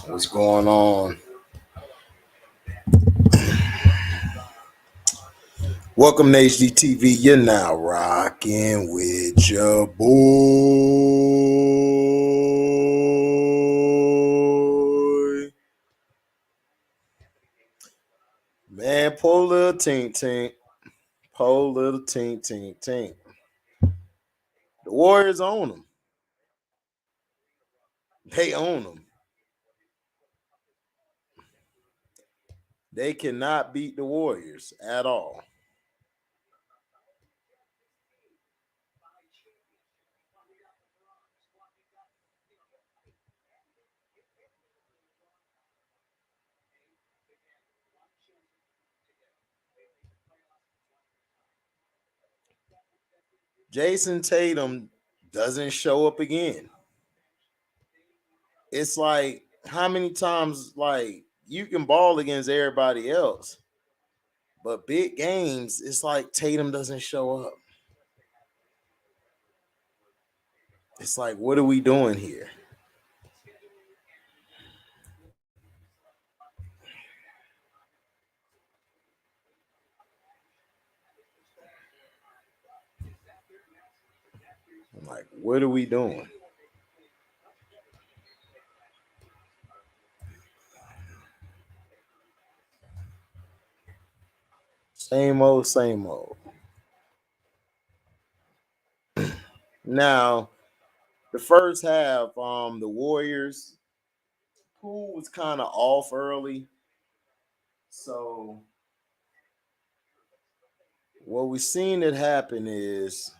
What's going on? Welcome to HDiiTV. You're now rocking with your boy. Man, pull a little tink tink. Pull a little tink tink tink. The Warriors own them. They own them. They cannot beat the Warriors at all. Jason Tatum doesn't show up again. It's like, how many times, like, you can ball against everybody else, but big games, it's like Tatum doesn't show up. It's like, what are we doing here? I'm like, what are we doing? Same old, same old. Now, the first half, the Warriors pool was kind of off early. So what we've seen it happen is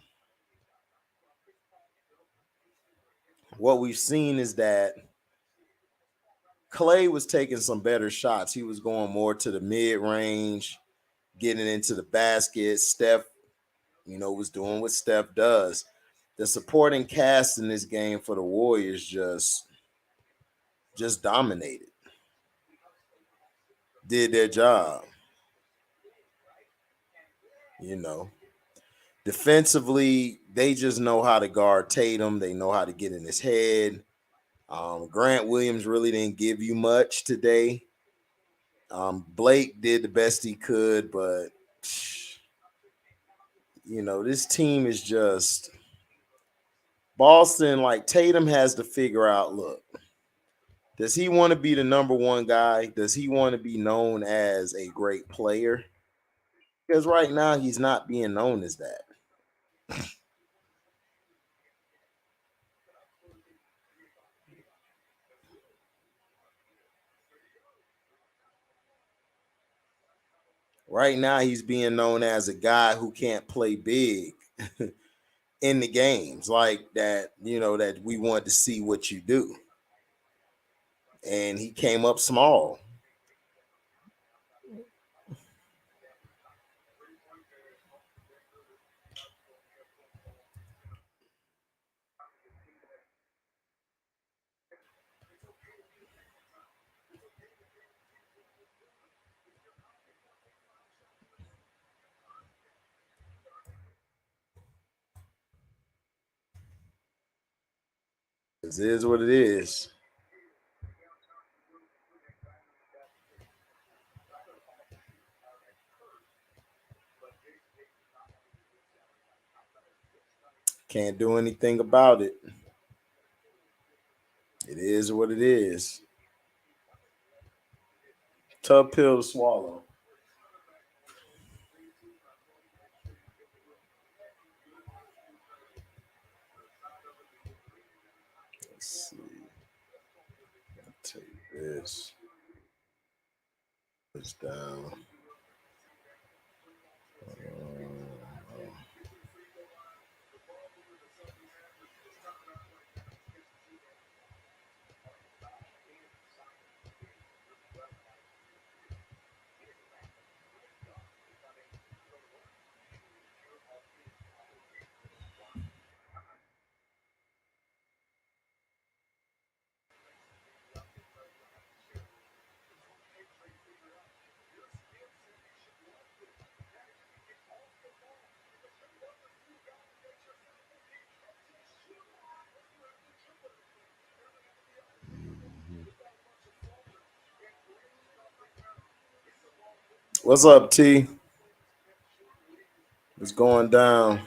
that Clay was taking some better shots. He was going more to the mid range, getting into the basket. Steph, was doing what Steph does. The supporting cast in this game for the Warriors just dominated, did their job. Defensively, they just know how to guard Tatum. They know how to get in his head. Grant Williams really didn't give you much today. Blake did the best he could, but this team is just Boston. Like, Tatum has to figure out, look, does he want to be the number one guy? Does he want to be known as a great player? Because right now he's not being known as that. Right now he's being known as a guy who can't play big in the games like that, that we want to see what you do. And he came up small. This is what it is. Can't do anything about it. It is what it is. Tough pill to swallow. Let's see. I'll take this. It's down. What's up, T? What's going down?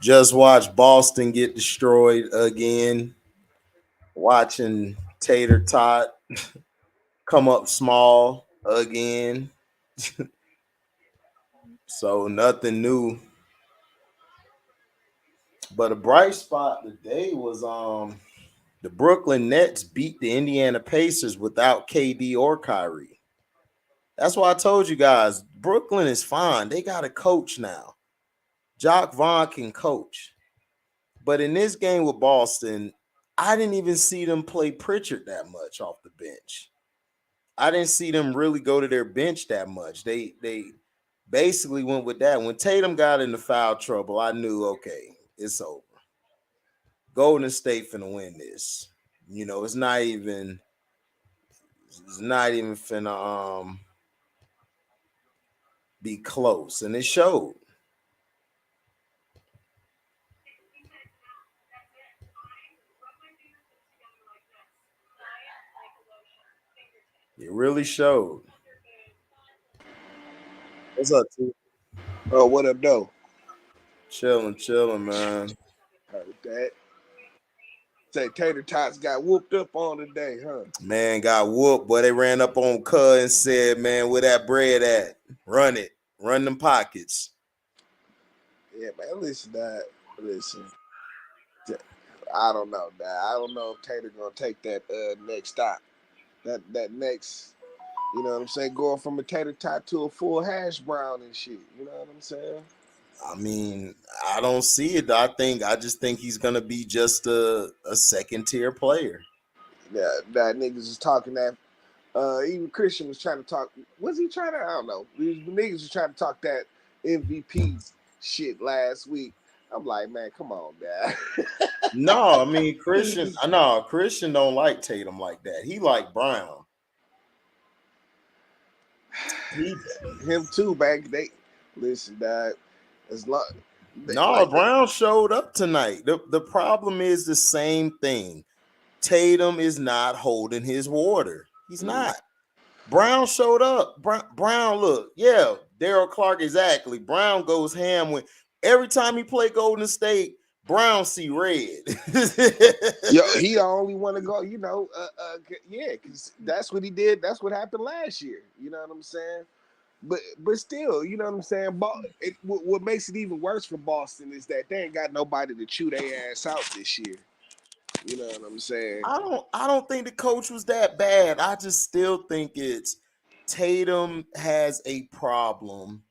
Just watch Boston get destroyed again. Watching Tater Tot come up small again. So nothing new. But a bright spot today was the Brooklyn Nets beat the Indiana Pacers without KD or Kyrie. That's why I told you guys Brooklyn is fine. They got a coach now. Jock Vaughn can coach. But in this game with Boston, I didn't even see them play Pritchard that much off the bench. I didn't see them really go to their bench that much. They basically went with that. When Tatum got into foul trouble, I knew, okay, it's over. Golden State finna win this. You know, it's not even finna be close. And it showed. It really showed. What's up, T? Oh, what up, though? Chilling, man. Heard that. Say Tater Tots got whooped up on today, huh? Man, got whooped, boy. They ran up on Cuz and said, man, where that bread at? Run it. Run them pockets. Yeah, man, listen. I don't know, Dad. I don't know if Tater gonna take that next stop. That next, you know what I'm saying, going from a tater tot to a full hash brown and shit. You know what I'm saying? I mean, I don't see it. I just think he's gonna be just a second tier player. Yeah, that niggas is talking that. Even Christian was trying to talk. Was he trying to? I don't know. These niggas was trying to talk that MVP shit last week. I'm like, man, come on, Dad. No, I mean Christian don't like Tatum like that. He like Brown. Him too, man. They listen, Dad. As long No, Brown showed up tonight. The problem is the same thing. Tatum is not holding his water. He's not. Brown showed up. Brown, look, yeah, Daryl Clark, exactly. Brown goes ham when every time he play Golden State, Brown see red. Yo, he the only one to go. You know, yeah, because that's what he did. That's what happened last year. You know what I'm saying? But still, you know what I'm saying. What makes it even worse for Boston is that they ain't got nobody to chew their ass out this year. You know what I'm saying? I don't think the coach was that bad. I just still think it's Tatum has a problem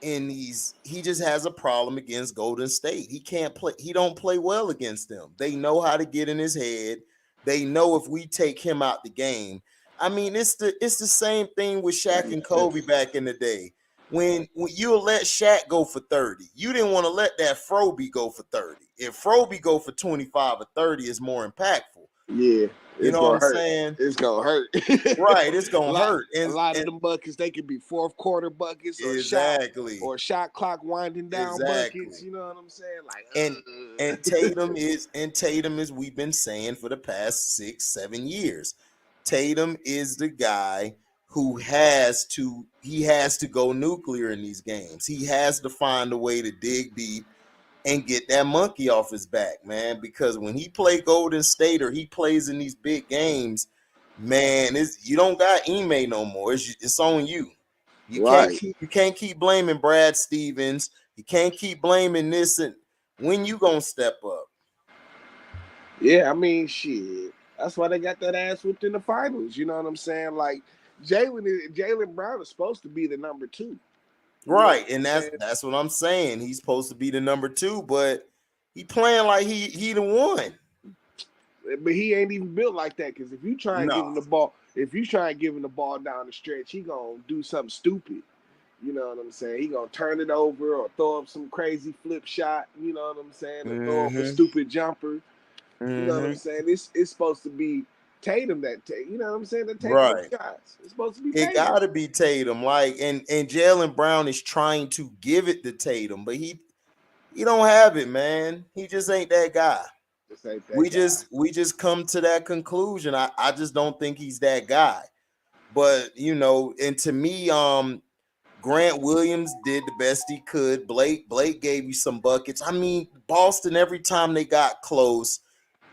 and he just has a problem against Golden State. He can't play. He don't play well against them. They know how to get in his head. They know if we take him out the game. I mean, it's the same thing with Shaq and Kobe back in the day. When you let Shaq go for 30, you didn't want to let that Froby go for 30. If Froby go for 25 or 30, it's more impactful. Yeah, you know what I'm saying? It's gonna hurt. Right, it's gonna hurt. And a lot of them buckets, they could be fourth quarter buckets or shot clock winding down buckets. You know what I'm saying? Like, and Tatum is we've been saying for the past 6-7 years. Tatum is the guy who has to go nuclear in these games. He has to find a way to dig deep and get that monkey off his back, man. Because when he play Golden State or he plays in these big games, man, you don't got Ime no more. It's on you. You can't keep blaming Brad Stevens. You can't keep blaming this. And when you gonna step up? Yeah, I mean, shit. That's why they got that ass whooped in the finals. You know what I'm saying? Like Jaylen Brown is supposed to be the number 2. Right, and that's what I'm saying. He's supposed to be the number 2, but he playing like he the one. But he ain't even built like that. Because if you try and give him the ball, down the stretch, he gonna do something stupid. You know what I'm saying? He gonna turn it over or throw up some crazy flip shot. You know what I'm saying? Or throw up a stupid jumper. You know what I'm saying? It's supposed to be Tatum you know what I'm saying? That take those shots. It's supposed to be Tatum. It gotta be Tatum. Like and Jaylen Brown is trying to give it to Tatum, but he don't have it, man. He just ain't that guy. We just come to that conclusion. I just don't think he's that guy. But and to me, Grant Williams did the best he could. Blake gave you some buckets. I mean, Boston, every time they got close,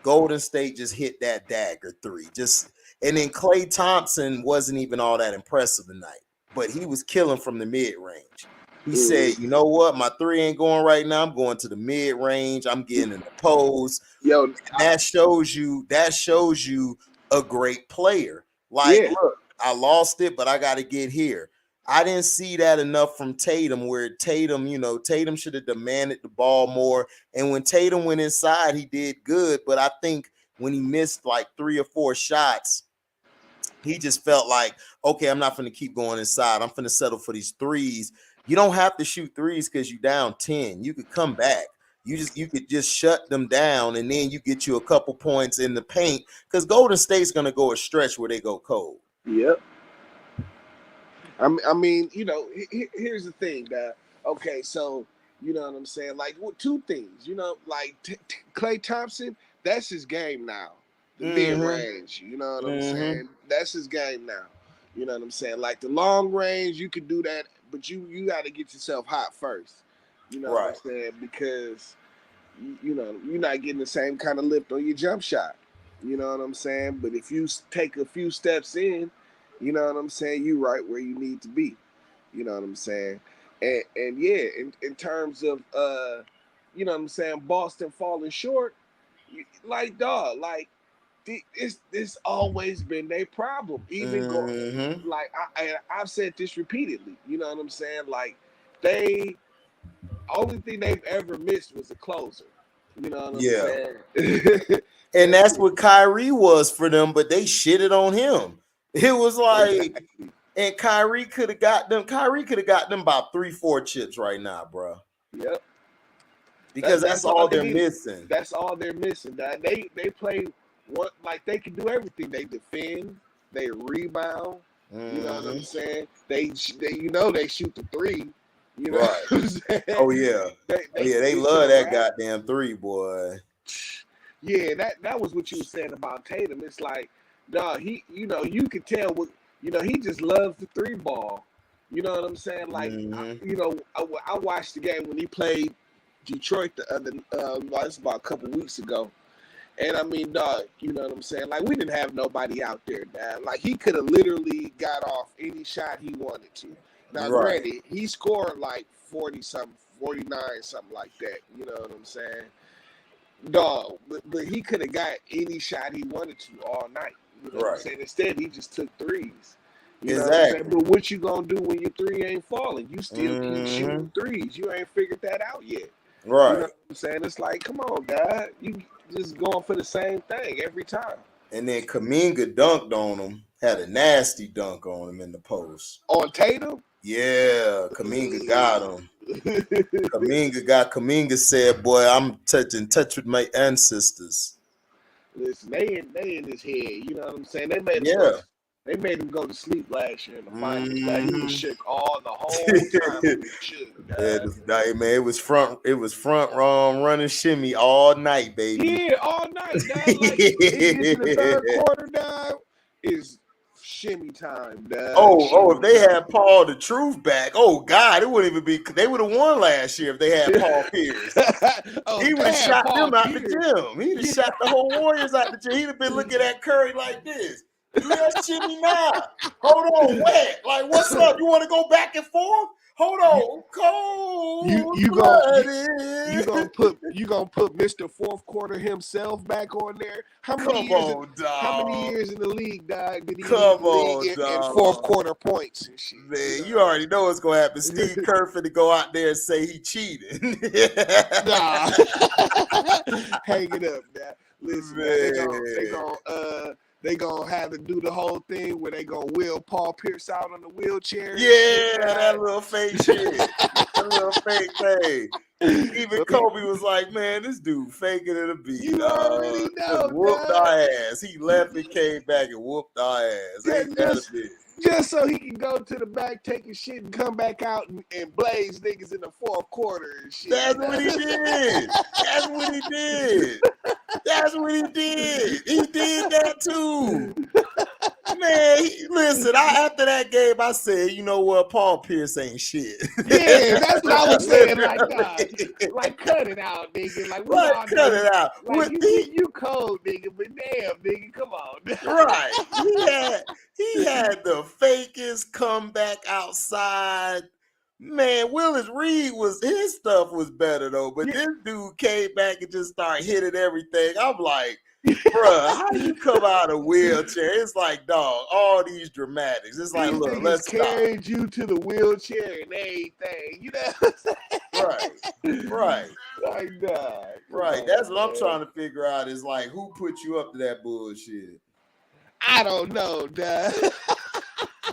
Golden State just hit that dagger three. And then Klay Thompson wasn't even all that impressive tonight, but he was killing from the mid range. He said, "You know what? My three ain't going right now. I'm going to the mid range. I'm getting in the post." Yo, that shows you a great player. Like, look, I lost it, but I got to get here. I didn't see that enough from Tatum, where Tatum should have demanded the ball more. And when Tatum went inside, he did good. But I think when he missed like 3 or 4 shots, he just felt like, okay, I'm not going to keep going inside. I'm going to settle for these threes. You don't have to shoot threes because you're down 10. You could come back. You could just shut them down, and then you get you a couple points in the paint, because Golden State's going to go a stretch where they go cold. Yep. I mean, here's the thing, that okay, so you know what I'm saying? Like, two things, like Klay Thompson, that's his game now. The mid range, you know what I'm saying? That's his game now. You know what I'm saying? Like the long range, you can do that, but you got to get yourself hot first. You know what I'm saying? Because you're not getting the same kind of lift on your jump shot. You know what I'm saying? But if you take a few steps in, you know what I'm saying, you right where you need to be. You know what I'm saying? And yeah, in terms of you know what I'm saying, Boston falling short, like dog, like it's always been their problem. Even going, like I've said this repeatedly. You know what I'm saying? Like only thing they've ever missed was a closer. You know what I'm saying? And that's what Kyrie was for them, but they shitted on him. It was like, and Kyrie could have got them about 3-4 chips right now, bro. Yep. Because that's all they're missing. That's all they're missing. They play like they can do everything. They defend, they rebound. You know what I'm saying? They shoot the three. You know what I'm saying? Oh yeah. They love that goddamn three, boy. Yeah, that was what you were saying about Tatum. It's like, no, he, you could tell what, he just loves the three ball. You know what I'm saying? Like, I watched the game when he played Detroit it's about a couple weeks ago. And I mean, dog, you know what I'm saying? Like, we didn't have nobody out there, dad. Like, he could have literally got off any shot he wanted to. Now, granted, he scored like 40-something, 49, something like that. You know what I'm saying? Dog, but he could have got any shot he wanted to all night. You know what I'm saying? Instead, he just took threes. You know what I'm saying? But what you gonna do when your three ain't falling? You still keep shooting threes. You ain't figured that out yet. Right. You know what I'm saying? It's like, come on, dad. You just going for the same thing every time. And then Kuminga dunked on him. Had a nasty dunk on him in the post. On Tatum? Yeah, Kuminga got him. Kuminga said, boy, I'm in touch with my ancestors. Listen, they in his head. You know what I'm saying? They made him go to sleep last year in the finals. He was shook all the whole time. Man, it was front running shimmy all night, baby. Yeah, all night. Dad. Like, it gets to the third quarter, dad, is shimmy time, dad. If they had Paul the Truth back, oh God, it wouldn't even be. They would have won last year if they had Paul Pierce. He would have shot them out the gym. He'd have shot the whole Warriors out the gym. He'd have been looking at Curry like this. Do that shimmy now. Hold on, wet. Like, what's up? You want to go back and forth? Hold on, cold. You gonna put Mr. Fourth Quarter himself back on there? How many years in the league, dog? Did he in fourth quarter points and shit? Man, you already know what's gonna happen. Steve Kerr finna go out there and say he cheated. Nah, hang it up, dad. Listen, man, they gonna have to do the whole thing where they gonna wheel Paul Pierce out on the wheelchair. Yeah, that little fake shit. That little fake thing. Even Kobe was like, man, this dude faking it a beat. You already know. Whooped our ass. He left and came back and whooped our ass. Ain't that a bitch? Just so he can go to the back, take his shit, and come back out and blaze niggas in the fourth quarter and shit. That's what he did. That's what he did. That's what he did. He did that too. Man, listen, after that game, I said, you know what, Paul Pierce ain't shit. Yeah, that's what I was saying. Like, nah, like cut it out, nigga. Like, we all cut it out. Like, you cold, nigga, but damn, nigga, come on. Right. He had the fakest comeback outside. Man, Willis Reed his stuff was better though, but this dude came back and just started hitting everything. I'm like, bruh, how do you come out of a wheelchair? It's like, dog, all these dramatics. It's like, these look, let's carried you to the wheelchair and everything. You know what I'm saying? Right. Like, nah. Right. That's what I'm trying to figure out is like, who put you up to that bullshit? I don't know, dog.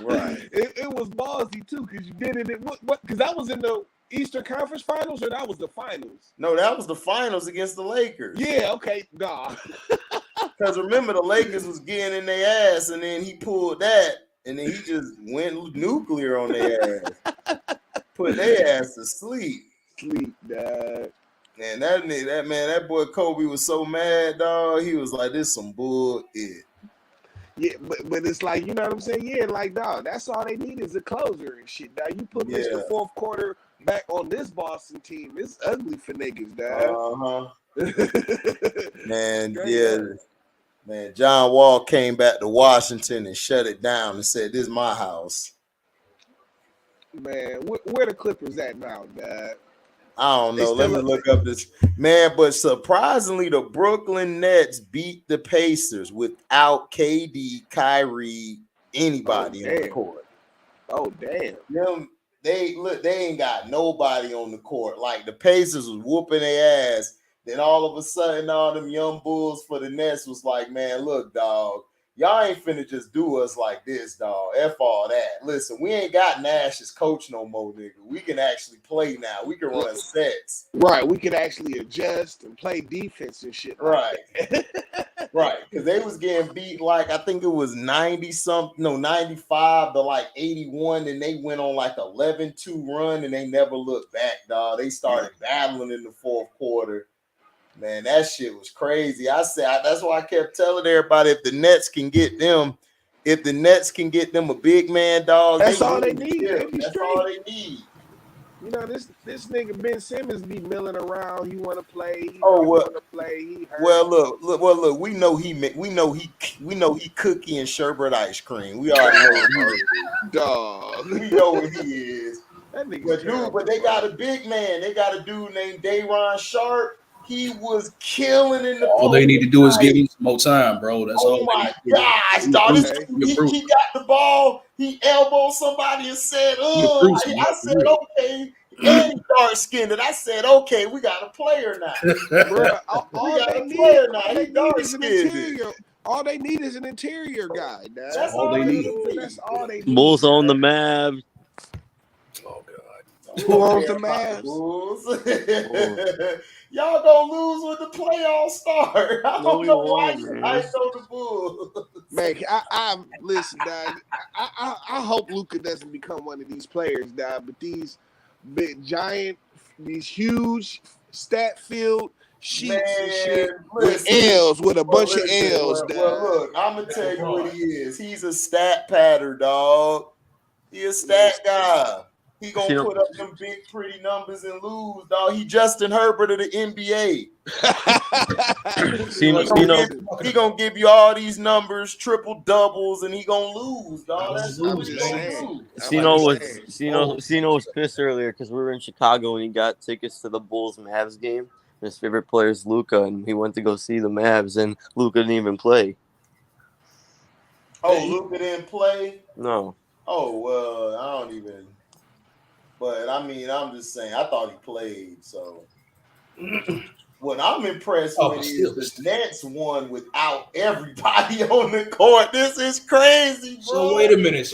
Right. It was ballsy too, because you did it. What? Because that was in the Eastern Conference Finals, or that was the finals? No, that was the finals against the Lakers. Yeah. Okay. Nah. Because remember, the Lakers was getting in their ass, and then he pulled that, and then he just went nuclear on their ass, put their ass to sleep. Dog. And that boy Kobe was so mad, dog. He was like, "This some bullshit." Yeah, but it's like, you know what I'm saying? Yeah, like, dog, that's all they need is a closer and shit. Now you put Mr. Fourth Quarter back on this Boston team, it's ugly for niggas, dog. Man, John Wall came back to Washington and shut it down and said, "This is my house." Man, where the Clippers at now, dog? I don't know. Let me look up this. Man, but surprisingly, the Brooklyn Nets beat the Pacers without KD, Kyrie, anybody on the court. Oh, damn. They ain't got nobody on the court. Like, the Pacers was whooping their ass. Then all of a sudden, all them young bulls for the Nets was like, man, look, dog, y'all ain't finna just do us like this, dog. F all that. Listen, we ain't got Nash as coach no more, nigga. We can actually play now. We can run sets. Right. We can actually adjust and play defense and shit. Right. Right. Because they was getting beat like, I think it was 95 to like 81. And they went on like 11-2 run and they never looked back, dog. They started battling in the fourth quarter. Man, that shit was crazy. That's why I kept telling everybody, if the Nets can get them a big man, dog, that's all they need. That's all they need. You know, this nigga Ben Simmons be milling around. He want to play. He want to play. He hurt. Well, look. We know he cookie and sherbet ice cream. We already know dog. We know what he is. That nigga. But they got a big man. They got a dude named Day'Ron Sharpe. He was killing in the. All they need to do is give him some more time, bro. That's all. Oh my gosh, dog! He got the ball. He elbowed somebody and said, "Oh," I said, "Okay." And he dark skinned it. I said, "Okay, we got a player now." Bro, all they need is an interior guy. That's all they need. That's all they need. Bulls own the Mavs. Oh God. Who owns the Mavs? Y'all gonna lose when the playoffs start. I don't know why I know the Bulls. Man, I listen, dog. I hope Luka doesn't become one of these players, dog. But these big giant, these huge stat-filled sheets and shit with L's, with a bunch of L's, dog. Well, look, I'm gonna tell you what he is. He's a stat patter, dog. He a stat guy. He gonna put up them big pretty numbers and lose, dog. He Justin Herbert of the NBA. He gonna give you all these numbers, triple doubles, and he gonna lose, dog. That's what he's gonna do. Cino was pissed earlier because we were in Chicago and he got tickets to the Bulls Mavs game. His favorite player is Luka, and he went to go see the Mavs, and Luka didn't even play. Oh, Luka didn't play? No. Oh well, I don't even. But I mean, I'm just saying, I thought he played. So what I'm impressed with is the Nets won without everybody on the court. This is crazy, bro. So wait a minute.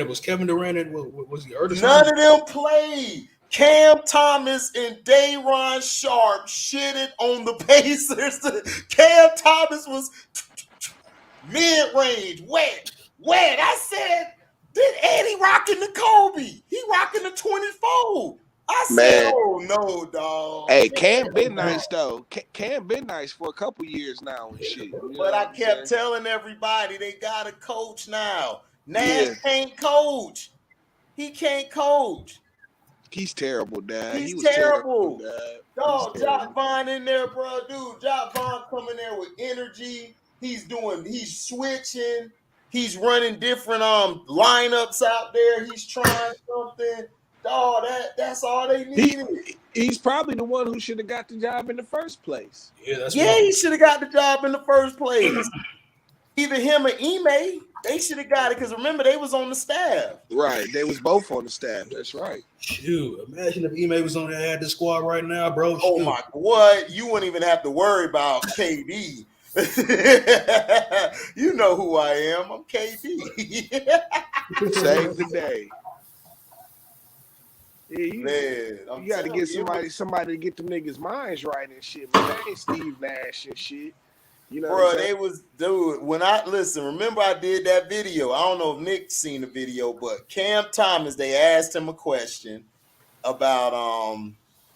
Was Kevin Durant and was he hurt? None of them played. Cam Thomas and Day'Ron Sharpe shitted on the Pacers. Cam Thomas was mid-range, wet. I said, did Eddie rocking the Kobe? He rocking the 24. I said, Man. oh no, dog. Hey, Cam been nice though. Cam been nice for a couple years now and shit. You But know I what I'm kept saying? telling everybody they got a coach now. Nash Yeah, can't coach. He can't coach. he's terrible, Dad. He He's was terrible, terrible. Dad. He's Dog, Jock terrible. Vaughn in there, bro. Dude, Jock Vaughn coming there with energy. He's switching. He's running different lineups out there. He's trying something. Dog, that's all they needed. He's probably the one who should have got the job in the first place. Yeah, that's Yeah, he should have got the job in the first place. Either him or Ime, they should have got it because remember they was on the staff. Right, they was both on the staff. That's right. Shoot, imagine if Ime was on there had the squad right now, bro. Shoot. Oh my, what? You wouldn't even have to worry about KD. You know who I am. I'm KD. Save the day. Yeah, Man, you got to get somebody to get them niggas' minds right and shit. Man, that ain't Steve Nash and shit. You know, bro, they was dude. When I listen, remember I did that video. I don't know if Nick seen the video, but Cam Thomas, they asked him a question about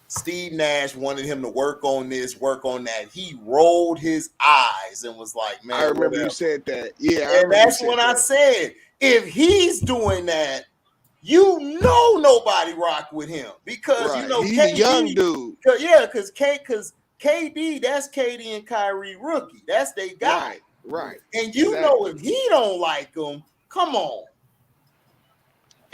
Steve Nash wanted him to work on this, work on that. He rolled his eyes and was like, "Man, I remember whatever." you said that. Yeah, and that's when I said, if he's doing that, you know nobody rock with him because right. you know he's KD, a young dude. Because KD, that's KD and Kyrie rookie. That's they guy. Right. And you know if he don't like him, come on.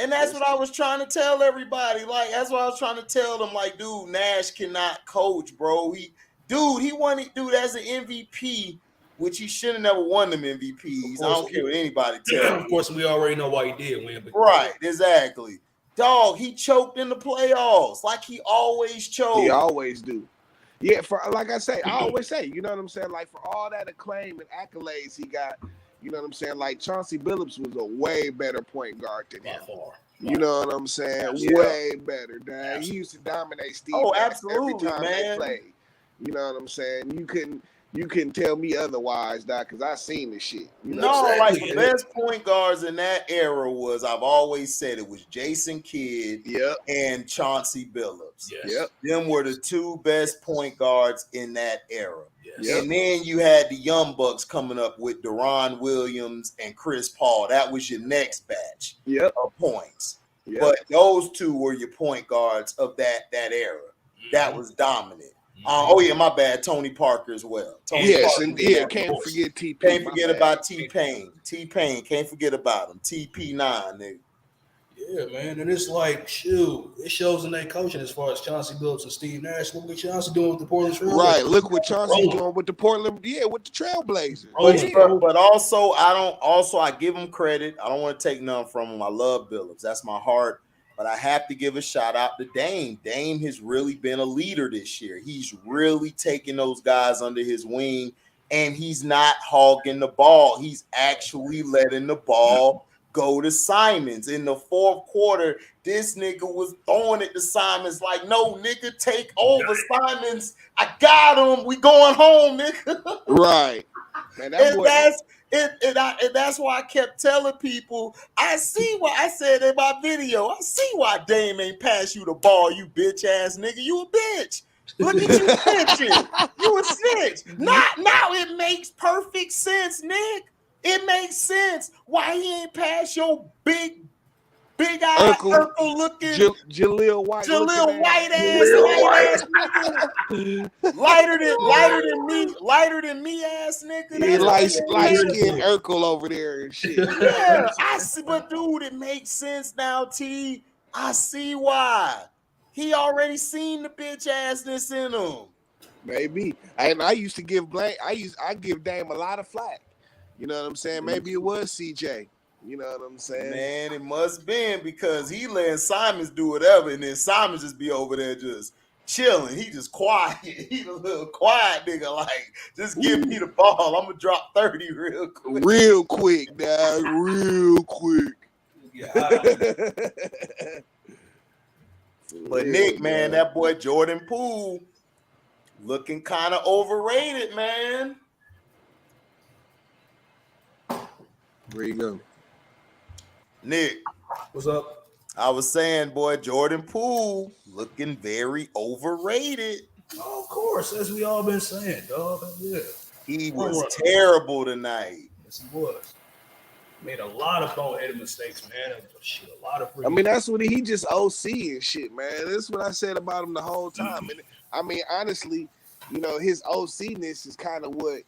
And that's what I was trying to tell everybody. Like, that's what I was trying to tell them. Like, dude, Nash cannot coach, bro. He wanted, as an MVP, which he should have never won them MVPs. I don't care what anybody tells me. Of course, we already know why he did win. But right, exactly. Dog, he choked in the playoffs like he always choked. He always do. Yeah, for like I say, I always say, you know what I'm saying? Like, for all that acclaim and accolades he got, you know what I'm saying? Like, Chauncey Billups was a way better point guard than him. You know what I'm saying? Yeah. Way better, Dad. He used to dominate Steve every time they played. You know what I'm saying? You couldn't tell me otherwise, Doc, because I seen this shit. You know like the best point guards in that era was, I've always said it was Jason Kidd and Chauncey Billups. Yes. Them were the two best point guards in that era. Yes. And then you had the Young Bucks coming up with Deron Williams and Chris Paul. That was your next batch of points. But those two were your point guards of that era. That was dominant. My bad. Tony Parker as well. Can't forget T-Pain. Can't forget about T-Pain. T-Pain, can't forget about him. TP9, nigga. Yeah, man. And it's like, shoot, it shows in their coaching as far as Chauncey Billups and Steve Nash. Look what Chauncey doing with the Portland Trailblazers. Right. Look what Chauncey doing with the Portland, with the Trailblazers. But also, I give him credit. I don't want to take none from him. I love Billups. That's my heart. But I have to give a shout out to Dame. Dame has really been a leader this year. He's really taking those guys under his wing, and he's not hogging the ball. He's actually letting the ball go to Simons. In the fourth quarter, this nigga was throwing it to Simons like, no, nigga, take over, Simons. I got him. We going home, nigga. Right. Man, that's why I kept telling people, I see what I said in my video. I see why Dame ain't pass you the ball, you bitch ass nigga. You a bitch. Look at you bitching. You a snitch. Now it makes perfect sense, Nick. It makes sense why he ain't pass your big eye Urkel looking Jaleel White ass nigga. lighter than me ass nigga. Yeah, light skinned Urkel over there and shit. Yeah, I see, but dude, it makes sense now, T. I see why. He already seen the bitch assness in him. Maybe. And I used to give I give Dame a lot of flack. You know what I'm saying? Maybe it was CJ. You know what I'm saying? Man, it must have been because he letting Simons do whatever, and then Simons just be over there just chilling. He just quiet. He a little quiet nigga, like, just give me the ball. I'm going to drop 30 real quick. Real quick, dog. Real quick. But Nick, man, that boy Jordan Poole looking kind of overrated, man. Where you go? Nick, what's up? I was saying, boy, Jordan Poole looking very overrated. Oh, of course, as we all been saying, dog. Yeah. He was terrible tonight. Yes, he was. Made a lot of boneheaded mistakes, man. Shit, a lot of. I mean, that's what he just OC and shit, man. That's what I said about him the whole time. And I mean, honestly, you know, his OC-ness is kind of what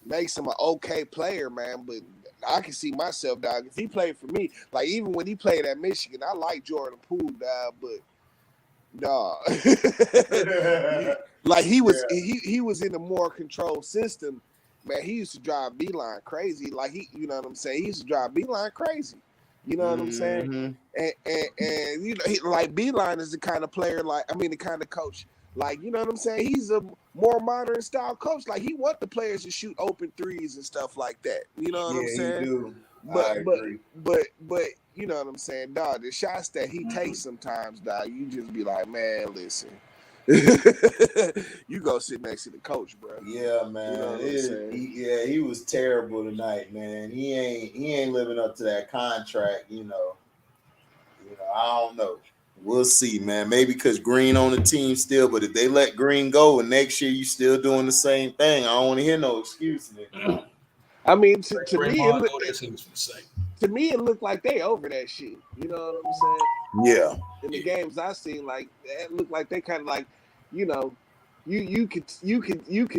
makes him an okay player, man. But I can see myself, dog. If he played for me, like even when he played at Michigan, I like Jordan Poole, dog, but dog. Like he was in a more controlled system. Man, he used to drive Beeline crazy. Like you know what I'm saying? He used to drive Beeline crazy. You know what I'm saying? And you know, like Beeline is the kind of player, the kind of coach. Like, you know what I'm saying? He's a more modern style coach. Like he want the players to shoot open threes and stuff like that. You know what I'm saying? Do. But you know what I'm saying, dog. The shots that he takes sometimes, dog, you just be like, man, listen. You go sit next to the coach, bro. Yeah, man. You know he was terrible tonight, man. He ain't living up to that contract, you know. I don't know. We'll see, man. Maybe because Green on the team still, but if they let Green go and next year you still doing the same thing, I don't want to hear no excuses. I mean, to me, it looked like they over that shit. You know what I'm saying? Yeah. In the games I seen, like it looked like they kind of like, you know, you can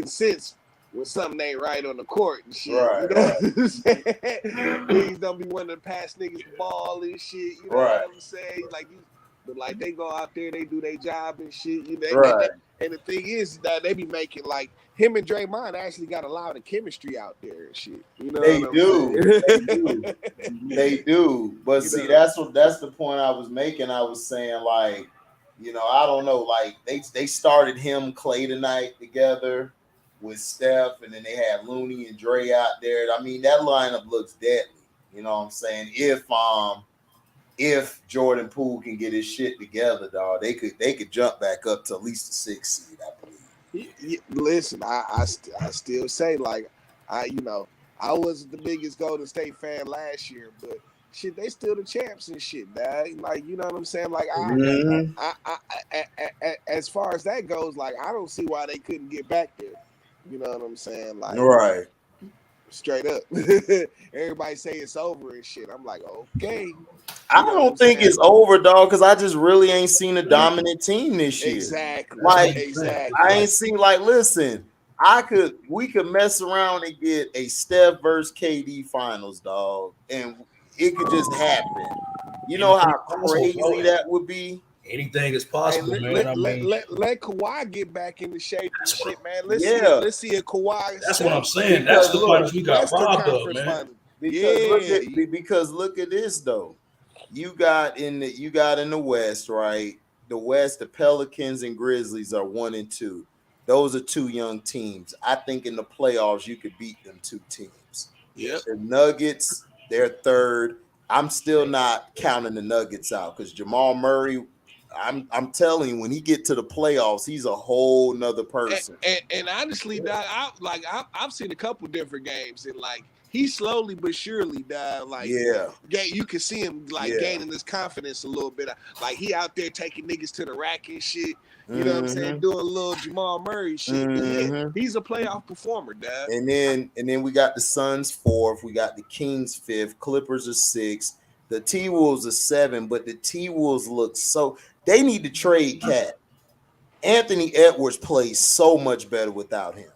sense when something ain't right on the court and shit. Right. You know what I'm saying? Please don't be wanting to pass niggas the ball and shit. You know what I'm saying? But they go out there, they do their job and shit. You know, and the thing is that they be making like him and Draymond actually got a lot of chemistry out there and shit. You know, they do. But see, that's the point I was making. I was saying, like, you know, I don't know, like they started him Clay tonight together with Steph, and then they had Looney and Dre out there. I mean, that lineup looks deadly. You know what I'm saying? If Jordan Poole can get his shit together, dog, they could jump back up to at least the 6th seed, I believe. Listen, I still say, like, I wasn't the biggest Golden State fan last year, but shit, they still the champs and shit, dog. Like, you know what I'm saying? Like, as far as that goes, like, I don't see why they couldn't get back there. You know what I'm saying? Like, right. Straight up. Everybody say it's over and shit. I'm like, okay. I don't think it's over, dog, because I just really ain't seen a dominant team this year. Exactly. Exactly. I ain't seen, like, listen, we could mess around and get a Steph versus KD finals, dog, and it could just happen. You know how crazy that would be? Anything is possible, man. Let Kawhi get back into shape and shit, man. Let's see a Kawhi. That's what I'm saying. That's the finals we got robbed of, man. Because look at this though. You got in the West, right? The West, the Pelicans and Grizzlies are 1 and 2. Those are 2 young teams. I think in the playoffs you could beat them 2 teams. Yep. The Nuggets, they're 3rd. I'm still not counting the Nuggets out because Jamal Murray. I'm telling you, when he get to the playoffs, he's a whole nother person. And honestly, dog, I've seen a couple different games, and like he slowly but surely, dog, like you can see him like gaining his confidence a little bit. Like he out there taking niggas to the rack and shit. You know what I'm saying? Doing a little Jamal Murray shit. He's a playoff performer, dog. And then we got the Suns 4th, we got the Kings 5th, Clippers are 6th, the T-Wolves are 7, but the T-Wolves look so. They need to trade Cat. Anthony Edwards plays so much better without him.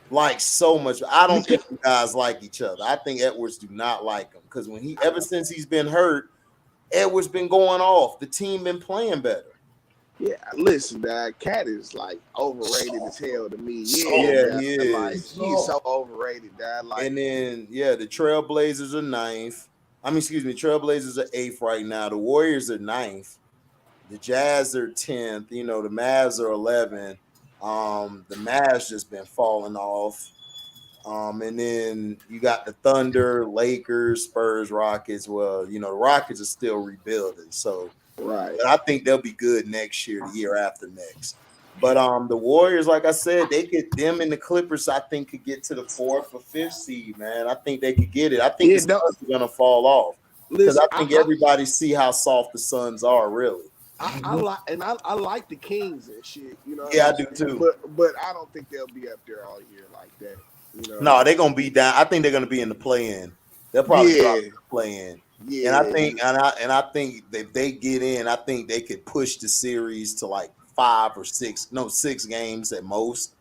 Like so much. I don't think you guys like each other. I think Edwards do not like him because ever since he's been hurt, Edwards been going off. The team been playing better. Yeah, listen, dog. Cat is like overrated as hell to me. He is. Like, he's so overrated, dog. Like, and then the Trailblazers are 9th. Trailblazers are 8th right now. The Warriors are 9th. The Jazz are 10th. You know, the Mavs are 11th. The Mavs just been falling off. And then you got the Thunder, Lakers, Spurs, Rockets. Well, you know, the Rockets are still rebuilding. So, right. But I think they'll be good next year, the year after next. But the Warriors, like I said, them and the Clippers, I think, could get to the 4th or 5th seed, man. I think they could get it. I think the Suns are going to fall off. Because Listen, I think everybody see how soft the Suns are, really. I like the Kings and shit. You know what Yeah, I'm I do saying? too. But I don't think they'll be up there all year like that. You know what No, I'm they're saying? gonna be down. I think they're gonna be in the play-in. They'll probably drop Yeah, in the play-in. And I yeah. think I think if they get in, I think they could push the series to like 6 games at most.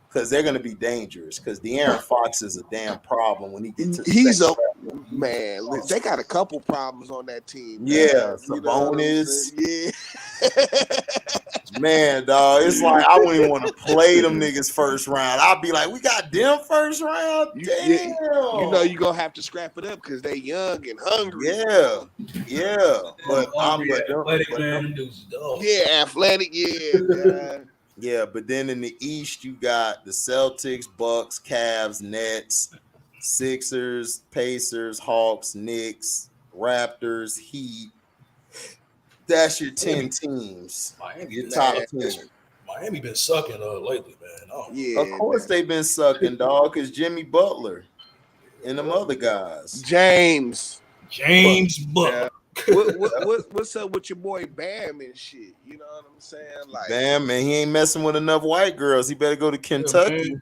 Because they're gonna be dangerous. Because De'Aaron Fox is a damn problem when he gets to the He's second a round. man. They got a couple problems on that team. Yeah, You know what I'm Sabonis. saying? Yeah. Man, dog, it's like I wouldn't even want to play them niggas first round. I'd be like, we got them first round? Damn. You know you're gonna have to scrap it up because they young and hungry. Yeah, yeah. And But hungry, athletic man, dude's dog. Yeah, athletic, yeah. yeah, but then in the East, you got the Celtics, Bucks, Cavs, Nets, Sixers, Pacers, Hawks, Knicks, Raptors, Heat. That's your 10 teams. Miami Your been top sucking. 10. Miami been sucking lately, man. Oh, Yeah. Of course they've been sucking, dog, because Jimmy Butler and them other guys. James Butler. What's up with your boy Bam and shit? You know what I'm saying? Like, Damn, man, he ain't messing with enough white girls. He better go to Kentucky.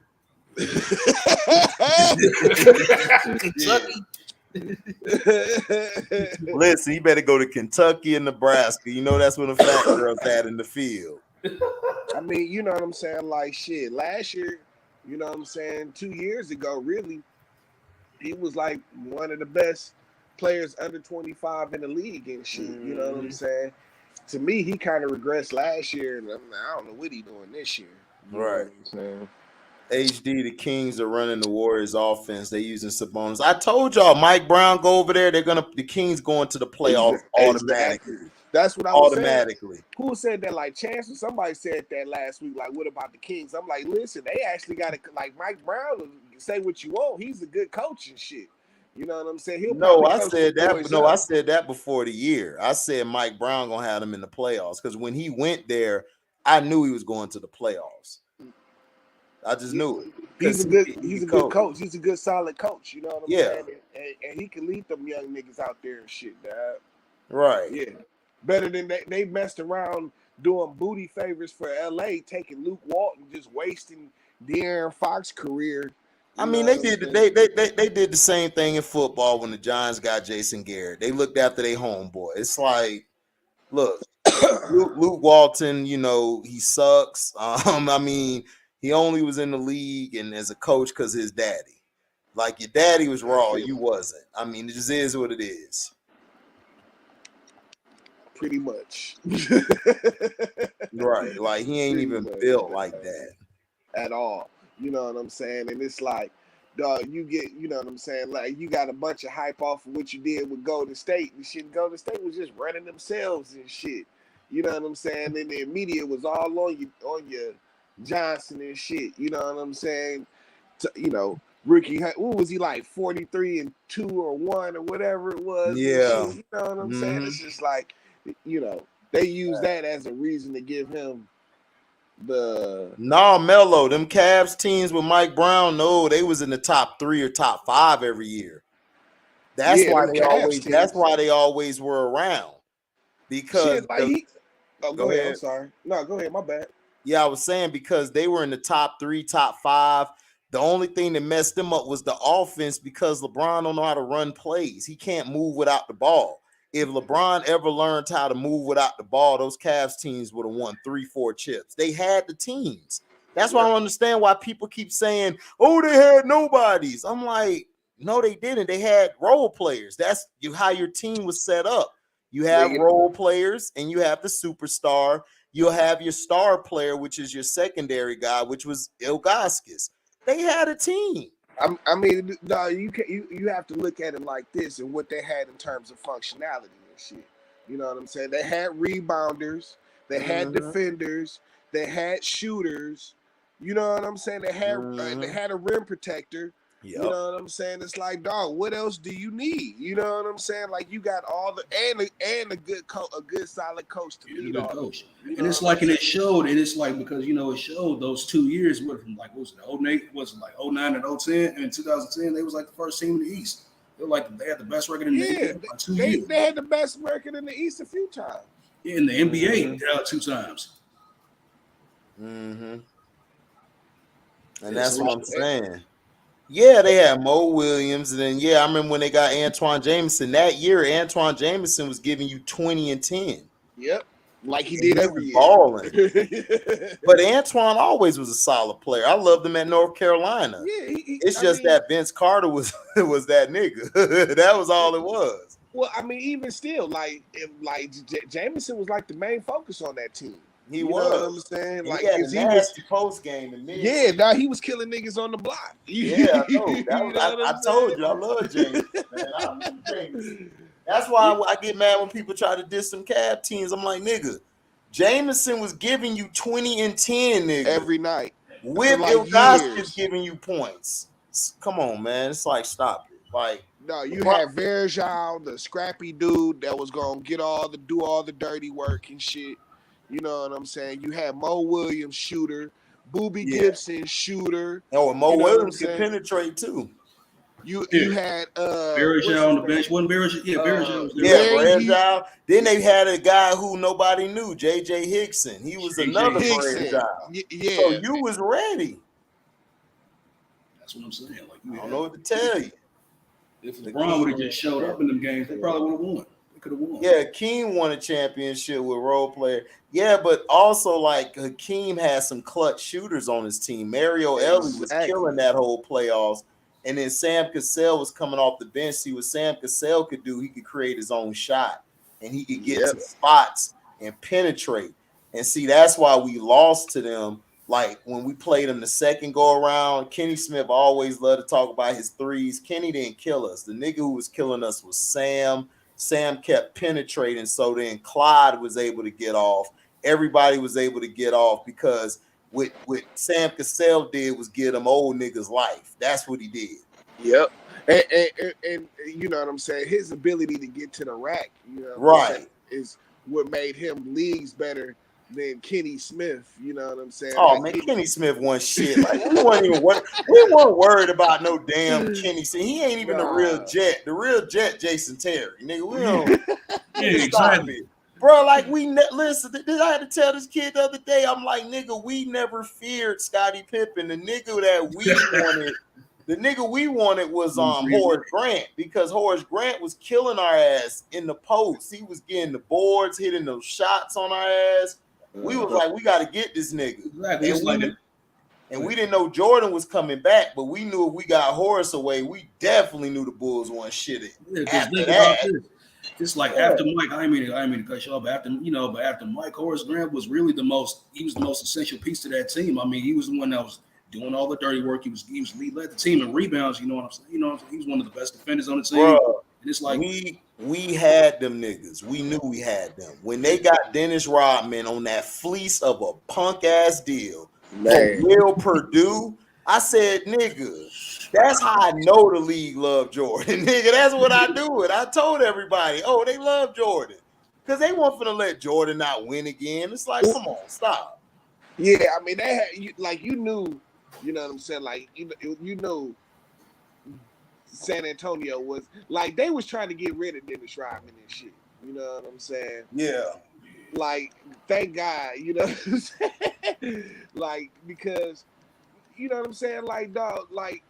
Kentucky. Listen, he better go to Kentucky and Nebraska. You know that's where the fat girls at in the field. I mean, you know what I'm saying? Like, shit, last year, you know what I'm saying? 2 years ago, really, he was like one of the best players under 25 in the league and shit. You know what I'm saying? To me, he kind of regressed last year, and I don't know what he doing this year. You know what I'm saying? HD, the Kings are running the Warriors offense. They using Sabonis. I told y'all, Mike Brown go over there. The Kings going to the playoffs automatically. That's what I was automatically. Saying. Who said that? Like Chance or somebody said that last week. Like, what about the Kings? I'm like, listen, they actually got to like Mike Brown. Say what you want. He's a good coach and shit. You know what I'm saying? I said that. No, I said that before the year. I said Mike Brown gonna have them in the playoffs because when he went there, I knew he was going to the playoffs. I just knew it. He's a good coach. He's a good solid coach. You know what I'm saying? And he can lead them young niggas out there and shit, dad. Right. Yeah. Better than they messed around doing booty favors for LA, taking Luke Walton, just wasting De'Aaron Fox's career. I mean, they did the same thing in football when the Giants got Jason Garrett. They looked after their homeboy. It's like, look, Luke Walton, you know, he sucks. I mean, he only was in the league and as a coach because his daddy. Like your daddy was raw, you wasn't. I mean, it just is what it is. Pretty much. Right. Like he ain't even built like that. At all. You know what I'm saying? And it's like, dog, you get, you know what I'm saying? Like you got a bunch of hype off of what you did with Golden State. And shit, Golden State was just running themselves and shit. You know what I'm saying? And the media was all on your Johnson and shit. You know what I'm saying? You know, rookie, what was he like, 43-2 or 1 or whatever it was? Yeah. You know what I'm saying? It's just like, you know, they use that as a reason to give him Melo, them Cavs teams with Mike Brown, they was in the top 3 or top 5 every year. That's why they always were around. Because go ahead. I'm sorry. No, go ahead. My bad. Yeah, I was saying because they were in the top 3, top 5. The only thing that messed them up was the offense because LeBron don't know how to run plays. He can't move without the ball. If LeBron ever learned how to move without the ball, those Cavs teams would have won 3-4 chips. They had the teams. That's why I don't understand why people keep saying, oh, they had nobodies. I'm like, no, they didn't. They had role players. That's how your team was set up. You have role players and you have the superstar. You'll have your star player, which is your secondary guy, which was Ilgauskas. They had a team. I mean, no, you have to look at it like this and what they had in terms of functionality and shit. You know what I'm saying? They had rebounders, they had defenders, they had shooters. You know what I'm saying? They had a rim protector. Yep. You know what I'm saying? It's like, dog, what else do you need? You know what I'm saying? Like you got all the and a good solid coach to lead all coach. And it's like, and it showed, and it's like because it showed those 2 years from like what was it, 08, was it like 09 and 010 and 2010, they was like the first team in the East. They had the best record in the NBA for 2 years. They had the best record in the East a few times. In the NBA, 2 times. Mm-hmm. And that's what I'm saying. Yeah, they had Mo Williams, and then I remember when they got Antoine Jameson. That year, Antoine Jameson was giving you 20 and 10. Yep. Like he did every year. Balling. But Antoine always was a solid player. I loved him at North Carolina. Yeah, it's just that Vince Carter was that nigga. That was all it was. Well, I mean, even still, Jameson was like the main focus on that team. He was. Know what I'm saying? Like, he had a nasty post game in mid. Yeah, now he was killing niggas on the block. Yeah, I told you, I love Jameson, man. I love Jameson. That's why I get mad when people try to diss some Cab teams. I'm like, nigga, Jameson was giving you 20 and 10, nigga. Every night. With Ilgauskas giving you points. Come on, man. It's like, stop it. Like, no, you had Verjao, the scrappy dude that was gonna do all the dirty work and shit. You know what I'm saying? You had Mo Williams, shooter, Boobie Gibson, shooter. Oh, and Mo Williams could penetrate too. You had Verjao on the bench. Wasn't Verjao? Yeah, Verjao was there. Yeah, Verjao. Then they had a guy who nobody knew, JJ Hickson. He was another Verjao. Yeah. So you was ready. That's what I'm saying. Like, I don't know what to tell you. If LeBron would have just showed up in them games, they probably would have won. They could have won. Yeah, Hakeem won a championship with role player. Yeah, but also like Hakeem had some clutch shooters on his team. Mario Ellie was killing that whole playoffs. And then Sam Cassell was coming off the bench. See what Sam Cassell could do. He could create his own shot. And he could get to spots and penetrate. And see, that's why we lost to them. Like when we played them the second go around, Kenny Smith always loved to talk about his threes. Kenny didn't kill us. The nigga who was killing us was Sam. Sam kept penetrating. So then Clyde was able to get off. Everybody was able to get off because what Sam Cassell did was give them old niggas life. That's what he did. Yep. And you know what I'm saying? His ability to get to the rack, you know, right, is what made him leagues better than Kenny Smith. You know what I'm saying? Oh, man, Kenny Smith won shit. Like we weren't worried about no damn Kenny Smith. He ain't even the real Jet. The real Jet, Jason Terry. Nigga, we don't. Exactly. Bro, like listen, I had to tell this kid the other day, I'm like, nigga, we never feared Scottie Pippen. The nigga we wanted was Horace Grant, because Horace Grant was killing our ass in the post. He was getting the boards, hitting those shots on our ass. We was like, we got to get this nigga. Exactly. And we didn't know Jordan was coming back, but we knew if we got Horace away, we definitely knew the Bulls weren't shitting. After that. It's like after Mike, I mean to cut you off, but after Mike, Horace Grant was really the most essential piece to that team. I mean, he was the one that was doing all the dirty work. He led the team in rebounds. You know what I'm saying? You know, he was one of the best defenders on the team. Bro, and it's like we had them niggas. We knew we had them. When they got Dennis Rodman on that fleece of a punk ass deal from Will Purdue, I said, nigga, that's how I know the league love Jordan. Nigga, that's what I do it. I told everybody, oh, they love Jordan. Because they weren't finna let Jordan not win again. It's like, come on, stop. Yeah, I mean, they had, you knew, you know what I'm saying? Like, you know, San Antonio was, like, they was trying to get rid of Dennis Rodman and shit. You know what I'm saying? Yeah. Like, thank God, you know what I'm saying? Like, because, you know what I'm saying? Like, dog, like,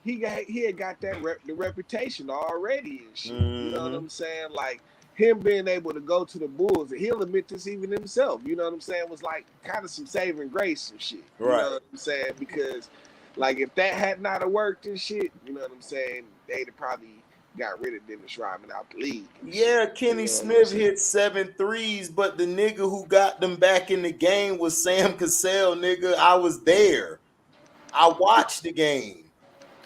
he had got the reputation already and shit. Mm-hmm. You know what I'm saying? Like, him being able to go to the Bulls, and he'll admit this even himself, you know what I'm saying, was like kind of some saving grace and shit. You know what I'm saying? Because, like, if that had not have worked and shit, you know what I'm saying, they'd have probably got rid of Dennis Rodman out the league. Yeah, Kenny Smith hit 7 threes, but the nigga who got them back in the game was Sam Cassell, nigga. I was there. I watched the game.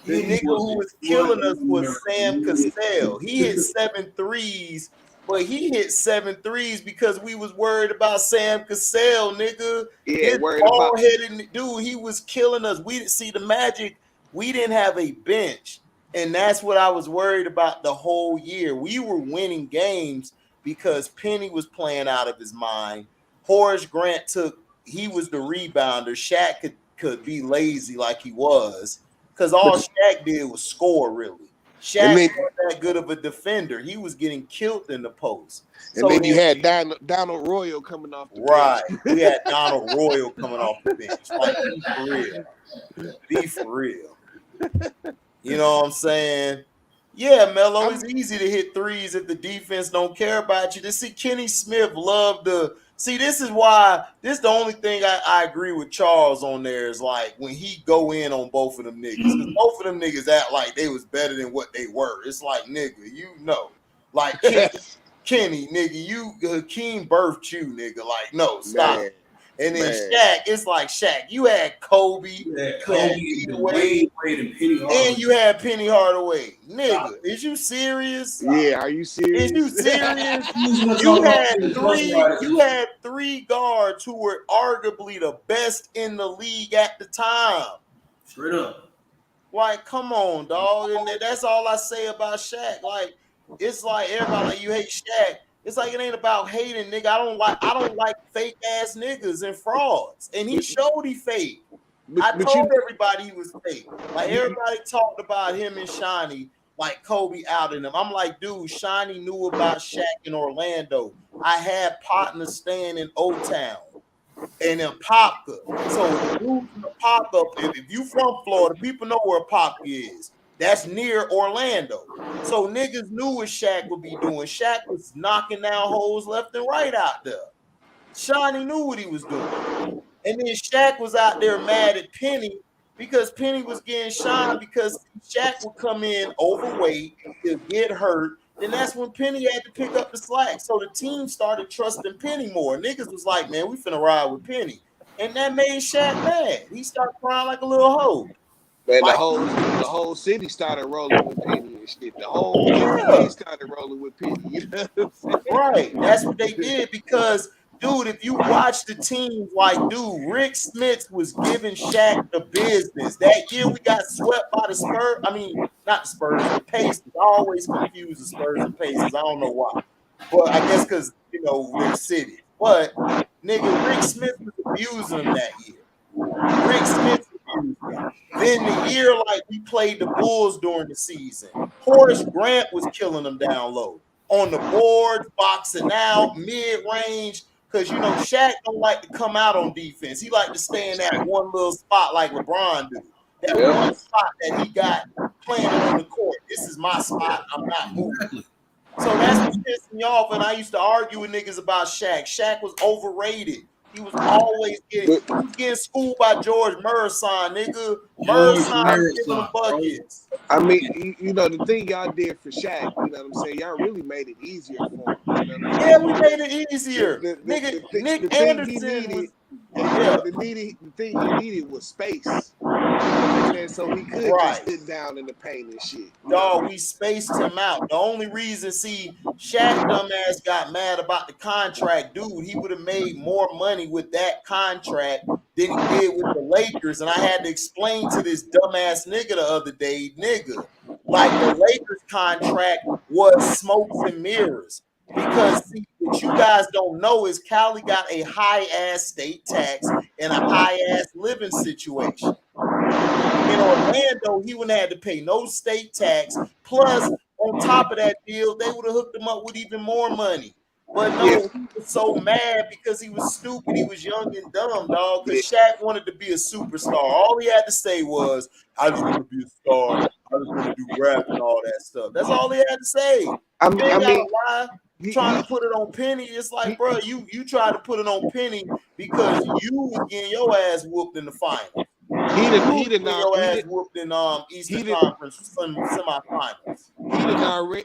The nigga who was killing us was Sam Cassell. He hit 7 threes, but he hit 7 threes because we was worried about Sam Cassell, nigga. Yeah, ball-headed dude, he was killing us. We didn't see the Magic. We didn't have a bench, and that's what I was worried about the whole year. We were winning games because Penny was playing out of his mind. Horace Grant he was the rebounder. Shaq could be lazy like he was. Because all Shaq did was score, really. Shaq wasn't that good of a defender. He was getting killed in the post. And then you had Donald Royal coming off the bench. Right. We had Donald Royal coming off the bench. Like, be for real. Be for real. You know what I'm saying? Yeah, Melo, it's easy to hit threes if the defense don't care about you. To see Kenny Smith love the see, this is why this is the only thing I agree with Charles on there is like when he go in on both of them niggas. Because both of them niggas act like they was better than what they were. It's like, nigga, you know. Like Kenny, nigga, you Hakeem birthed you, nigga. Like, no, stop. Man. And then Shaq, it's like Shaq. You had Kobe, you had Wade, and Penny Hardaway. And you had Penny Hardaway. Nigga, is you serious? Yeah, are you serious? Is you serious? you had three guards who were arguably the best in the league at the time. Straight up. Like, come on, dog. And that's all I say about Shaq. Like, it's like everybody like you hate Shaq. It's like it ain't about hating, nigga. I don't like fake ass niggas and frauds. And he showed he fake. I told everybody he was fake. Like everybody talked about him and Shiny, like Kobe outing him. I'm like, dude, Shiny knew about Shaq in Orlando. I had partners staying in O-Town and in Popka. So dude from Popka, if you from Florida, people know where Popka is. That's near Orlando. So niggas knew what Shaq would be doing. Shaq was knocking down holes left and right out there. Shiny knew what he was doing. And then Shaq was out there mad at Penny because Penny was getting shined because Shaq would come in overweight, he'll get hurt. Then that's when Penny had to pick up the slack. So the team started trusting Penny more. Niggas was like, man, we finna ride with Penny. And that made Shaq mad. He started crying like a little hoe. Man, the whole city started rolling with Penny and shit. The whole NBA started rolling with Penny. You know what I'm saying? Right. That's what they did because, dude, if you watch the teams, like, dude, Rick Smith was giving Shaq the business. That year we got swept by the Spurs. I mean, not the Spurs, the Pacers. I always confuse the Spurs and Pacers. I don't know why. But I guess because, you know, they're city. But, nigga, Rick Smith was abusing them that year. Rick Smith abused them. Then the year, like, we played the Bulls during the season, Horace Grant was killing them down low. On the board, boxing out, mid-range, because, you know, Shaq don't like to come out on defense. He like to stay in that one little spot like LeBron do. That one spot that he got playing on the court. This is my spot. I'm not moving. So that's what pissed me off, and I used to argue with niggas about Shaq. Shaq was overrated. He was always getting schooled by George Murson, nigga. Murson giving him buckets. I mean, you know, the thing y'all did for Shaq, you know what I'm saying? Y'all really made it easier for him. You know what I'm saying? Yeah, we made it easier. Nick Anderson was... The thing he needed was space. And so he could just sit down in the paint and shit. Dog, we spaced him out. The only reason, see, Shaq dumbass got mad about the contract. Dude, he would have made more money with that contract than he did with the Lakers. And I had to explain to this dumbass nigga the other day, nigga, like the Lakers contract was smokes and mirrors. Because see, what you guys don't know is Cali got a high-ass state tax and a high-ass living situation. In Orlando, he wouldn't have to pay no state tax. Plus, on top of that deal, they would have hooked him up with even more money. But no, he was so mad because he was stupid. He was young and dumb, dog. Because Shaq wanted to be a superstar. All he had to say was, I just want to be a star. I just want to do rap and all that stuff. That's all he had to say. I mean, trying to put it on Penny, it's like, bro, you tried to put it on Penny because you was getting your ass whooped in the final. He did not your ass whooped in Eastern Conference semifinals.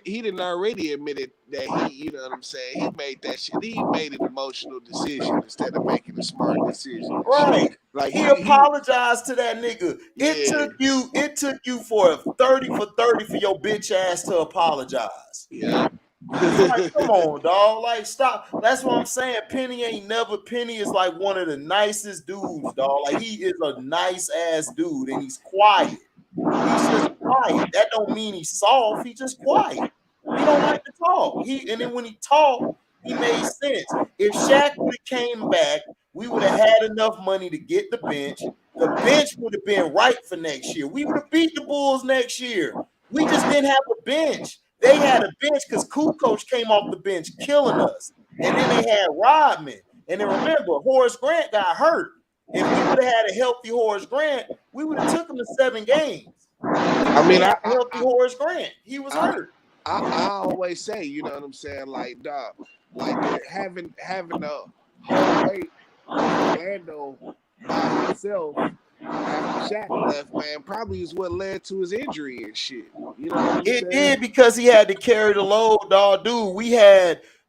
He didn't already admitted that he, you know what I'm saying, he made that shit. He made an emotional decision instead of making a smart decision. Right. Like he apologized to that nigga. It took you for a 30 for 30 for your bitch ass to apologize. Yeah. Like, come on, dog. Like, stop. That's what I'm saying. Penny is like one of the nicest dudes, dog. Like, he is a nice ass dude, and he's quiet. He's just quiet. That don't mean he's soft. He's just quiet. He don't like to talk. And then when he talked, he made sense. If Shaq would have came back, we would have had enough money to get the bench. The bench would have been right for next year. We would have beat the Bulls next year. We just didn't have a bench. They had a bench because Kukoc came off the bench killing us. And then they had Rodman. And then remember, Horace Grant got hurt. If we would have had a healthy Horace Grant, we would have took him to 7 games. I mean, a healthy Horace Grant. He was hurt. I always say, you know what I'm saying, like, dog, like having a whole weight Orlando by himself after Shaq left, man, probably is what led to his injury and shit. You know what I'm saying? It did because he had to carry the load, dog. Dude, when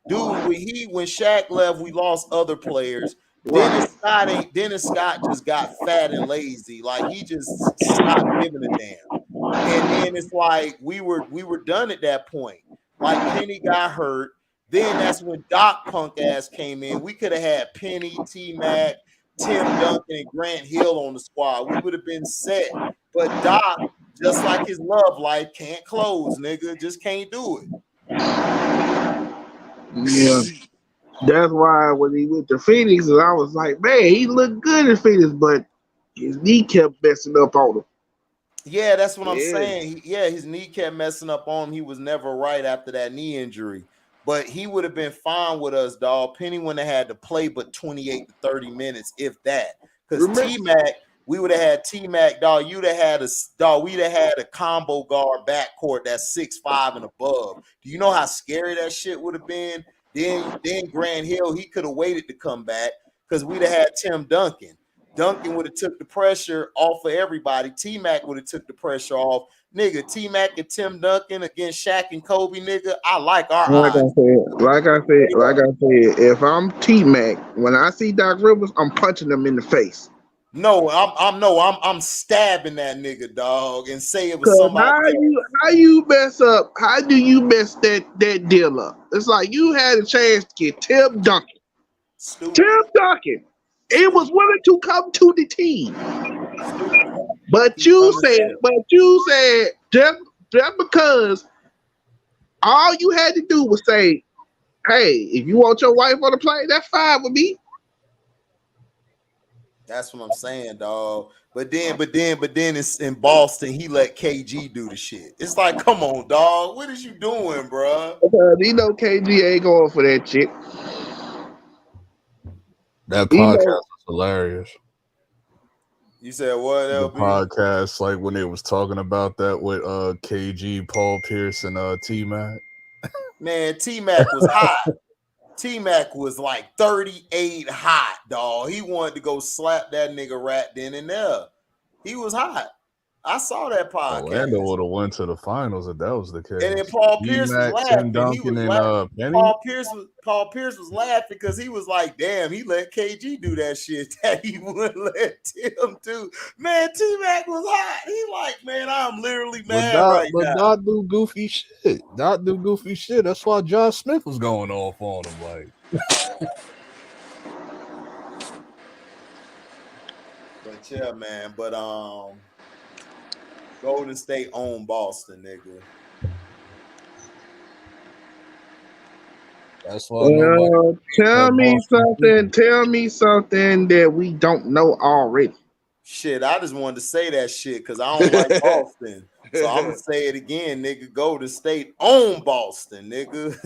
Shaq left, we lost other players. Right. Dennis Scott just got fat and lazy. Like he just stopped giving a damn. And then it's like we were done at that point. Like Penny got hurt. Then that's when Doc punk ass came in. We could have had Penny, T-Mac, Tim Duncan, and Grant Hill on the squad. We would have been set. But Doc, just like his love life, can't close, nigga. Just can't do it. Yeah. That's why when he went to Phoenix, and I was like, man, he looked good in Phoenix, but his knee kept messing up on him. Yeah, that's what I'm saying. His knee kept messing up on him. He was never right after that knee injury. But he would have been fine with us, dog. Penny wouldn't have had to play but 28 to 30 minutes, if that. Because T-Mac, we would have had T-Mac, dog. We'd have had a combo guard backcourt that's 6'5" and above. Do you know how scary that shit would have been? Then Grant Hill, he could have waited to come back because we'd have had Tim Duncan. Duncan would have took the pressure off of everybody. T-Mac would have took the pressure off. Nigga, T-Mac and Tim Duncan against Shaq and Kobe, nigga. I like our odds. Like I said, if I'm T-Mac, when I see Doc Rivers, I'm punching him in the face. No, I'm stabbing that nigga, dog, and say it was somebody. How you mess up? How do you mess that deal up? It's like you had a chance to get Tim Duncan. Stupid. Tim Duncan. It was willing to come to the team. But you said just because all you had to do was say, hey, if you want your wife on the plane, that's fine with me. That's what I'm saying, dog. But then it's in Boston, he let KG do the shit. It's like, come on, dog. What is you doing, bro? You know KG ain't going for that shit. That podcast was hilarious. You said what, LB? The podcast, like when they was talking about that with KG, Paul Pierce, and T-Mac. Man, T-Mac was hot. T-Mac was like 38 hot, dog. He wanted to go slap that nigga right then and there. He was hot. I saw that podcast. Orlando would have went to the finals if that was the case. And then Paul Pierce was laughing. Duncan, and Paul Pierce was laughing because he was like, damn, he let KG do that shit that he wouldn't let Tim do. Man, T-Mac was hot. He like, man, I'm literally mad right now. But Doc do goofy shit. That's why John Smith was going off on him. Like, but yeah, man. But Golden State owned Boston, nigga. That's why. Tell me something that we don't know already. Shit, I just wanted to say that shit because I don't like Boston. So I'm gonna say it again, nigga. Golden State own Boston, nigga.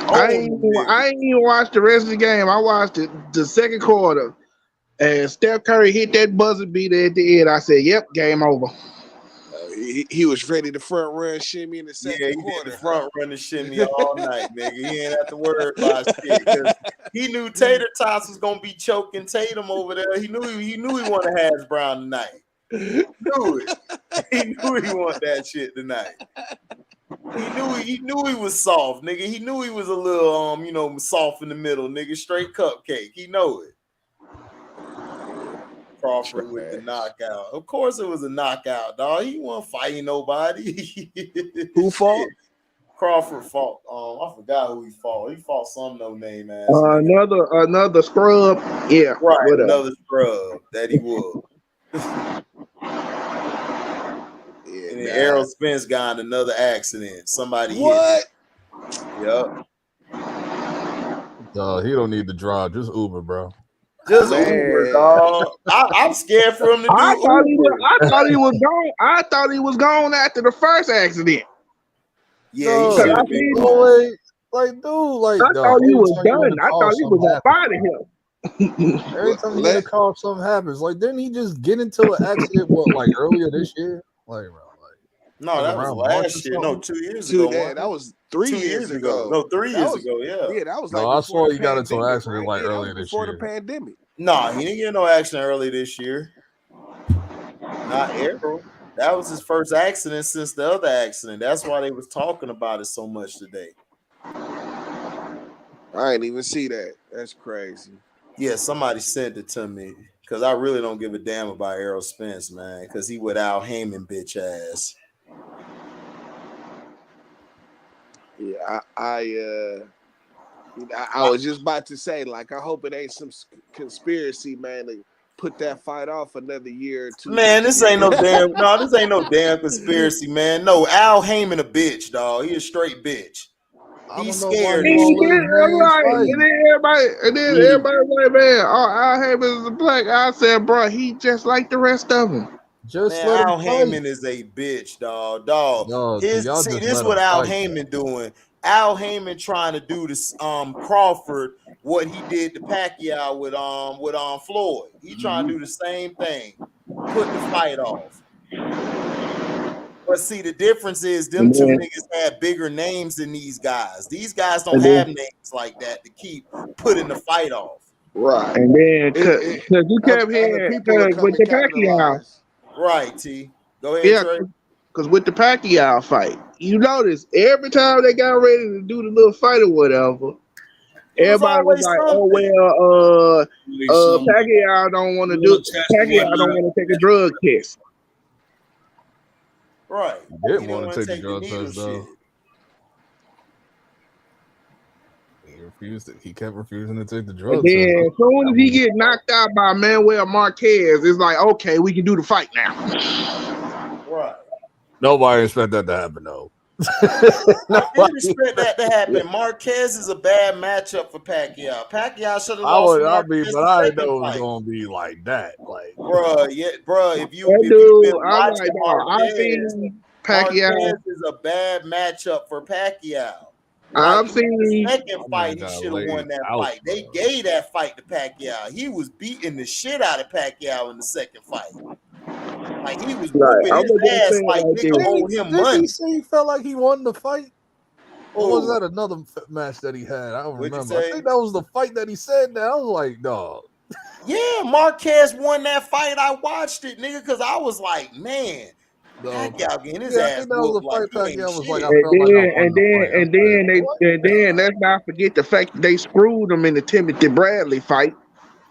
I ain't even watched the rest of the game. I watched the second quarter. And Steph Curry hit that buzzer beater at the end. I said, yep, game over. He was ready to front run shimmy in the second quarter. Did the front run and shimmy all night, nigga. He ain't have to worry about shit because he knew Tater Tots was gonna be choking Tatum over there. He knew he wanted Hash Brown tonight. He knew it. He knew he wanted that shit tonight. He knew he was soft, nigga. He knew he was a little soft in the middle, nigga. Straight cupcake. He know it. Crawford with the knockout. Of course it was a knockout, dog. He wasn't fighting nobody. Who fought? Crawford fought. I forgot who he fought. He fought some no-name ass. Another scrub. Yeah. Right, whatever. Another scrub that he was. And then Errol Spence got in another accident. Somebody hit him. Yep. He don't need to drive. Just Uber, bro. Just Man. Uber, dog. I'm scared for him to do I thought Uber. I thought he was gone. I thought he was gone after the first accident. Yeah, he No, should have been gone. always, like, dude, like, I thought he was done. I thought he was on gonna fight him. Every time he get a call, something happens. Like, didn't he just get into an accident? What, like earlier this year? Like, bro, no, that was around March last or year. No, something? 2 years ago. That was 3 years ago. No, 3 years was- ago. Yeah. Yeah, that was No, like I saw before he the got into an pandemic, accident right? like Yeah, that earlier was this before year. the pandemic. Nah, he didn't get no accident early this year. Not Arrow. That was his first accident since the other accident. That's why they was talking about it so much today. I ain't even see that. That's crazy. Yeah, somebody sent it to me because I really don't give a damn about Errol Spence, man, because he with Al Heyman bitch ass. Yeah, I was just about to say, like, I hope it ain't some conspiracy, man, to put that fight off another year or two. Man, this ain't no damn conspiracy, man. No, Al Heyman a bitch, dog. He a straight bitch. He's scared. And then everybody like, man, Al Heyman is a black. I said, bro, he just like the rest of them. Just man, Al Heyman is a bitch, dog. This what Al Heyman doing. Al Heyman trying to do this Crawford what he did to Pacquiao with Floyd. He trying to do the same thing. Put the fight off. But see, the difference is them two niggas had bigger names than these guys. These guys don't have names like that to keep putting the fight off. Right. And then because you kept hearing with the Pacquiao. Right, T. Go ahead, Trey. Because with the Pacquiao fight, you notice every time they got ready to do the little fight or whatever, everybody was like, "Oh well, Pacquiao don't want to take a drug test." Right. He didn't want to take the drug test though. He kept refusing to take the drug test. Then as soon as he get knocked out by Manuel Marquez, it's like, okay, we can do the fight now. Right. Nobody expect that to happen though. I didn't expect that to happen. Marquez is a bad matchup for Pacquiao. Pacquiao should have lost. I didn't know it was gonna be like that. Like, bro, if you've been watching Marquez, Marquez is a bad matchup for Pacquiao. I've seen the second fight, he should have won that fight. They gave that fight to Pacquiao. He was beating the shit out of Pacquiao in the second fight. Like he was whooping his ass like nigga owed him money. Did he say he felt like he won the fight? Or was that another match that he had? I don't remember. I think that was the fight that he said that. I was like, dog. Yeah, Marquez won that fight. I watched it, nigga, because I was like, man. Pacquiao getting his ass whooped like Pacquiao was like, and then let's not forget the fact that they screwed him in the Timothy Bradley fight.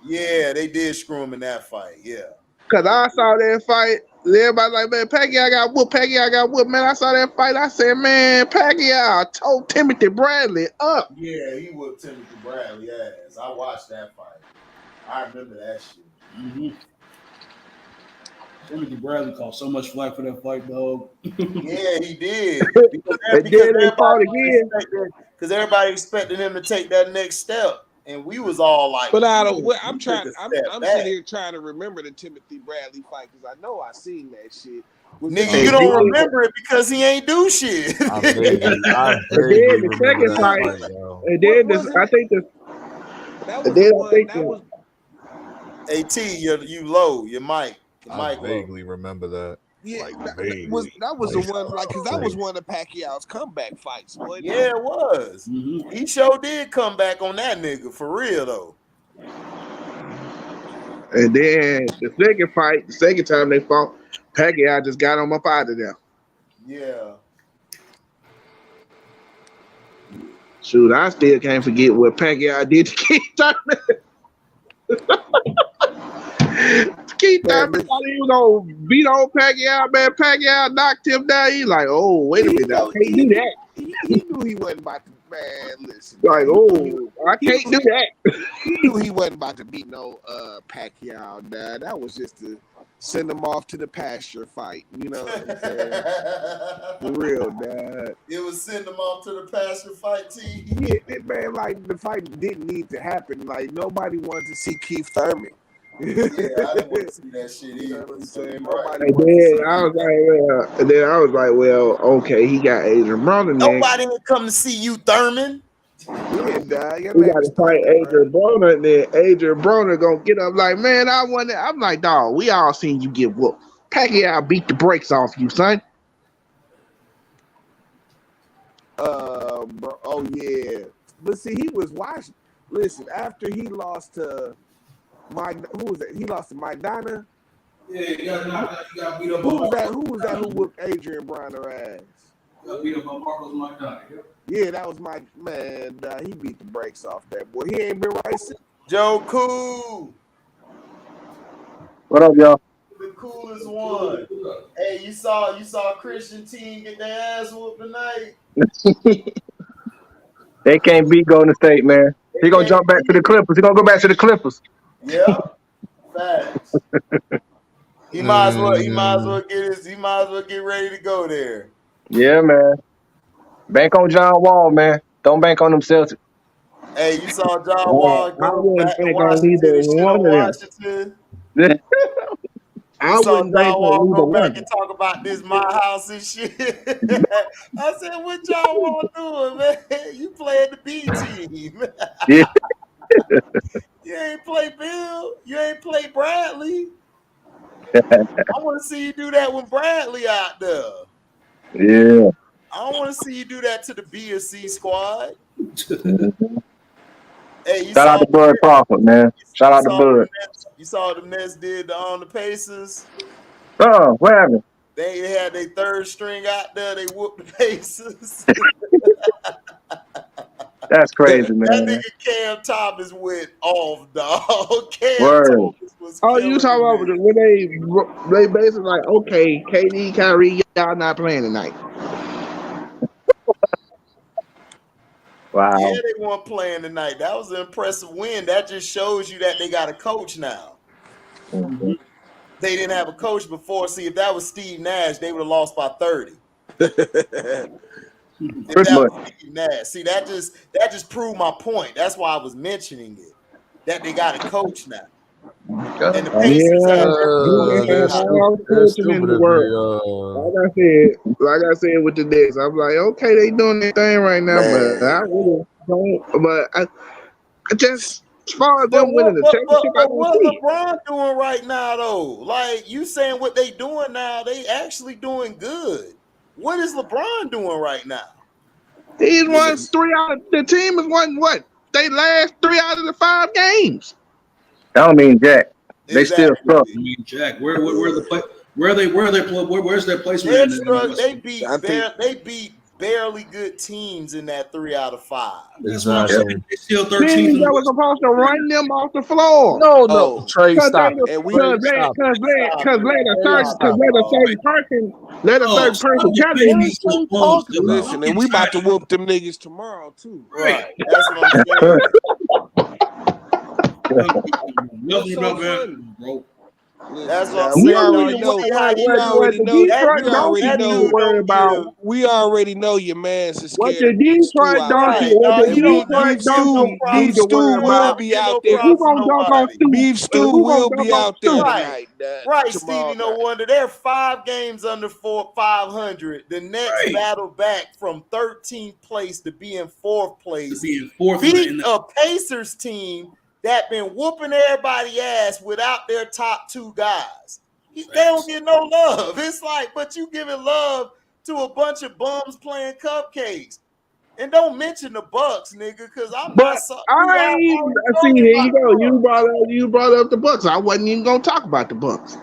Yeah, they did screw him in that fight. Yeah, because I saw that fight. Everybody like, man, Pacquiao got whooped. Man, I saw that fight. I said, man, Pacquiao told Timothy Bradley up. Yeah, he whooped Timothy Bradley ass. I watched that fight. I remember that shit. Mm-hmm. Timothy Bradley caught so much flack for that fight, dog. Yeah, he did. Because everybody expected him to take that next step, and we was all like, "But I'm sitting here trying to remember the Timothy Bradley fight because I know I seen that shit." Nigga, you don't remember it because he ain't do shit. And then the second fight, and then I think that was. AT, you low, your mic. I vaguely remember that. Yeah, that was the one, like, because that was one of Pacquiao's comeback fights. Boy. Yeah, it was. Mm-hmm. He sure did come back on that nigga, for real, though. And then the second time they fought, Pacquiao just got him up out of there. Yeah. Shoot, I still can't forget what Pacquiao did to Keith Thurman. Keith Thurman thought he was gonna beat on Pacquiao, man. Pacquiao knocked him down. He like, oh, wait a minute, I can't do that. He knew he wasn't about to Man, listen. Like, I can't do that. He knew he wasn't about to beat no Pacquiao, dad. That was just to send him off to the pasture fight. You know what I'm saying? For real, dad. It was send him off to the pasture fight, T. Yeah, man, like the fight didn't need to happen. Like nobody wanted to see Keith Thurman. Yeah, I didn't want to see that shit either. You know what I'm saying? And then I was like, well, okay, he got Adrian Broner. Nobody would come to see you, Thurman. Yeah, dad. We got to fight Adrian Broner, and then Adrian Broner gonna get up like, man, I won it. I'm like, dog, we all seen you get whooped. Pacquiao beat the brakes off you, son. Bro, oh yeah, but see, he was watching. Listen, after he lost to who was that? He lost to Mike Donna. Yeah, he got beat up. Who was that? Who whooped Adrian Broner ass? Got beat up by Marcos Mike Donna. Yeah, that was my man. He beat the brakes off that boy. He ain't been right since. Joe Cool. What up, y'all? The coolest one. Hey, you saw Christian team get their ass whooped tonight. They can't beat Golden State, man. He gonna jump back to the Clippers. He gonna go back to the Clippers. Yeah, facts. He might as well get ready to go there. Yeah, man. Bank on John Wall, man. Don't bank on them Celtics. Hey, you saw John Wall go back to Washington and shit on Washington. I wouldn't bank on either one. And talk about this my house and shit. I said, what y'all want doing, man? You playing the B team. Yeah. You ain't play Bill. You ain't play Bradley. I want to see you do that when Bradley out there. Yeah. I don't want to see you do that to the B or C squad. Hey, shout out to Bud Crawford, man. Shout out to Bud. You saw the Nets did on the Pacers. What happened? They had their third string out there. They whooped the Pacers. That's crazy, man. That nigga Cam Thomas went off, dog. Cam Word. Thomas was you talking about when they basically like, okay, KD, Kyrie, y'all not playing tonight. Wow. Yeah, they weren't playing tonight. That was an impressive win. That just shows you that they got a coach now. Mm-hmm. They didn't have a coach before. See, if that was Steve Nash, they would have lost by 30. Steve Nash. See, that just proved my point. That's why I was mentioning it. That they got a coach now. And the Pacers like I said with the Knicks, I'm like, okay, they doing their thing right now, but I really don't. But I just as far as them winning the championship, but what LeBron doing right now though? Like you saying what they doing now, they actually doing good. What is LeBron doing right now? He's won 3 out of the team has won what? They last 3 out of the 5 games. I don't mean Jack. They still suck. I mean Jack. Where's their placement? They beat barely good teams in that 3 out of 5. Exactly. They still 13th. That was supposed to run them off the floor. No, Trey, stop. Let a certain person challenge. Listen, and we about to whoop them niggas tomorrow too. Right. That's what I'm saying. Bro. That's what I'm saying. We already know your man's is scared. What the Detroit Donkey Beef Stew will be out there. Beef Stew will be out there tonight. Right, Stevie. No wonder they're 5 games under 500. The Nets battle back from 13th place to be in 4th place. Beat a Pacers team that been whooping everybody ass without their top 2 guys. They don't get no love. It's like, but you giving love to a bunch of bums playing cupcakes. And don't mention the Bucks, nigga, because I'm not. You brought up the Bucks. I wasn't even gonna talk about the Bucks.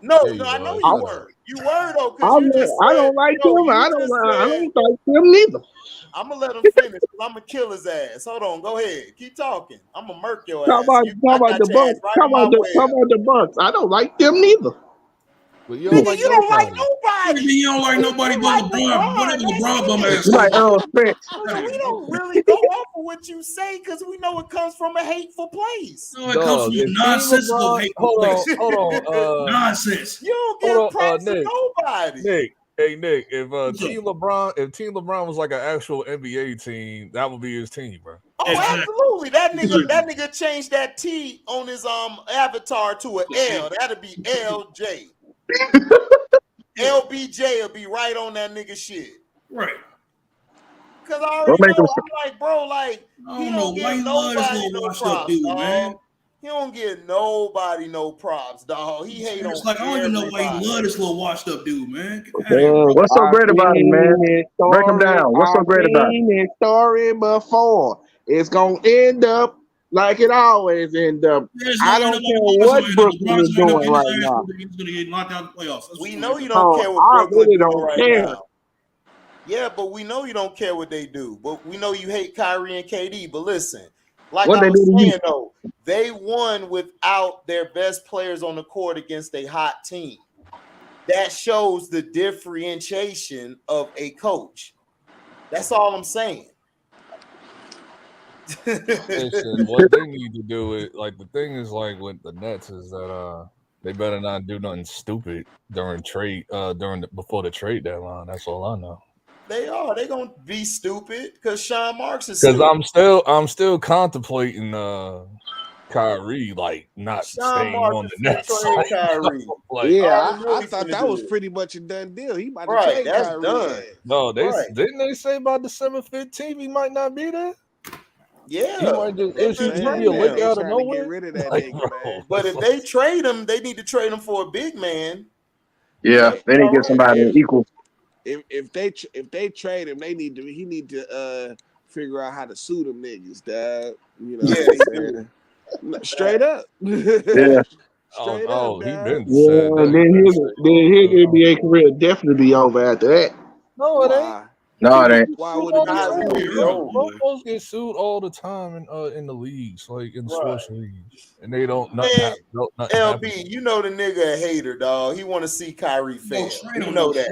No, I know you were. You were though, because I don't like them. I don't like them neither. I'm gonna let him finish because I'm gonna kill his ass. Hold on, go ahead. Keep talking. I'm gonna murk your ass. Talk about the Bucks. I don't like them neither. But you Nigga, you don't like Nigga, nobody. you don't like nobody but LeBron. Whatever LeBron bum ass. Like, oh, Spence. Nigga, we don't really go off of what you say because we know it comes from a hateful place. No, it comes from a nonsensical hateful place. Hold on. Nonsense. You don't give props to nobody. Nick, if Team LeBron was like an actual NBA team, that would be his team, bro. Oh, absolutely. That nigga changed that T on his avatar to an L. That'd be LJ. LBJ will be right on that nigga shit. Right. Cause I already know, I'm like, bro, like he don't give nobody no props, dude, dog. man. He don't give nobody no props, dog. He hate on it's like I don't even know why he love this little washed up dude, man. What's so great about him, man? Break him down. What's so great about him? This story before it's gonna end up like it always end up. I don't care what Brooklyn is doing right now. He's gonna get knocked out of the playoffs. We know you don't care what Brooklyn really doing don't right care. now. Yeah, but we know you don't care what they do. But we know you hate Kyrie and KD. But listen, like I was saying though, they won without their best players on the court against a hot team. That shows the differentiation of a coach. That's all I'm saying. Listen, what they need to do is the thing is with the Nets is that they better not do nothing stupid before the trade deadline. That's all I know. They gonna be stupid because Sean Marks is. Because I'm still contemplating Kyrie not staying on the Nets. Kyrie. I thought that was pretty much a done deal. He might have trade Kyrie. Done. No, didn't they say by December 15th he might not be there? Yeah, he might just be a lick out of nowhere. Get rid of that nigga, man. But if they trade him, they need to trade him for a big man. Yeah, they need to get somebody equal. If they trade him, he need to figure out how to sue them niggas, dog. You know, straight up. Yeah. Straight up, he been said that. Then his NBA career definitely be over after that. No, it ain't. No, it ain't. Why would it be over? Folks get sued all the time in the leagues, in sports leagues, and they don't. LB, you know the nigga a hater, dog. He want to see Kyrie fail. You know that.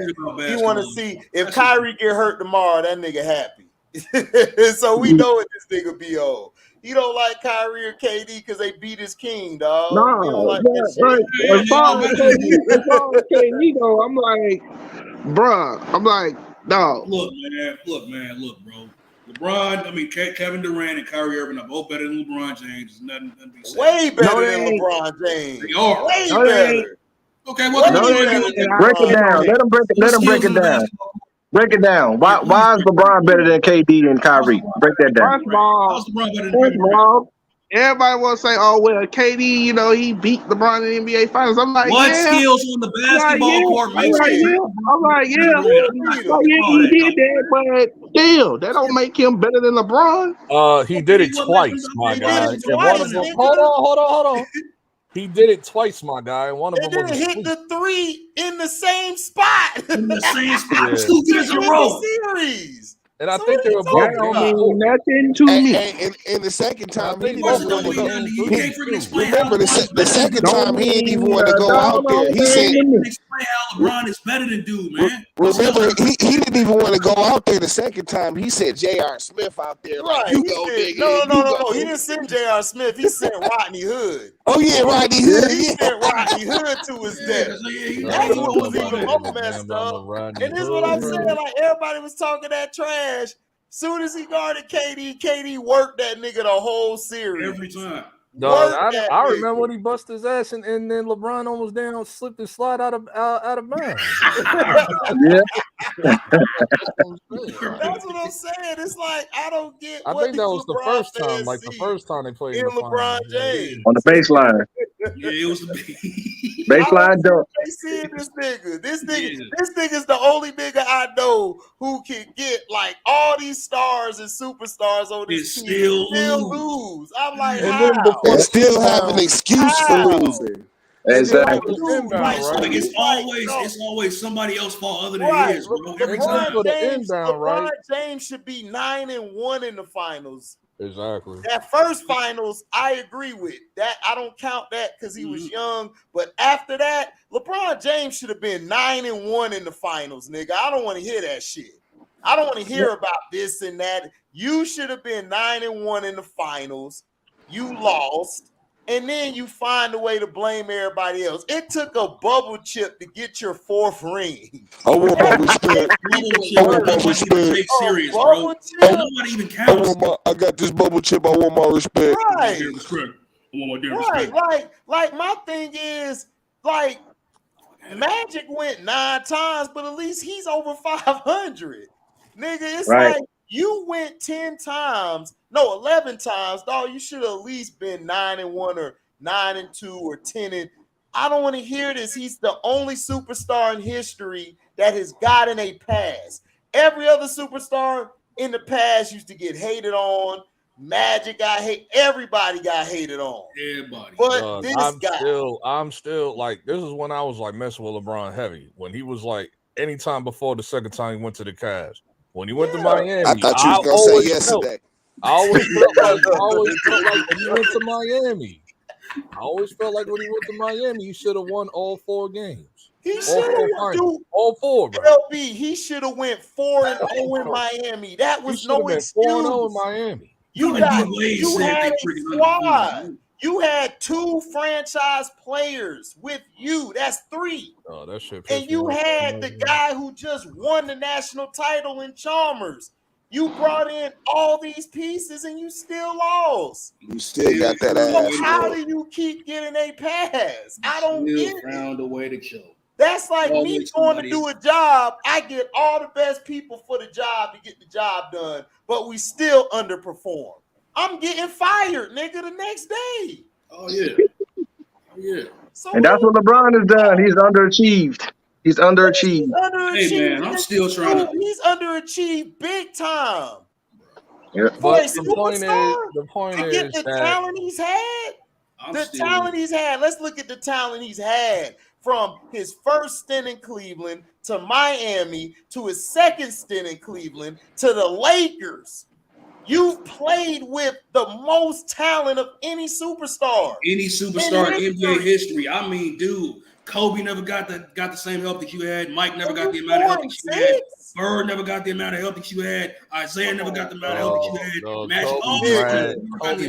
He want to see if Kyrie get hurt tomorrow, that nigga happy. So we know what this nigga be on. He don't like Kyrie or KD because they beat his king, dog. No, as far as KD go, I'm like, bruh, dog. Look, bro. LeBron, Kevin Durant and Kyrie Irving are both better than LeBron James. There's nothing to be said. Way better than LeBron James. They are. Way better. Okay, what can we do? Break it down. Let them break it down. Break it down. Why is LeBron better than KD and Kyrie? Break that down. First of all, everybody want to say, "Oh well, KD, he beat LeBron in the NBA Finals." I'm like, what skills on the basketball court makes him? I'm like, he did that, but still, that don't make him better than LeBron. He did it twice, my guy. Hold on. He did it twice, my guy. And one of them didn't hit the three in the same spot. In the same spot, 2 years in a row. Series. And I think they were both. That don't mean nothing to me. And the second time, he didn't Remember, the second time he didn't even want to go out there. He said, "Explain how LeBron is better than dude, man." Remember, he didn't even want to go out there the second time. He said J.R. Smith out there. Right. You go, nigga. No. He didn't send J.R. Smith. He sent Rodney Hood. Oh yeah, Rodney Hood. He sent Rodney Hood to his death. That's what was even more messed up. And this is what I'm saying. Like everybody was talking that trash. Soon as he guarded KD worked that nigga the whole series. Every time. No, I remember when he busted his ass and then LeBron almost slipped and slide out of bounds. Yeah. That's what I'm saying. It's like I don't get. I think that was the first time, the first time they played in LeBron James on the baseline. Yeah, it was the baseline dunk. They see this nigga. This nigga's the only nigga I know who can get like all these stars and superstars on this team still lose. I'm like, how? And still have an excuse for losing. Exactly. It's always somebody else's fault other than his, bro. Every time. LeBron James should be 9-1 in the finals. Exactly. That first finals, I agree with that. I don't count that because he was young. But after that, LeBron James should have been 9-1 in the finals, nigga. I don't want to hear that shit. I don't want to hear about this and that. You should have been 9-1 in the finals. You lost. And then you find a way to blame everybody else. It took a bubble chip to get your 4th ring. I want my respect. Bubble chip, nobody even take serious, bro. Nobody even counts. I got this bubble chip. I want my respect. Right. I want my respect. Like my thing is, like, Magic went 9 times, but at least he's over 500. Nigga, it's like you went 10 times, no, 11 times, dog. You should have at least been 9-1 or 9-2 or 10. I don't want to hear this. He's the only superstar in history that has gotten a pass. Every other superstar in the past used to get hated on. Magic got hate. Everybody got hated on. Everybody. But this guy. I'm still like, this is when I was like messing with LeBron heavy. When he was like, anytime before the second time he went to the Cavs. When he went to Miami, I thought you was gonna say yesterday. I always felt like when he went to Miami. I always felt like when he went to Miami, he should have won all 4 games. He should have all 4, bro. LB, he should have went 4-0 in Miami. That was no excuse. 4-0 in Miami. You had a squad. You had 2 franchise players with you. That's 3. Oh, that shit. And you had the guy who just won the national title in Chalmers. You brought in all these pieces and you still lost. You still got that ass. So how do you keep getting a pass? I don't get it. Found a way to show. That's like me going to do a job. I get all the best people for the job to get the job done, but we still underperform. I'm getting fired, nigga, the next day. Oh, yeah. Oh, yeah. So and that's what LeBron has done. He's underachieved. He's underachieved. Hey, man, I'm still trying to. He's underachieved big time. Yeah. But the point is get the talent he's had. Talent he's had. Let's look at the talent he's had from his first stint in Cleveland to Miami to his second stint in Cleveland to the Lakers. You've played with the most talent of any superstar. Any superstar in NBA history. I mean, dude, Kobe never got the same help that you had. Mike never got the amount of help that you had. Bird never got the amount of help that you had. Isaiah never got the amount of help that you had.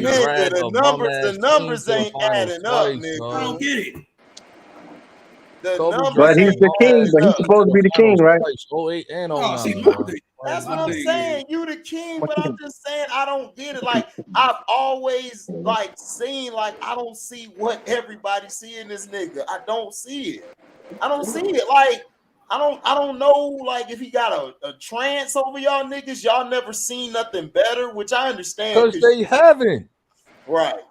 Magic, the numbers ain't adding up, nigga. I don't get it. But he's the king, but he's supposed to be the king, right? 08 and 09. That's what I'm saying. You the king, but I'm just saying I don't get it. Like I've always like seen, like I don't see what everybody see in this nigga. I don't see it. I don't see it. Like I don't know. Like if he got a trance over y'all niggas, y'all never seen nothing better, which I understand. Because they haven't. Right.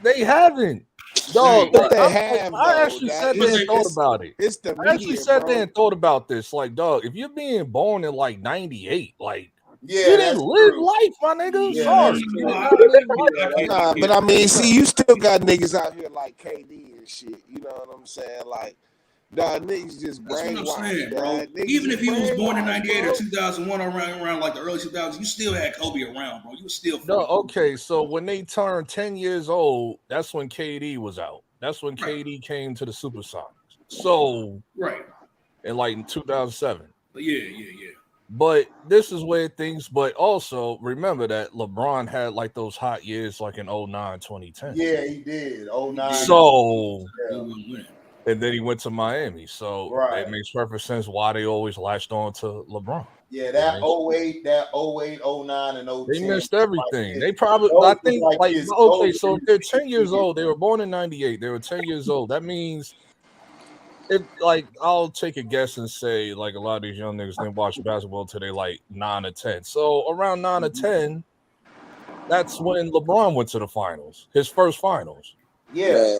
They haven't. Dog, I actually sat there and thought about it. I actually sat there and thought about this. Like, dog, if you're being born in like 98, like, you didn't live life, my nigga. Sorry. Nah, but I mean, see, you still got niggas out here like KD and shit. You know what I'm saying? Like, nah, niggas just brainwashed, bro. Even if he was born in 98 or 2001 around like the early 2000s, you still had Kobe around, bro. You were still no, okay. So when they turned 10 years old, that's when KD was out. That's when KD came to the Supersonics. So in like 2007. But yeah. But this is where things, but also remember that LeBron had like those hot years like in 09, 2010. Yeah, he did. 09. So and then he went to Miami. So it makes perfect sense why they always latched on to LeBron. Yeah, that 08, 09, and 010. They missed everything. They probably, I think, like okay, so if they're 10 years old, they were born in 98. They were 10 years old. That means, if like, I'll take a guess and say, like, a lot of these young niggas didn't watch basketball till they like 9 or 10. So around 9 or 10, that's when LeBron went to the finals, his first finals. Yeah,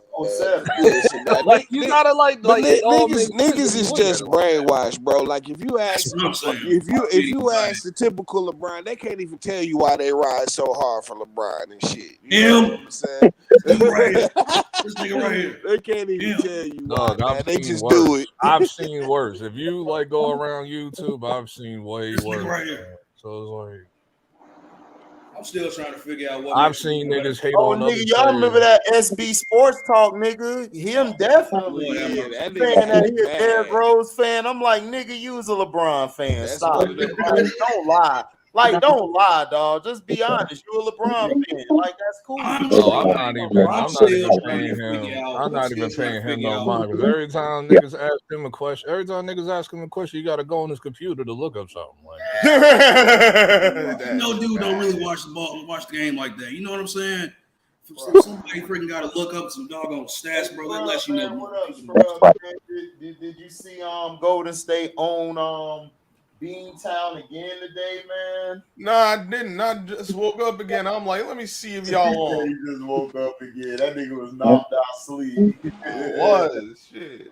like you gotta like niggas is just brainwashed, bro. Like if you ask the typical LeBron, they can't even tell you why they ride so hard for LeBron and shit. You know what I'm saying? This nigga right here. They can't even tell you why. Man. They just do it. I've seen worse. If you like go around YouTube, I've seen way worse. Right here. So it's like. I'm still trying to figure out what. I've seen niggas hate Oh, on other nigga, y'all players. remember that SB Sports Talk, nigga? Him definitely Yeah, that saying that he a nigga Derrick bad. Rose fan. I'm like, nigga, you was a LeBron fan. That's Stop. one of them. Like, don't lie. Like, don't lie, dog. Just be honest. You a LeBron fan. Like, that's cool. I'm not even paying him. I'm not even paying him no mind. Because every time niggas ask him a question, you got to go on his computer to look up something. Like, no dude don't really watch the game like that. You know what I'm saying? Somebody freaking got to look up some doggone stats, bro. That lets you know. What up, did you see Golden State own Beantown again today, man? No, I didn't. I just woke up again. I'm like, let me see if y'all on. He just woke up again. That nigga was knocked out sleep. It was shit.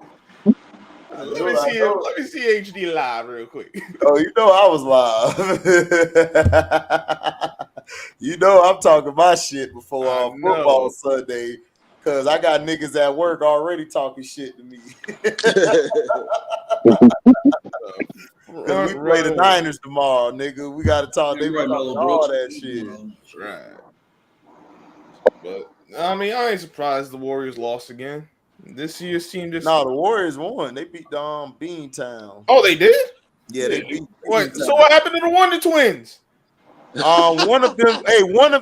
Let me see HD live real quick. Oh, you know I was live. You know I'm talking my shit before football Sunday, cause I got niggas at work already talking shit to me. Cause we play the Niners tomorrow, nigga. We gotta talk. They talking all that shit. Right. But I mean, I ain't surprised the Warriors lost again. This year's team just the Warriors won. They beat Beantown. Oh, they did? Yeah, they beat. Wait, so what happened to the Wonder Twins? One of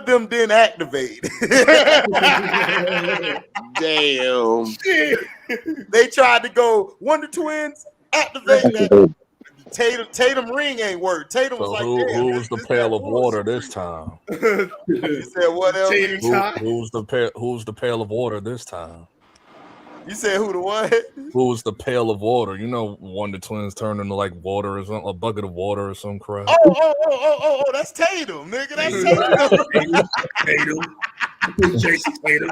them didn't activate. Damn. They tried to go Wonder Twins activate that. Tatum ring ain't work. Tatum was like, who was the pail of water this time? You said what else? Who's the pail of water this time? You said who the what? Who was the pail of water? You know, Wonder Twins turned into like water or something, a bucket of water or some crap. Oh, that's Tatum, nigga. That's Tatum. Jason Tatum.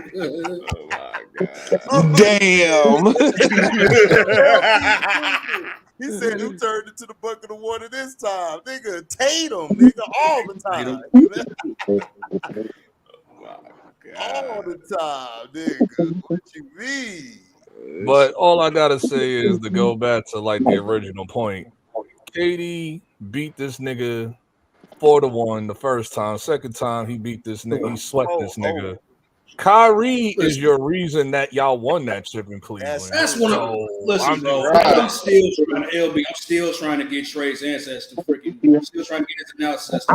Oh my god. Damn. He said who turned into the bucket of water this time? Nigga, Tatum, nigga, all the time. All the time, nigga. What you mean? But all I gotta say is to go back to like the original point. KD beat this nigga 4-1 the first time. Second time he beat this nigga. He swept this nigga. Kyrie is your reason that y'all won that chip in Cleveland. That's one of listen, bro. I'm still trying to get Trey's ancestors freaking. I'm still trying to get his analysis.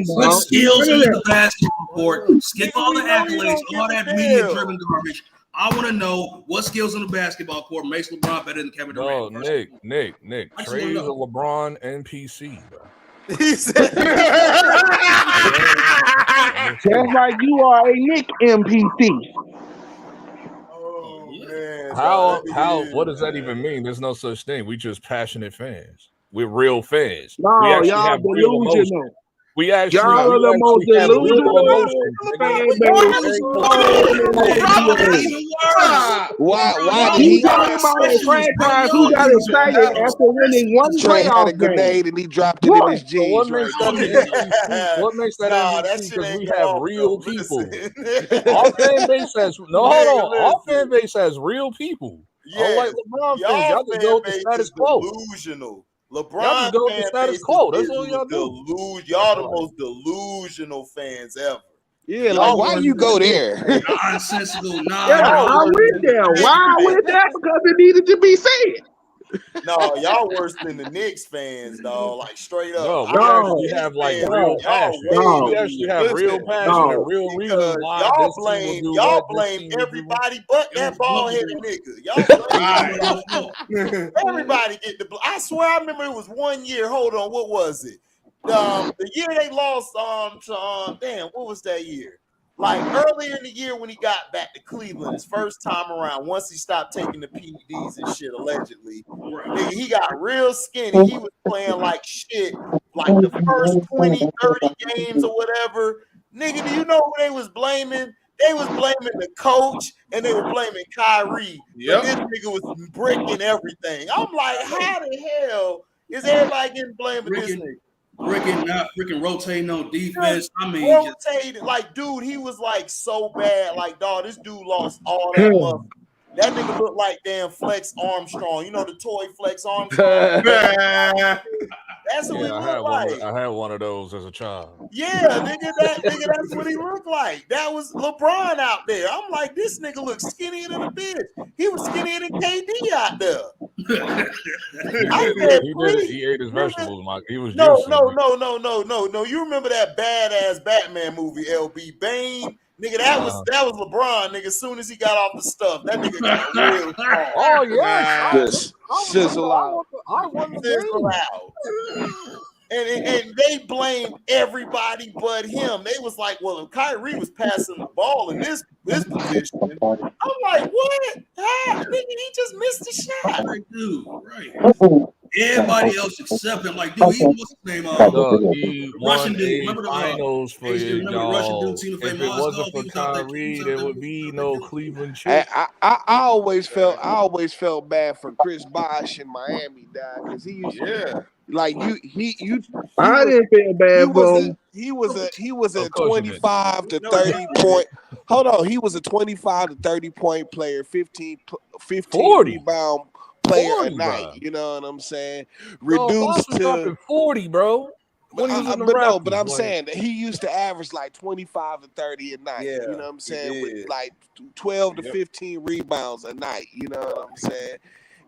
What skills in the basketball court? Skip all the accolades, all that media-driven garbage. I want to know what skills on the basketball court makes LeBron better than Kevin Durant. No, Nick. Trey's a LeBron NPC, bro. He said, just like you are a Nick NPC. oh, man. How what does that even mean? There's no such thing. We just passionate fans. We're real fans. No, we actually y'all have real emotion. delusional. We actually Y'all are the most delusional Why did he talking about a franchise who got excited after winning one Trey had a playoff game? grenade and he dropped it in his jeans. What makes that MVP? Because we have real people. Our fan base has Our fan base has real people. Unlike LeBron fans, y'all just go with the status quo. Delusional. LeBron y'all just go with the status quo. That's all y'all do. Y'all the most delusional fans ever. Yeah, like why you go there? Nonsensical. I went there. Why I went there? Because it needed to be said. No, y'all worse than the Knicks fans, dog. Like straight up. No, we actually have like real passion. We actually have real passion and real reasons why y'all blame everybody but that bald-headed nigga. Y'all blame everybody get the. I swear, I remember it was 1 year. Hold on, what was it? The year they lost to damn, what was that year? Like earlier in the year when he got back to Cleveland, his first time around, once he stopped taking the PEDs and shit, allegedly, nigga, he got real skinny. He was playing like shit, like the first 20, 30 games or whatever. Nigga, do you know who they was blaming? They was blaming the coach and they were blaming Kyrie. Yep. This nigga was bricking everything. I'm like, how the hell is everybody getting blamed for this nigga? Not freaking rotating on defense. I mean, rotating like, dude, he was like so bad. Like, dog, this dude lost all that muscle. That nigga looked like damn Flex Armstrong. You know the toy Flex Armstrong? That's what he looked like. I had one of those as a child. Yeah, nigga, that's what he looked like. That was LeBron out there. I'm like, this nigga looks skinnier than a bitch. He was skinnier than KD out there. He ate his vegetables, Mike. He was no. You remember that badass Batman movie, LB Bane? Nigga, that was LeBron. Nigga, as soon as he got off the stuff, that nigga got real strong. Oh yeah, sizzle out. I won the Sizzle game. out. And they blamed everybody but him. They was like, well, if Kyrie was passing the ball in this position, I'm like, what? Nigga, he just missed the shot. Like, dude, right. Everybody else except him. Like, dude, he what's his name? He Russian won dude. Remember the finals for Asian, y'all. Dude, If it wasn't for Kyrie, there would be no Cleveland I, chip. I always felt bad for Chris Bosh in Miami, dad, because he used to like I didn't feel bad for him. He was a 25 to 30 point. Hold on, he was a 25 to 30 point player, 15 rebound player 40, a night. bro. You know what I'm saying? Reduced to 40, bro. But I'm saying that he used to average like 25 to 30 a night. Yeah, you know what I'm saying? With like 12 to 15 rebounds a night. You know what I'm saying?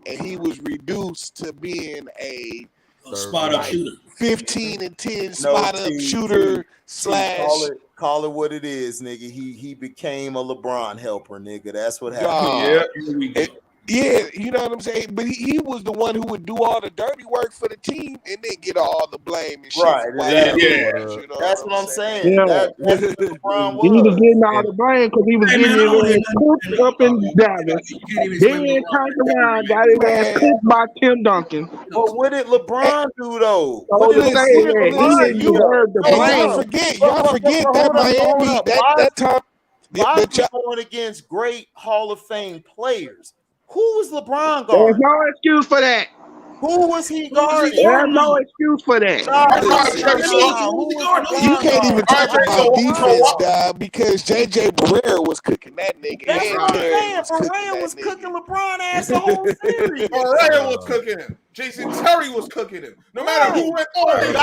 And he was reduced to being a spot up shooter, 15 and 10 spot up shooter slash. Call it what it is, nigga. He became a LeBron helper, nigga. That's what happened. Yeah, you know what I'm saying? But he was the one who would do all the dirty work for the team and then get all the blame and shit. Right, exactly. You know that's what I'm saying. Yeah. That's what LeBron was. He was getting all the blame because he was getting his ass cooked up in Dallas. Then turned around, got his ass cooked by Tim Duncan. But what did LeBron do though? What did he didn't deserve the blame. Y'all forget that Miami that time. Bosh was going against great Hall of Fame players. Who was LeBron guarding? There's no excuse for that. Who was he guarding? There's no excuse for that. You can't even talk about defense, dog, because JJ Barrera was cooking that nigga. That's what I'm saying. Barrera was cooking LeBron ass the whole series. Barrera was cooking him. Jason Terry was cooking him. No matter who went on.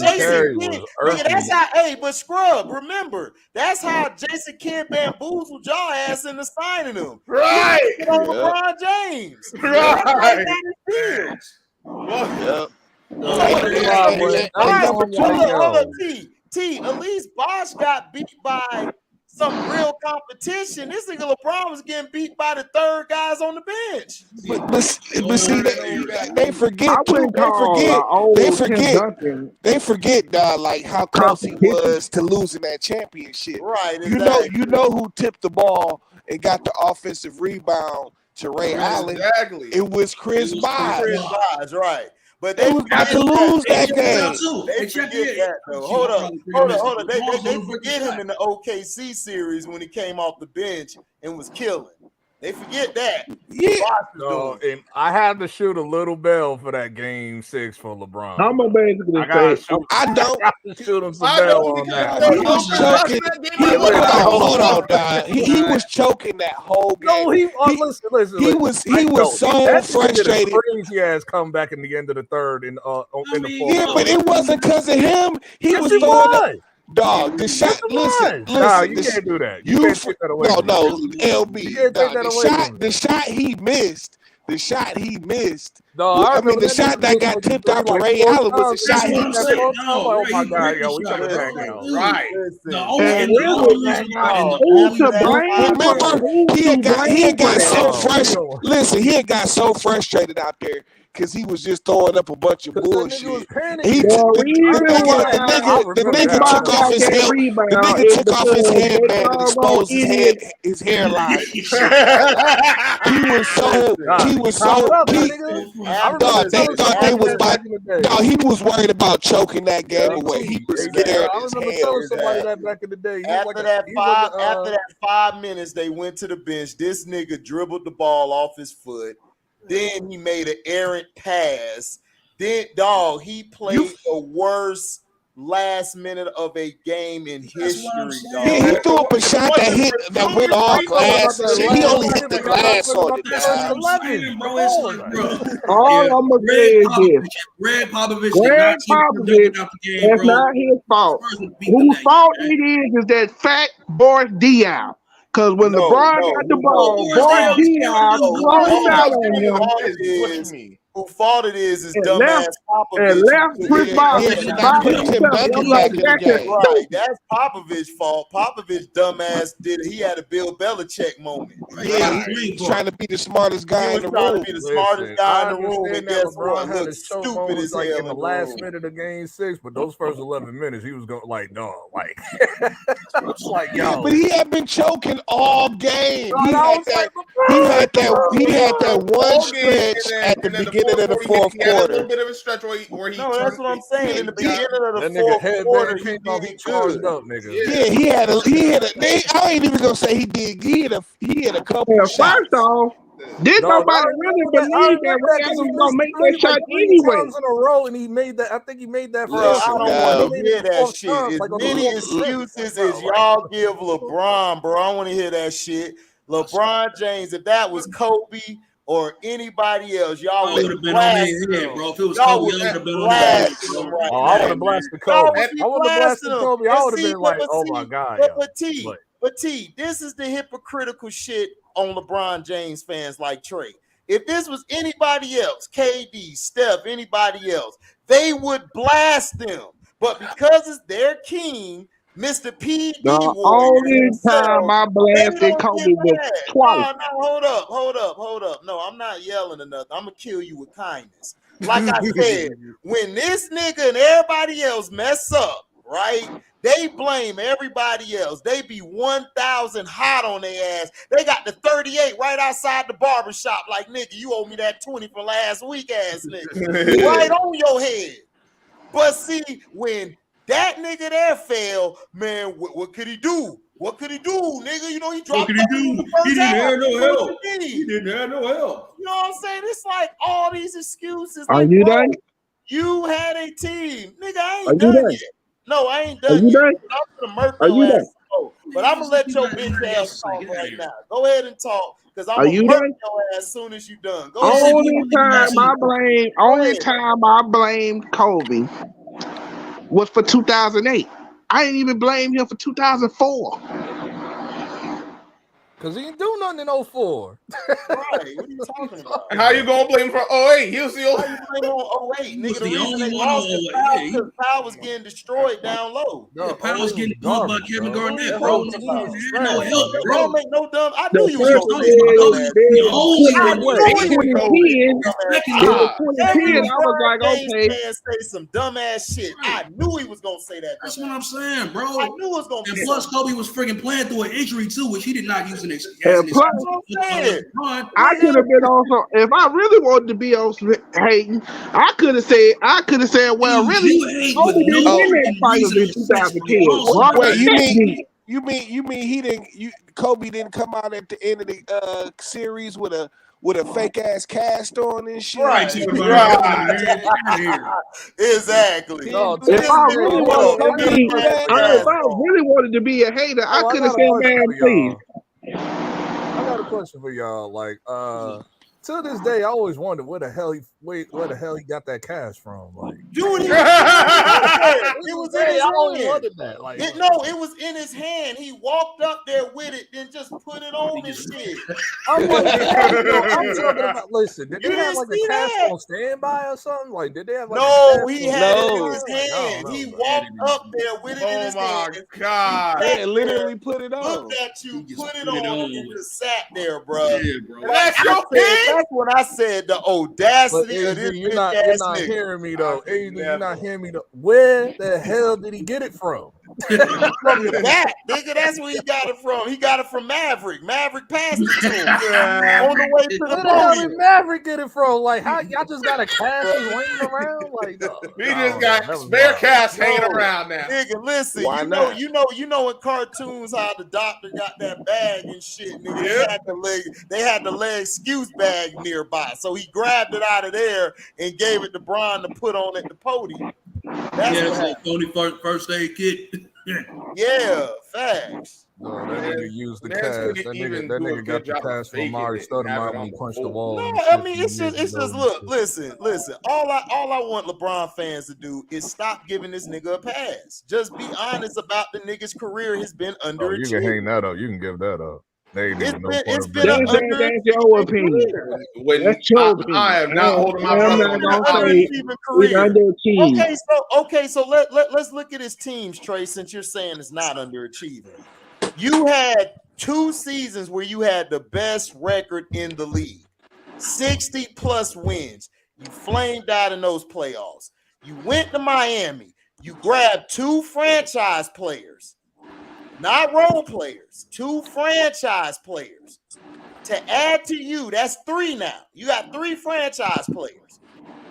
Jason Kidd, nigga, that's how. Hey, but Scrub, remember, that's how Jason Kidd bamboozled y'all ass into signing him. Right. LeBron James. Right. Hold up, T. At least Bosh got beat by some real competition. This nigga LeBron was getting beat by the third guys on the bench. But see, they forget too. They forget, like how close he was to losing that championship. Right. Exactly. You know who tipped the ball and got the offensive rebound to Ray Allen? Exactly. It was Chris Bosh. Chris Bosh, right. But they got to lose that game. They forget that though. Hold up. They forget him in the OKC series when he came off the bench and was killing. They forget that. Yeah. No, and I had to shoot a little bell for that game 6 for LeBron. I'm gonna basically say I don't have to shoot him some bell on that. He was choking. Hold on, dog. He was choking that whole game. No, listen. He was so frustrated. Crazy ass come back in the end of the third in the fourth. Yeah, but it wasn't because of him. He was throwing up. Dog, the shot. Listen. Nah, you can't do that. You can't take that away. No, LB. The shot he missed. The shot he missed. I mean, the shot that got tipped out to Ray Allen was the shot he missed. Oh my God, yo, we gotta back now. Right. Remember, he had got so frustrated. Listen, he had got so frustrated out there because he was just throwing up a bunch of bullshit. The nigga took off his helmet. The nigga took off his headband and exposed his hairline. He was worried about choking that game away. He was scared as hell. After that 5 minutes, they went to the bench. This nigga dribbled the ball off his foot. Then he made an errant pass. Then, dog, he played the worst last minute of a game in history, dog. He threw up a shot that went off glass. He only hit the glass on it. That's what I'm saying, bro. It's like, bro. All I'm gonna say is this: Greg Popovich Greg did not keep Popovich, production out the game, that's bro. not his fault. Spurs would beat them Whose that fault year, it is that fat Boris Diaw. Because when No, LeBron no, got the no, ball, no. Boris Diaw No, closed out Who on him fault it is? Who fault it is and dumbass Popovich. and left Chris Paul Yeah, for by not putting Tim himself. And Duncan I'm like, back in the that's game. just Right, that's Popovich's fault. Popovich dumbass he had a Bill Belichick moment. Yeah, he's trying to be the smartest guy He in was the trying room. to be the smartest guy in the room, and that guess LeBron what? had Look his choke stupid moments as like hell in the in last room. minute of Game 6, but those first 11 minutes, he was going like, no, like, it's like, yo. But he had been choking all game. No, He I had that one Whole game, stretch at the and then beginning of the fourth he had a quarter. little bit of a stretch where he No, that's what I'm saying. In the beginning of the That nigga fourth quarter, headband he came off, he did charged good. up, nigga. Yeah, he had a. I ain't even gonna say he did. He had a couple well, shots. first off, did No, nobody I really remember that. I believe that remember Ray that because Allen he was gonna missed make three that shot like 3 anyway? times in a row, and he made that. I think he made that for Bro, Listen, I don't dog. want to hear that fourth shit. time, As like on the many fourth excuses bro, as y'all give LeBron, bro, I don't want to hear that shit. LeBron James, if that was Kobe or anybody else, y'all would would have been on their blast head, him. bro. If it was Y'all Kobe, would I would have be been on their head, blasting bro. him right Oh, I would now. have blasted Y'all Kobe. would be I wouldn't have blasting blasted him. Kobe. I And would have see, been like, but oh see, my god, but T, this is the hypocritical shit on LeBron James fans like Trey. If this was anybody else, KD, Steph, anybody else, they would blast them. But because it's their king, Mr. PD The Warrior only time himself, I they blasted don't Kobe get was mad. twice. No, hold up. No, I'm not yelling or nothing. I'm gonna kill you with kindness. Like I said, when this nigga and everybody else mess up, right? They blame everybody else. They be 1,000 hot on their ass. They got the 38 right outside the barbershop. Like, nigga, you owe me that 20 from last week, ass nigga. Right on your head. But see, when that nigga there fell, man, what could he do? What could he do, nigga? You know, he dropped. What could he do? He didn't have no help. He didn't have no help. You know what I'm saying? It's like all these excuses. Are Like, you bro, done? you had a team. Nigga, I Are ain't you done done? yet. No, I ain't Are done you yet. done? I'm gonna murk Are your you ass. done? Slow. But I'm gonna let your bitch ass talk right now. Go ahead and talk, because I'm Are gonna you murk done? your ass as soon as you done. Go ahead. Only time I blame Kobe was for 2008. I didn't even blame him for 2004. because he didn't do nothing in 04. Right, what are you talking about? How you gonna blame for 08? He was the only. How you blame on 08, nigga? The the reason only they one lost on is 08. because Powell was getting destroyed down low. No, Powell was getting garbage, pumped by Kevin bro. Garnett, That bro. whole Nigga, team he was didn't have no trash, help, bro. It bro. don't make no dumb. I The knew you was first gonna thing say is that. the only I one. knew it was gonna be 2010. dumbass. Every 2010, I was like, LeBron James okay. fan say some dumbass shit. I knew he was gonna say that. That's what I'm saying, bro. I knew it was gonna And be. plus, Kobe was freaking playing through an injury too, which he did not use as And an plus, excuse. I could have been also, if I really wanted to be on hating, I could have said, well, Dude, really, you hate Kobe with didn't no win that freaking finals in reason or sense, bro. 2010. Also, Wait, you Why mean he didn't? Kobe didn't come out at the end of the series with a fake ass cast on and shit. Right, Exactly. No, If I really Kobe wanted to be a hater, I could have said, man, please. I got a question for y'all. Like, to this day, I always wonder where the hell he got that cash from. Like, dude, it was in his I always hand. wondered that. Like, It was in his hand. He walked up there with it, then just put it on and shit. I'm like, I'm talking about. Listen, did You they have didn't like see a cash that? on standby or something? Like, did they have like No, a cash he on had it in standby? his Like, hand. He walked up there with it in his hand. God. Yeah, literally put it on. Looked at you, put it on, and just sat there, bro. Yeah, bro. That's when I said the audacity of this you're bitch not ass hearing me though. You're not never. hearing me though. Where the hell did he get it from? From the back, nigga. That's where he got it from. He got it from Maverick. Maverick passed it to him on the way to Where the the hell did podium. Maverick get it from? Like, how y'all just got a cash just laying around? Like, He just got spare cash hanging around now. Nigga, listen, Why you not? know in cartoons how the doctor got that bag and shit, nigga. They had the leg excuse bag nearby. So he grabbed it out of there and gave it to Bron to put on at the podium. That's yeah, what happened. Tony first aid kit. Yeah, facts. No, that nigga used the Nance cast. couldn't even do a Nigga got good the job of cast for faking Amari it and have Stoudemire it when on he the punched the floor. wall. No, and I shit mean a few it's years just ago. look, listen. All I want LeBron fans to do is stop giving this nigga a pass. Just be honest about the nigga's career has been Oh, underachieved. you can hang that up. You can give that up. They ain't even no point It's of been an That's your opinion. When That's your opinion. I am not holding my I'm breath not on gonna that. say it's underachieved. Okay, so let's look at his teams, Trey, since you're saying it's not underachieving. You had 2 seasons where you had the best record in the league. 60 plus wins. You flamed out in those playoffs. You went to Miami. You grabbed 2 franchise players, not role players, 2 franchise players. To add to you, that's 3 now. You got 3 franchise players.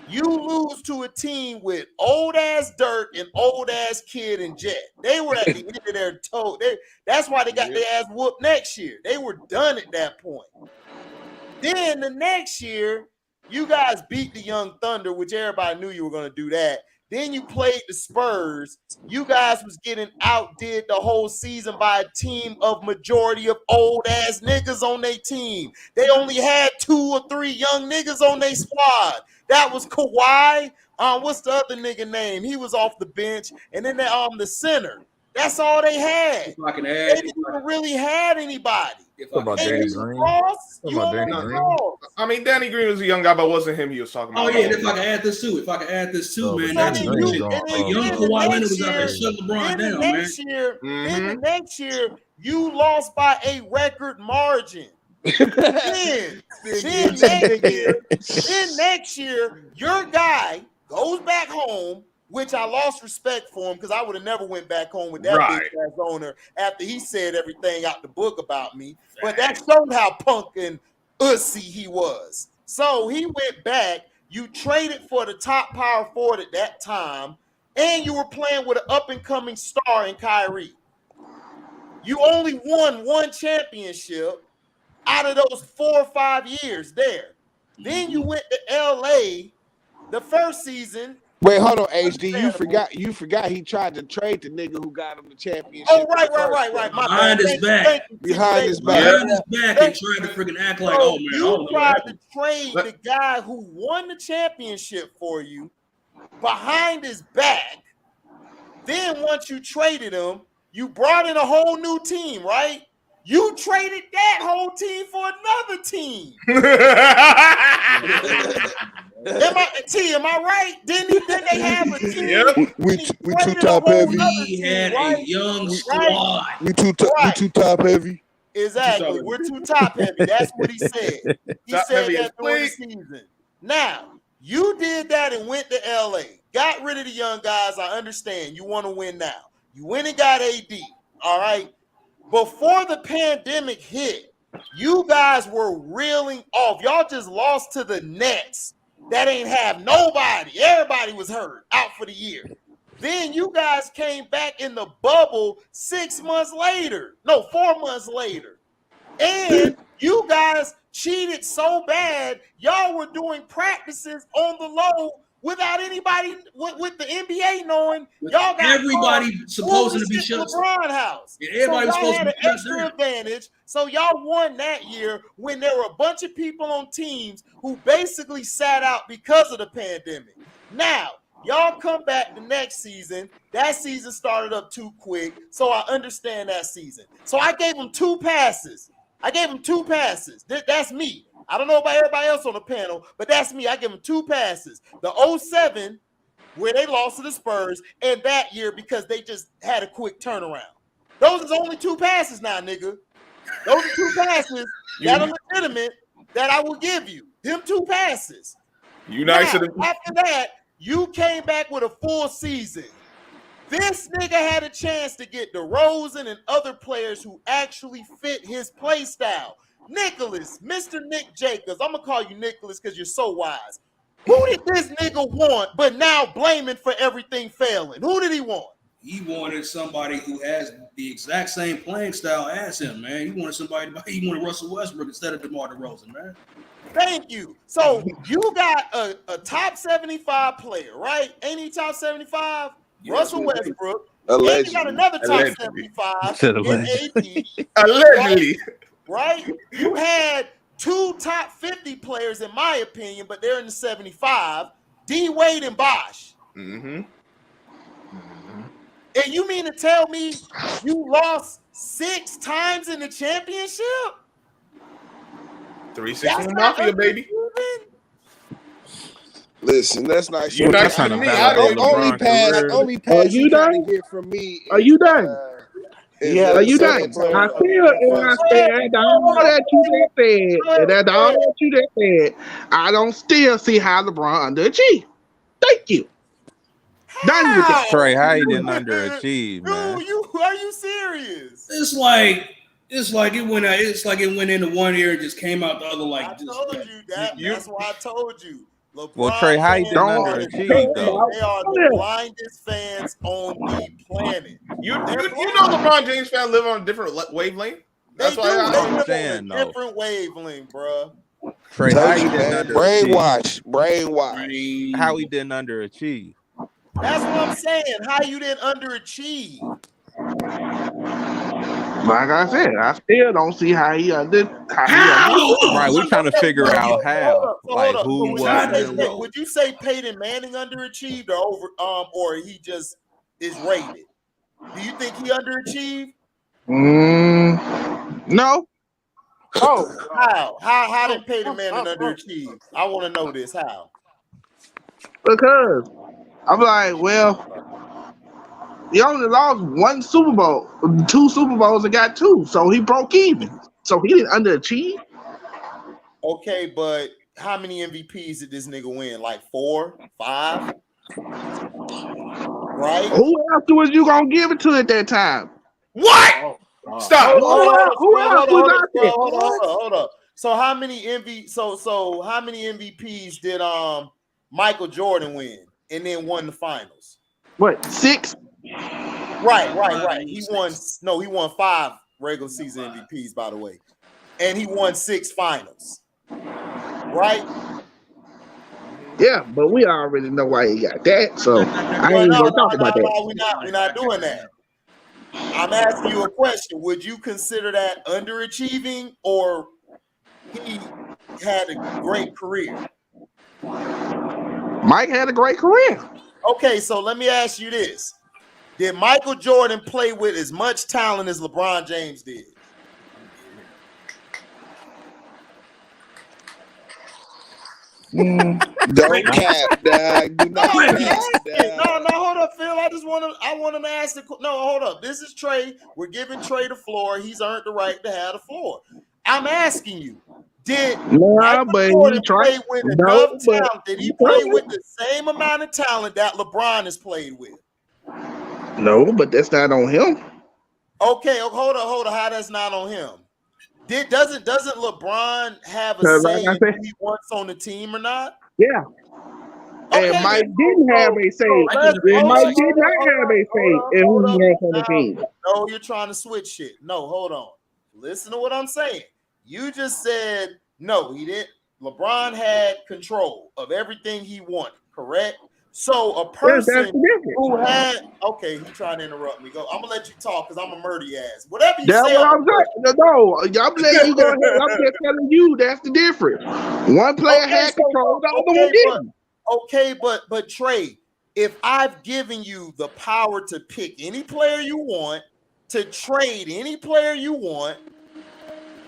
You lose to a team with old ass Dirt and old ass Kid and Jet. They were at the end of their toe. That's why they got their ass whooped next year. They were done at that point. Then the next year, you guys beat the Young Thunder, which everybody knew you were going to do that. Then you played the Spurs. You guys was getting outdid the whole season by a team of majority of old ass niggas on their team. They only had 2 or 3 young niggas on their squad. That was Kawhi. What's the other nigga name? He was off the bench. And then the center. That's all they had. If I can add, They didn't even really have anybody. About Danny Green. I mean, Danny Green was a young guy, but it wasn't him he was talking about. Oh yeah, if I can add this too, man. Danny Green young Kawhi Leonard was out there shutting LeBron down, man. Then the next year, you lost by a record margin. then next year, your guy goes back home, which I lost respect for him because I would have never went back home with that big ass owner after he said everything out the book about me. But that showed how punk and ussy he was. So he went back. You traded for the top power forward at that time, and you were playing with an up-and-coming star in Kyrie. You only won 1 championship out of those 4 or 5 years there. Then you went to LA the first season. Wait, hold on, HD. You forgot he tried to trade the nigga who got him the championship. Oh, right. Behind his back. Behind his back. And tried to freaking act like, oh man. You tried to trade the guy who won the championship for you behind his back. Then once you traded him, you brought in a whole new team, right? You traded that whole team for another team. Am I right? Didn't they have a team? Yep. We too top heavy. He had a young squad. We too top heavy. Exactly. We're too top heavy. That's what he said. He said that during the season. Now, you did that and went to LA. Got rid of the young guys. I understand. You want to win now. You went and got AD. All right. Before the pandemic hit, you guys were reeling off. Y'all just lost to the Nets that ain't have nobody. Everybody was hurt out for the year. Then you guys came back in the bubble 6 months later. No, 4 months later. And you guys cheated so bad, y'all were doing practices on the low without anybody with the NBA knowing. Y'all got everybody supposed to be shut LeBron house. Yeah, everybody was supposed had to an be extra advantage. So y'all won that year when there were a bunch of people on teams who basically sat out because of the pandemic. Now, y'all come back the next season. That season started up too quick, so I understand that season. So I gave them 2 passes. That's me. I don't know about everybody else on the panel, but that's me. I give them 2 passes. The 07, where they lost to the Spurs, and that year because they just had a quick turnaround. Those are the only 2 passes now, nigga. Those are 2 passes that are legitimate that I will give you. Them 2 passes. After that, you came back with a full season. This nigga had a chance to get DeRozan and other players who actually fit his play style. Nicholas, Mr. Nick Jacobs. I'm going to call you Nicholas because you're so wise. Who did this nigga want but now blaming for everything failing? Who did he want? He wanted somebody who has the exact same playing style as him, man. He wanted Russell Westbrook instead of DeMar DeRozan, man. Thank you. So you got a top 75 player, right? Ain't he top 75? Russell Westbrook. Allegedly. And you got another top 75 in AD. Allegedly. Right? You had two top 50 players, in my opinion, but they're in the 75. D Wade and Bosh. Mm-hmm. And you mean to tell me you lost 6 times in the championship? 3-6 Mafia, baby. Listen, that's not You're not trying to me. only pass you you done? trying to get from me. Are you done? Are you done? I still, and I said all that you just said, and that's all that you just said. I don't still see how LeBron underachieved. Thank you. Done with it. Trey, how you didn't underachieve, man? Dude, are you serious? It's like it went out. It's like it went into one ear and just came out the other. Like I told you that. That's why I told you. LeBron Well, Trey, how you didn't underachieve, though? They are the blindest fans on the planet. You know LeBron James fans live on a different wavelength? That's why I don't understand, though. Different wavelength, bro. Trey, how you didn't underachieve? Brainwash. How he didn't underachieve? That's what I'm saying. How you didn't underachieve? Like I said, I still don't see how he underachieved. Right, we're trying to figure out how. Like who was. Would you say Peyton Manning underachieved or he just is rated? Do you think he underachieved? No. Oh, how did Peyton Manning underachieve? I want to know this. How? Because I'm like, well, he only lost 1 Super Bowl, 2 Super Bowls, and got 2, so he broke even. So he didn't underachieve. Okay, but how many MVPs did this nigga win? Like 4, 5? Right? Who else was you gonna give it to at that time? What? Stop. Who else was out there? Hold up. So how many MVPs did Michael Jordan win and then won the finals? What, 6? Right. He won 5 regular season MVPs, by the way. And he won 6 finals. Right? Yeah, but we already know why he got that. So I ain't gonna talk about that. We're not doing that. I'm asking you a question. Would you consider that underachieving or he had a great career? Mike had a great career. Okay, so let me ask you this. Did Michael Jordan play with as much talent as LeBron James did? Don't cap, dog. Do not No, hold up, Phil. I want to ask hold up. This is Trey. We're giving Trey the floor. He's earned the right to have the floor. I'm asking you, did Michael Jordan play with enough talent? Did he play with the same amount of talent that LeBron has played with? No, but that's not on him. Okay, hold on. How that's not on him? Doesn't LeBron have a say if he wants on the team or not? Yeah. Okay, and Mike didn't have a say. Mike did not have a say in who he wants on the team. No, you're trying to switch shit. No, hold on. Listen to what I'm saying. You just said no, he didn't. LeBron had control of everything he wanted, correct? So a person who had he's trying to interrupt me. I'm gonna let you talk because I'm a murder ass. Whatever you say. What I'm saying. No, I'm letting you go ahead. I'm just telling you that's the difference. One player had control, the other one didn't. Okay, but Trey, if I've given you the power to pick any player you want, to trade any player you want,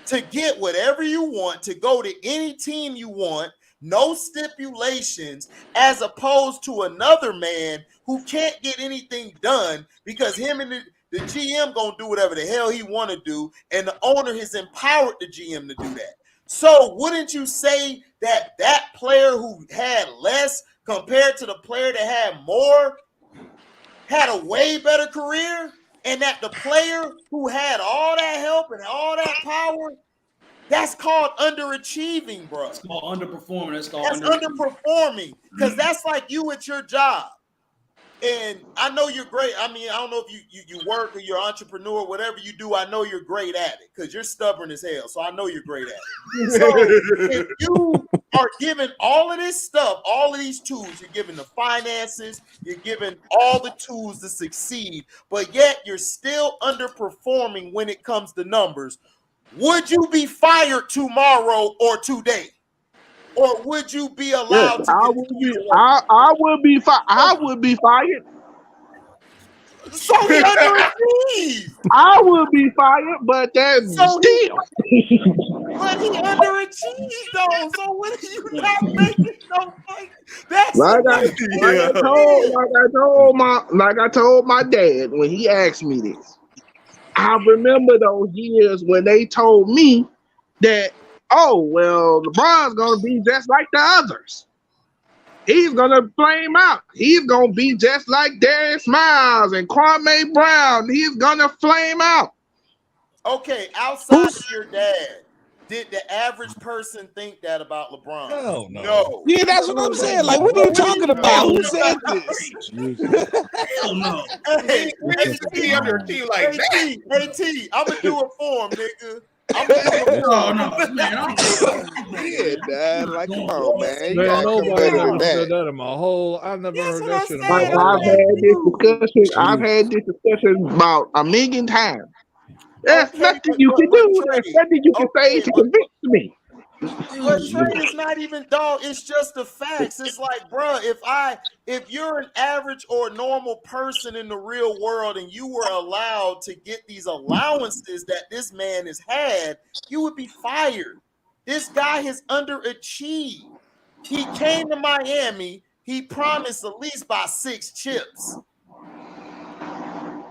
to get whatever you want, to go to any team you want, no stipulations, as opposed to another man who can't get anything done because him and the GM gonna do whatever the hell he want to do, and the owner has empowered the GM to do that. So wouldn't you say that player who had less compared to the player that had more had a way better career, and that the player who had all that help and all that power, that's called underachieving, bro. It's called underperforming. That's underperforming because that's like you at your job. And I know you're great. I mean, I don't know if you work or you're an entrepreneur, whatever you do, I know you're great at it because you're stubborn as hell. So I know you're great at it. So if you are given all of this stuff, all of these tools, you're given the finances, you're given all the tools to succeed, but yet you're still underperforming when it comes to numbers, would you be fired tomorrow or today? Or would you be allowed to continue to work? I would be fired. I would be fired. So he underachieved. I would be fired, but that's still. But he underachieved though. So what are you not making no money? That's like I told my dad when he asked me this. I remember those years when they told me that, oh, well, LeBron's going to be just like the others. He's going to flame out. He's going to be just like Darius Miles and Kwame Brown. He's going to flame out. Okay, outside of your dad, did the average person think that about LeBron? No. Yeah, that's what I'm saying. Like, what are you talking about? Who said this? Hell no. Hey, T, I'm going to do it for him, nigga. Yeah, Dad. Like, come on, man. You Man, gotta come nobody better never than said that. that in my whole. I've never heard that shit. I've had this discussion about a million times. There's nothing you can do. There's nothing you can say to convince me. But Trey is not even dog. It's just the facts. It's like, bro, if you're an average or normal person in the real world and you were allowed to get these allowances that this man has had, you would be fired. This guy has underachieved. He came to Miami. He promised at least by 6 chips.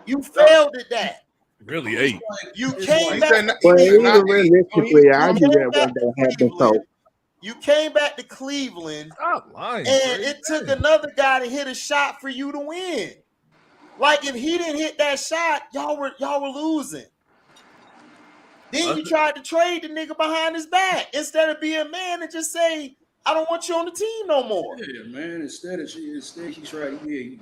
You failed at that. Really 8. You came back. Realistically, I knew that wasn't going to happen. So you came back to Cleveland, lying, and it took another guy to hit a shot for you to win. Like if he didn't hit that shot, y'all were losing. Then you tried to trade the nigga behind his back instead of being a man and just say, I don't want you on the team no more. Yeah, man. Instead she tried. Yeah,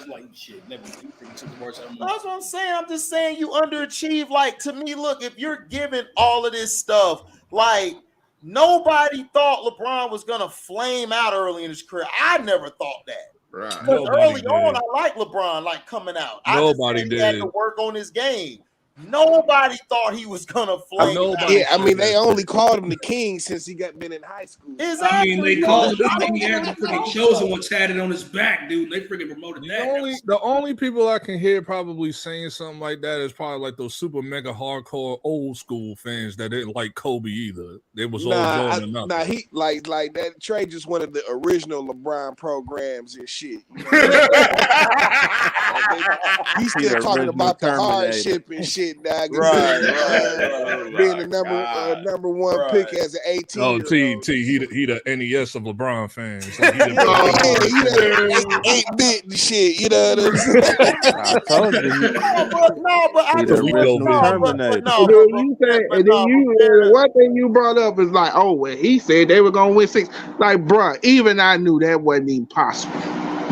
like shit. Never. You took the words out of my mouth. That's what I'm saying. I'm just saying you underachieve. Like to me, look, if you're given all of this stuff, like nobody thought LeBron was gonna flame out early in his career. I never thought that. Right. Because early on, I like LeBron, like coming out. Nobody He had to work on his game. Nobody thought he was gonna flame out. Yeah, I mean, they only called him the king since he been in high school. Exactly. I mean, they called him. He had the freaking chosen one tatted on his back, dude. They freaking promoted that. The only people I can hear probably saying something like that is probably like those super mega hardcore old school fans that didn't like Kobe either. They was all Jordan or nothing. Nah, he like that. Trey just one of the original LeBron programs and shit. You know? He's still talking about the hardship and shit. Right. Being the number one pick as an 18. Oh, he the NES of LeBron fans. Like, he the 8-bit and shit. You know what I'm saying? I told you. One thing you brought up is like, oh, well, he said they were gonna win 6. Like, bro, even I knew that wasn't even possible.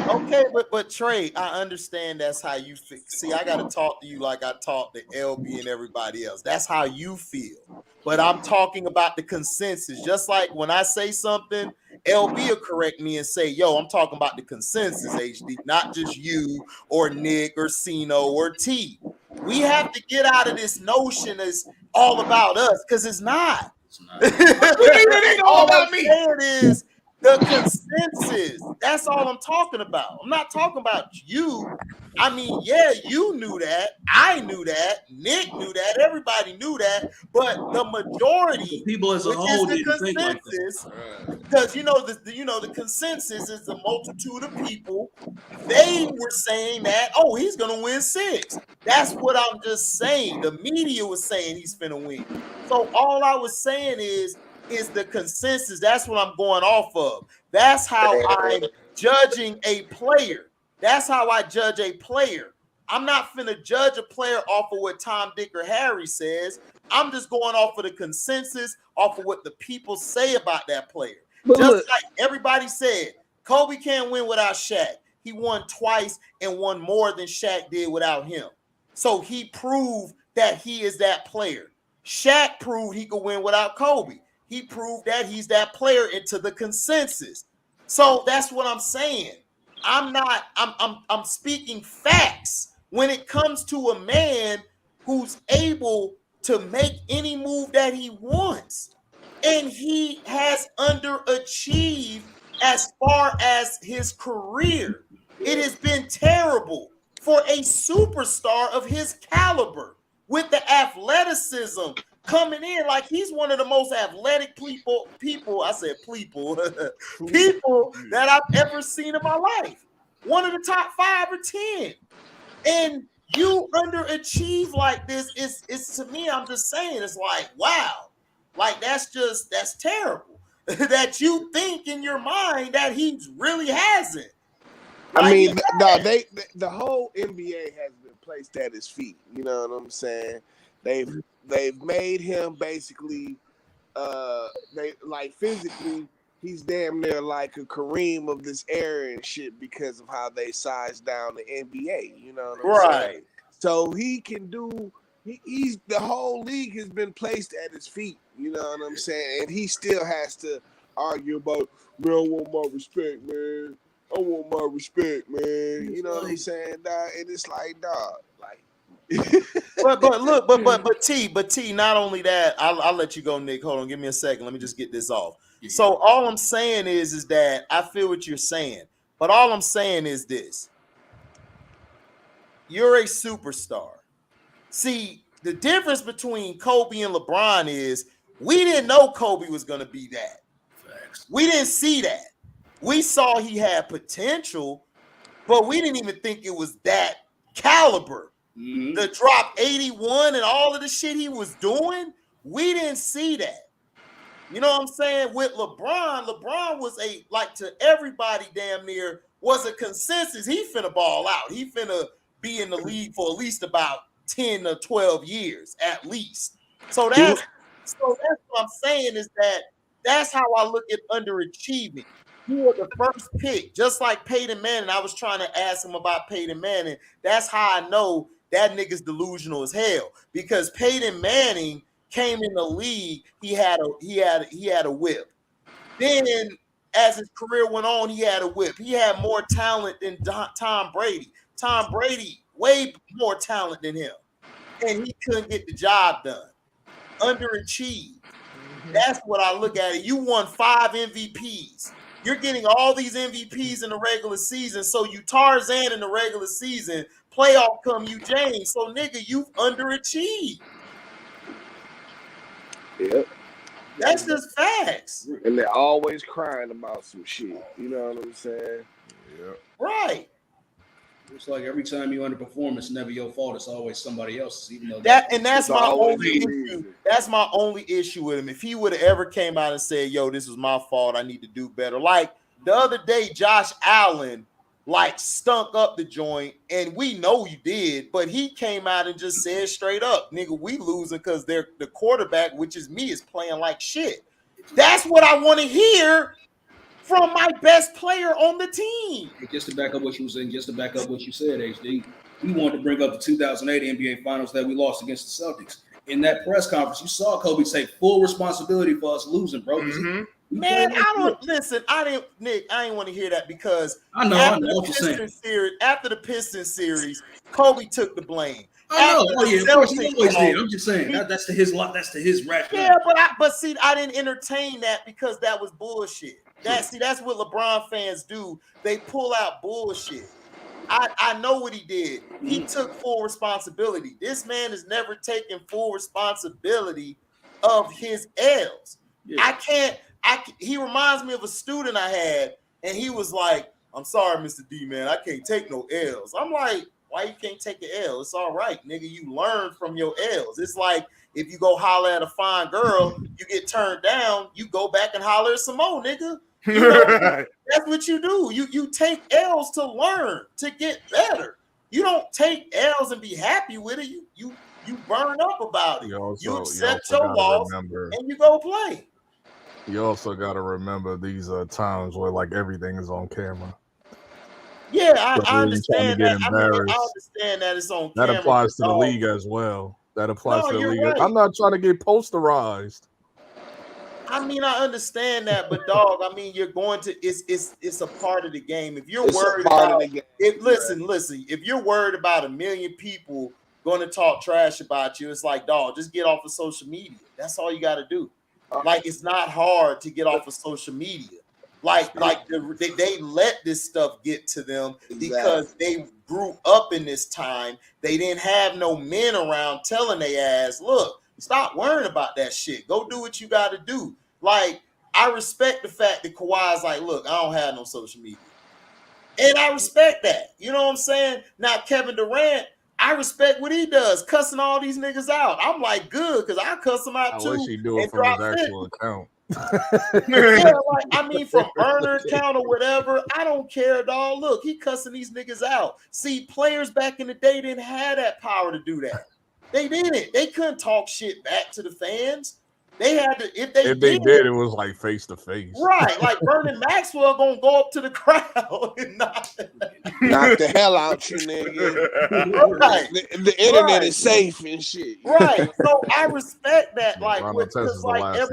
Okay, but Trey, I understand that's how you feel. See, I got to talk to you like I talk to LB and everybody else. That's how you feel. But I'm talking about the consensus. Just like when I say something, LB will correct me and say, yo, I'm talking about the consensus, HD, not just you or Nick or Sino or T. We have to get out of this notion it's all about us, because it's not. It ain't all about me. It is the consensus. That's all I'm talking about. I'm not talking about you. I mean, yeah, you knew that. I knew that. Nick knew that. Everybody knew that. But the majority, people as a whole, is the consensus. Because the consensus is the multitude of people. They were saying that, oh, he's gonna win 6. That's what I'm just saying. The media was saying he's finna win. So all I was saying is the consensus. That's what I'm going off of. That's how I'm judging a player. That's how I judge a player. I'm not finna judge a player off of what Tom, Dick, or Harry says. I'm just going off of the consensus, off of what the people say about that player. Just like everybody said, Kobe can't win without Shaq. he won twice and won more than Shaq did without him. So he proved that he is that player. Shaq proved he could win without Kobe. He proved that he's that player into the consensus. So that's what I'm saying. I'm speaking facts when it comes to a man who's able to make any move that he wants. And he has underachieved as far as his career. It has been terrible for a superstar of his caliber with the athleticism coming in like he's one of the most athletic people that I've ever seen in my life. One of the top 5 or 10. And you underachieve like this is to me, I'm just saying, it's like, wow. Like that's terrible. That you think in your mind that he really hasn't. I mean, no, the whole NBA has been placed at his feet. You know what I'm saying? They've made him basically, they like physically, he's damn near like a Kareem of this era and shit because of how they sized down the NBA. You know what I'm saying? So he can do. He's the whole league has been placed at his feet. You know what I'm saying? And he still has to argue about, man, I want my respect, man. I want my respect, man. You know what I'm saying, dog? And it's like, dog, like. but T, not only that, I'll let you go, Nick. Hold on, give me a second. Let me just get this off. So all I'm saying is that I feel what you're saying, but all I'm saying is this: you're a superstar. See, the difference between Kobe and LeBron is we didn't know Kobe was going to be that. Facts. We didn't see that. We saw he had potential, but we didn't even think it was that caliber. Mm-hmm. The drop 81 and all of the shit he was doing, we didn't see that. You know what I'm saying? With LeBron was to everybody damn near was a consensus. He finna ball out. He finna be in the league for at least about 10 or 12 years at least. So that's what I'm saying is that's how I look at underachieving. You were the first pick, just like Peyton Manning. I was trying to ask him about Peyton Manning. That's how I know that nigga's delusional as hell. Because Peyton Manning came in the league, he had a whip. Then as his career went on, he had a whip. He had more talent than Tom Brady. Tom Brady, way more talent than him. And he couldn't get the job done. Underachieved. That's what I look at it. You won 5 MVPs. You're getting all these MVPs in the regular season. So you Tarzan in the regular season. Playoff come you James. So nigga, you've underachieved. Yep. That's just facts. And they're always crying about some shit. You know what I'm saying? Yeah. Right. It's like every time you underperform, it's never your fault. It's always somebody else's. Even though that's my only issue. That's my only issue with him. If he would have ever came out and said, "Yo, this was my fault. I need to do better." Like the other day, Josh Allen stunk up the joint, and we know you did, but he came out and just said straight up, "Nigga, we losing because they're the quarterback, which is me, is playing like shit." That's what I want to hear from my best player on the team. Just to back up what you were saying, just to back up what you said, HD, we wanted to bring up the 2008 NBA Finals that we lost against the Celtics. In that press conference, you saw Kobe take full responsibility for us losing, bro. Mm-hmm. Man, I don't listen. Nick, I didn't want to hear that because I know what you're saying. After the Pistons series, Kobe took the blame. I know. Oh yeah, of course he always did. I'm just saying that's to his lot. That's to his rationale. Yeah, but see, I didn't entertain that because that was bullshit. That's what LeBron fans do. They pull out bullshit. I know what he did. He took full responsibility. This man has never taken full responsibility of his L's. Yeah. He reminds me of a student I had, and he was like, "I'm sorry, Mr. D, man, I can't take no L's." I'm like, why you can't take an L? It's all right, nigga. You learn from your L's. It's like if you go holler at a fine girl, you get turned down, you go back and holler at some more, nigga. You know, that's what you do. You take L's to learn, to get better. You don't take L's and be happy with it. You burn up about it. You accept your loss and you go play. You also got to remember these times where everything is on camera. Yeah, So I you're trying to understand get that. I mean, I embarrassed. understand that it's on That camera. applies to the Dog, league as well. That applies no, to the you're league. right. I'm not trying to get posterized. I mean, I understand that, but dog, I mean, you're going to it's a part of the game. If you're worried about it, listen, if you're worried about 1 million people going to talk trash about you, it's like, dog, just get off of social media. That's all you got to do. Like, it's not hard to get off of social media. They let this stuff get to them because they grew up in this time. They didn't have no men around telling their ass, look, stop worrying about that shit. Go do what you got to do. Like, I respect the fact that Kawhi's like, look, I don't have no social media. And I respect that. You know what I'm saying? Now, Kevin Durant, I respect what he does, cussing all these niggas out. I'm like, good, because I cuss them out too. I wish he'd do it from his actual account. Yeah, like, I mean, from burner account or whatever, I don't care, dog. Look, he cussing these niggas out. See, players back in the day didn't have that power to do that. They didn't. They couldn't talk shit back to the fans. They had to, if they did, it was like face to face. Right, like Vernon Maxwell gonna go up to the crowd and knock the hell out you, nigga. Right. The internet is safe and shit. Right. So I respect that. Yeah, Like, because like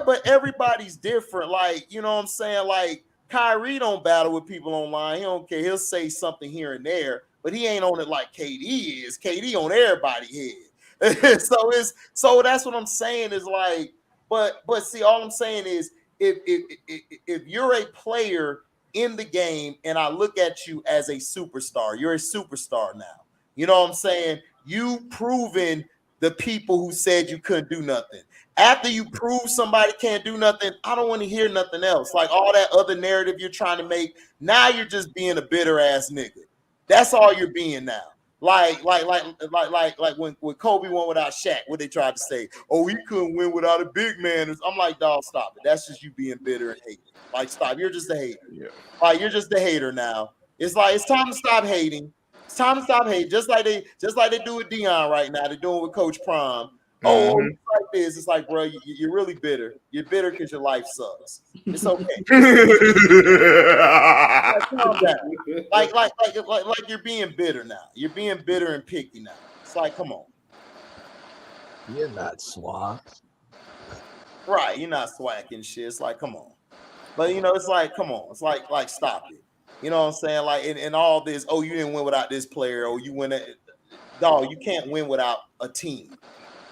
but everybody's different. Like, you know what I'm saying? Like, Kyrie don't battle with people online. He don't care. He'll say something here and there, but he ain't on it like KD is. KD on everybody's head. so that's what I'm saying is like, but see, all I'm saying is if you're a player in the game and I look at you as a superstar, you're a superstar now. You know what I'm saying? You proven the people who said you couldn't do nothing. After you prove somebody can't do nothing, I don't want to hear nothing else. Like all that other narrative you're trying to make, now you're just being a bitter ass nigga. That's all you're being now. Like when Kobe won without Shaq, what they tried to say, oh, he couldn't win without a big man. I'm like, dog, stop it. That's just you being bitter and hating. Like, stop. You're just a hater. Yeah. Like, you're just a hater now. It's like it's time to stop hating. It's time to stop hating. Just like they do with Dion right now. They're doing with Coach Prime. Oh, it's like this. It's like, bro, you're really bitter. You're bitter because your life sucks. It's okay. Calm down. Like you're being bitter now. You're being bitter and picky now. It's like, come on. You're not swag. Right, you're not swacking shit. It's like, come on. But you know, it's like, come on. It's like stop it. You know what I'm saying? Like in all this, oh, you didn't win without this player, or you win it. Dog, you can't win without a team.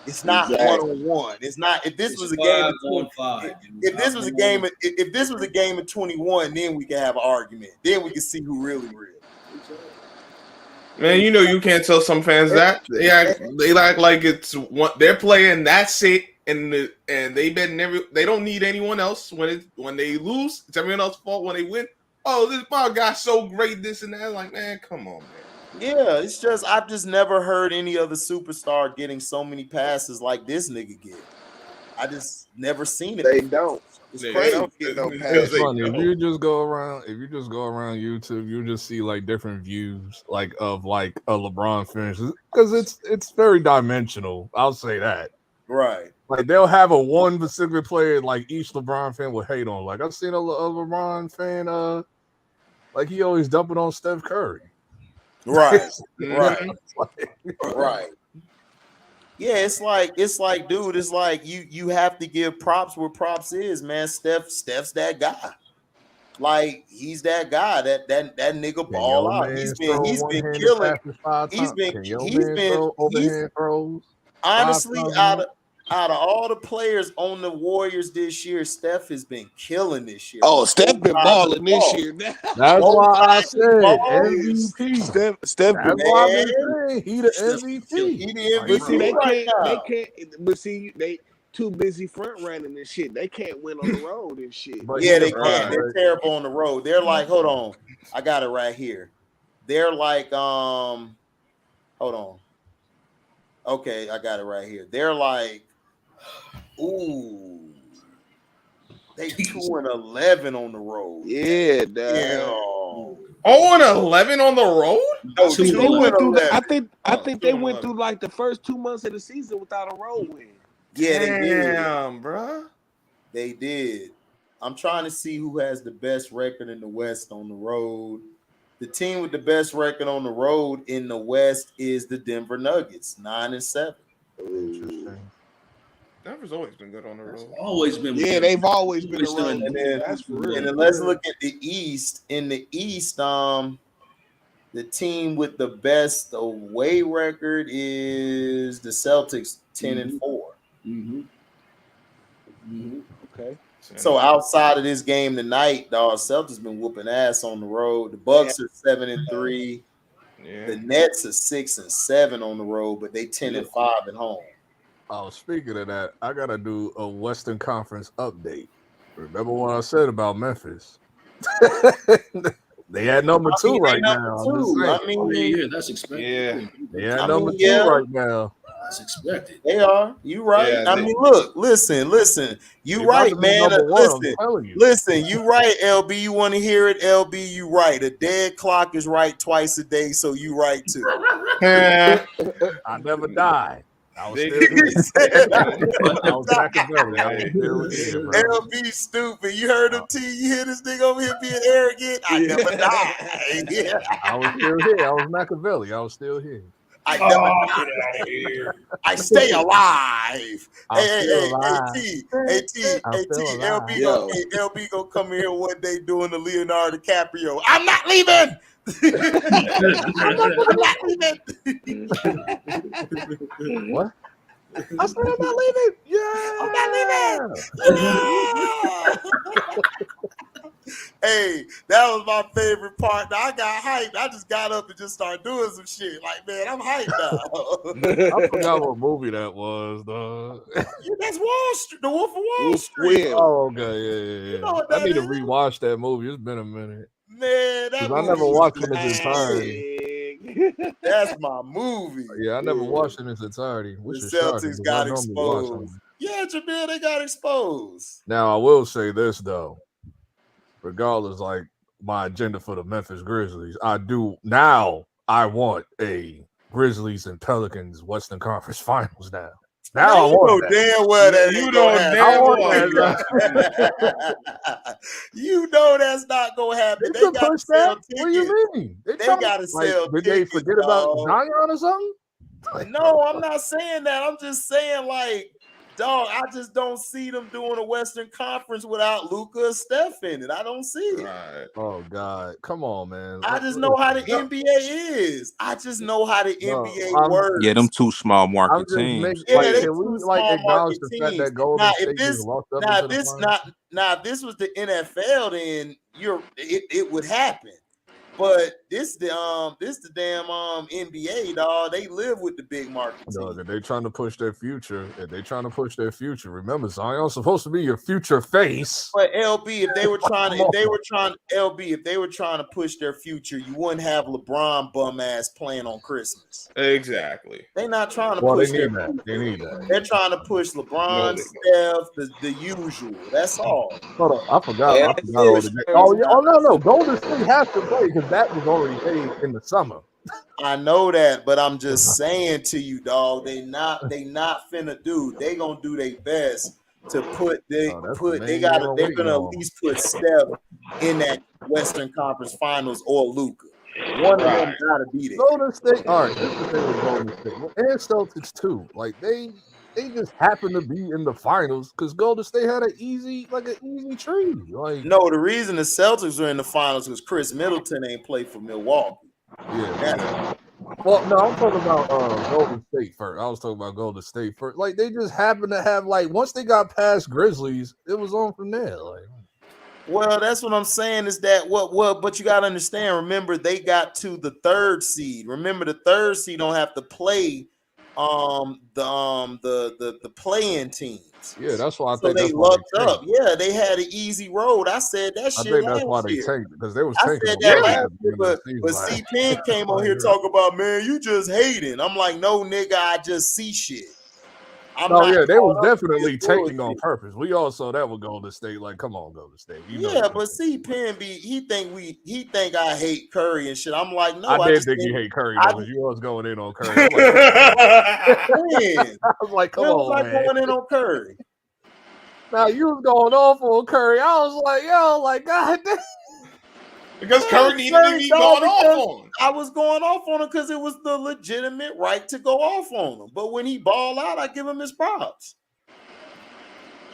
It's not one-on-one. It's not. If this was a game of 5, if this was a game, if this was a game of 21, then we could have an argument. Then we can see who really real. Man, you know you can't tell some fans that they act like it's one. They're playing. That's it, and they they don't need anyone else when they lose. It's everyone else's fault when they win. Oh, this ball guy's so great, this and that. Like, man, come on, man. Yeah, it's just I've just never heard any other superstar getting so many passes like this nigga get. I just never seen it. They don't. It's crazy. They don't get no passes. It's funny. If you just go around YouTube, you just see like different views like of like a LeBron finish because it's very dimensional. I'll say that. Right. Like they'll have a one particular player like each LeBron fan will hate on. Like I've seen a LeBron fan like he always dumping on Steph Curry. Right. Right. Yeah, it's like, dude, it's like you have to give props where props is, man. Steph's that guy. Like he's that guy, that nigga ball out. He's been killing. He's been honestly out of all the players on the Warriors this year, Steph has been killing this year. Oh, Steph been balling this year. That's why I said MVP. Steph been balling. He the MVP. He the MVP. But see, they can't. But see, they too busy front running and shit. They can't win on the road and shit. Yeah, they can't. They're terrible on the road. They're like, hold on, I got it right here. They're like, hold on. Okay, I got it right here. They're like, ooh, they 2-11 on the road. Yeah, yeah. 0-11 on the road? No, 2-11. I think they went through like the first 2 months of the season without a road win. Yeah, they did. Damn, bro. They did. I'm trying to see who has the best record in the West on the road. The team with the best record on the road in the West is the Denver Nuggets, 9-7. Interesting. Denver's always been good on the road. Always been. Yeah, they've always been a road. And then, That's for real. and then let's look at the East. In the East, the team with the best away record is the Celtics, 10-4. Mm-hmm. Mm-hmm. Okay. So outside of this game tonight, the Celtics been whooping ass on the road. The Bucks are 7-3. Yeah. The Nets are 6-7 on the road, but they 10-5 at home. Oh, speaking of that, I gotta do a Western Conference update. Remember what I said about Memphis? They had number two right now. That's expected. They had number two right now. That's expected. They are. You right. Yeah, I mean, look, listen. You right, man. Listen. You right, LB. You want to hear it, LB? You right. A dead clock is right twice a day, so you right too. I never died. I was still here. I was Machiavelli. I was still here, bro. LB stupid. You heard him, T. You hear this nigga over here being arrogant? I never died. Yeah. I was still here. I was Machiavelli. I was still here. I never died. I stay alive. Hey, T, LB gonna come here one day doing the Leonardo DiCaprio. I'm not leaving. I'm not leaving. What? I said I'm not leaving. Yeah, I'm not leaving. Hey, that was my favorite part. Now, I got hyped. I just got up and just started doing some shit. Like, man, I'm hyped now. I forgot what movie that was, though. That's Wall Street, The Wolf of Wall Street. Oh, okay, yeah. You know what I need to is? rewatch that movie. It's been a minute. Man, that I never watched it in its entirety. That's my movie. Yeah, I never watched it in its entirety. The Celtics got exposed. Yeah, Jamil, they got exposed. Now, I will say this, though. Regardless, like my agenda for the Memphis Grizzlies, I want a Grizzlies and Pelicans Western Conference Finals now. Now I want that. Damn well that you know that's not gonna happen. They got to sell tickets. What do you mean? They got to sell tickets. Did they forget about Zion or something? No, I'm not saying that. I'm just saying, like, dog, I just don't see them doing a Western Conference without Luka or Steph in it. I don't see it. Right. Oh, God. Come on, man. I just know how the NBA is. I just know how the NBA works. Yeah, them two small market teams. They two small market teams. Now, if this was the NFL, then it would happen. But this the damn NBA, dog. They live with the big market. Dog, they trying to push their future. Remember, Zion's supposed to be your future face. But LB, if they were trying to push their future, you wouldn't have LeBron bum ass playing on Christmas. Exactly. They're not trying to push They need that. They're trying to push LeBron, Steph, the usual. That's all. Hold on, I forgot. No. Golden State has to play because that was already paid in the summer. I know that, but I'm just saying to you, dog. They not finna do. They gonna do their best to they're gonna at least put Steph in that Western Conference Finals or Luka. One of them gotta be there. Golden State. All right, this is the thing with Golden State and Celtics too. Like they just happen to be in the finals because Golden State had an easy tree. Like no, the reason the Celtics are in the finals was Chris Middleton ain't played for Milwaukee. Yeah. Well, no, I'm talking about Golden State first. I was talking about Golden State first. Like they just happened to have once they got past Grizzlies, it was on from there. Well, that's what I'm saying is that but you got to understand. Remember, they got to the third seed. Remember, the third seed don't have to play the play-in teams. Yeah, that's why I think they lucked up. Yeah, they had an easy road. I said that shit. I think that's why they tanked because they was tanking. I said that last year, but C-Pen came on here talking about, man, you just hating. I'm like, no, nigga, I just see shit. They was definitely tanking on purpose. We all saw that with Golden State. Like, come on, Golden State. But C-Pen he think I hate Curry and shit. I'm like, no, I did think you hate Curry because you was going in on Curry. I was like, come on, man. Going in on Curry. Now you was going off on Curry. I was like, yo, like, God damn. Because Curry needed to be going off on him. I was going off on him because it was the legitimate right to go off on him. But when he ball out, I give him his props.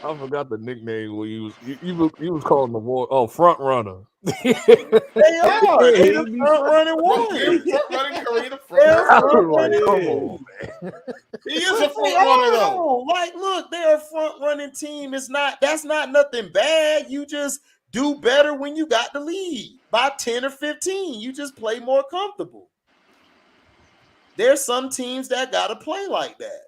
I forgot the nickname we used. You was calling the war front runner. They are. They the front running one. Front running Curry, the front running. Come on, man. He is a front runner though. Like, look, they're a front running team. That's not nothing bad. You just do better when you got the lead by 10 or 15. You just play more comfortable. There's some teams that gotta play like that.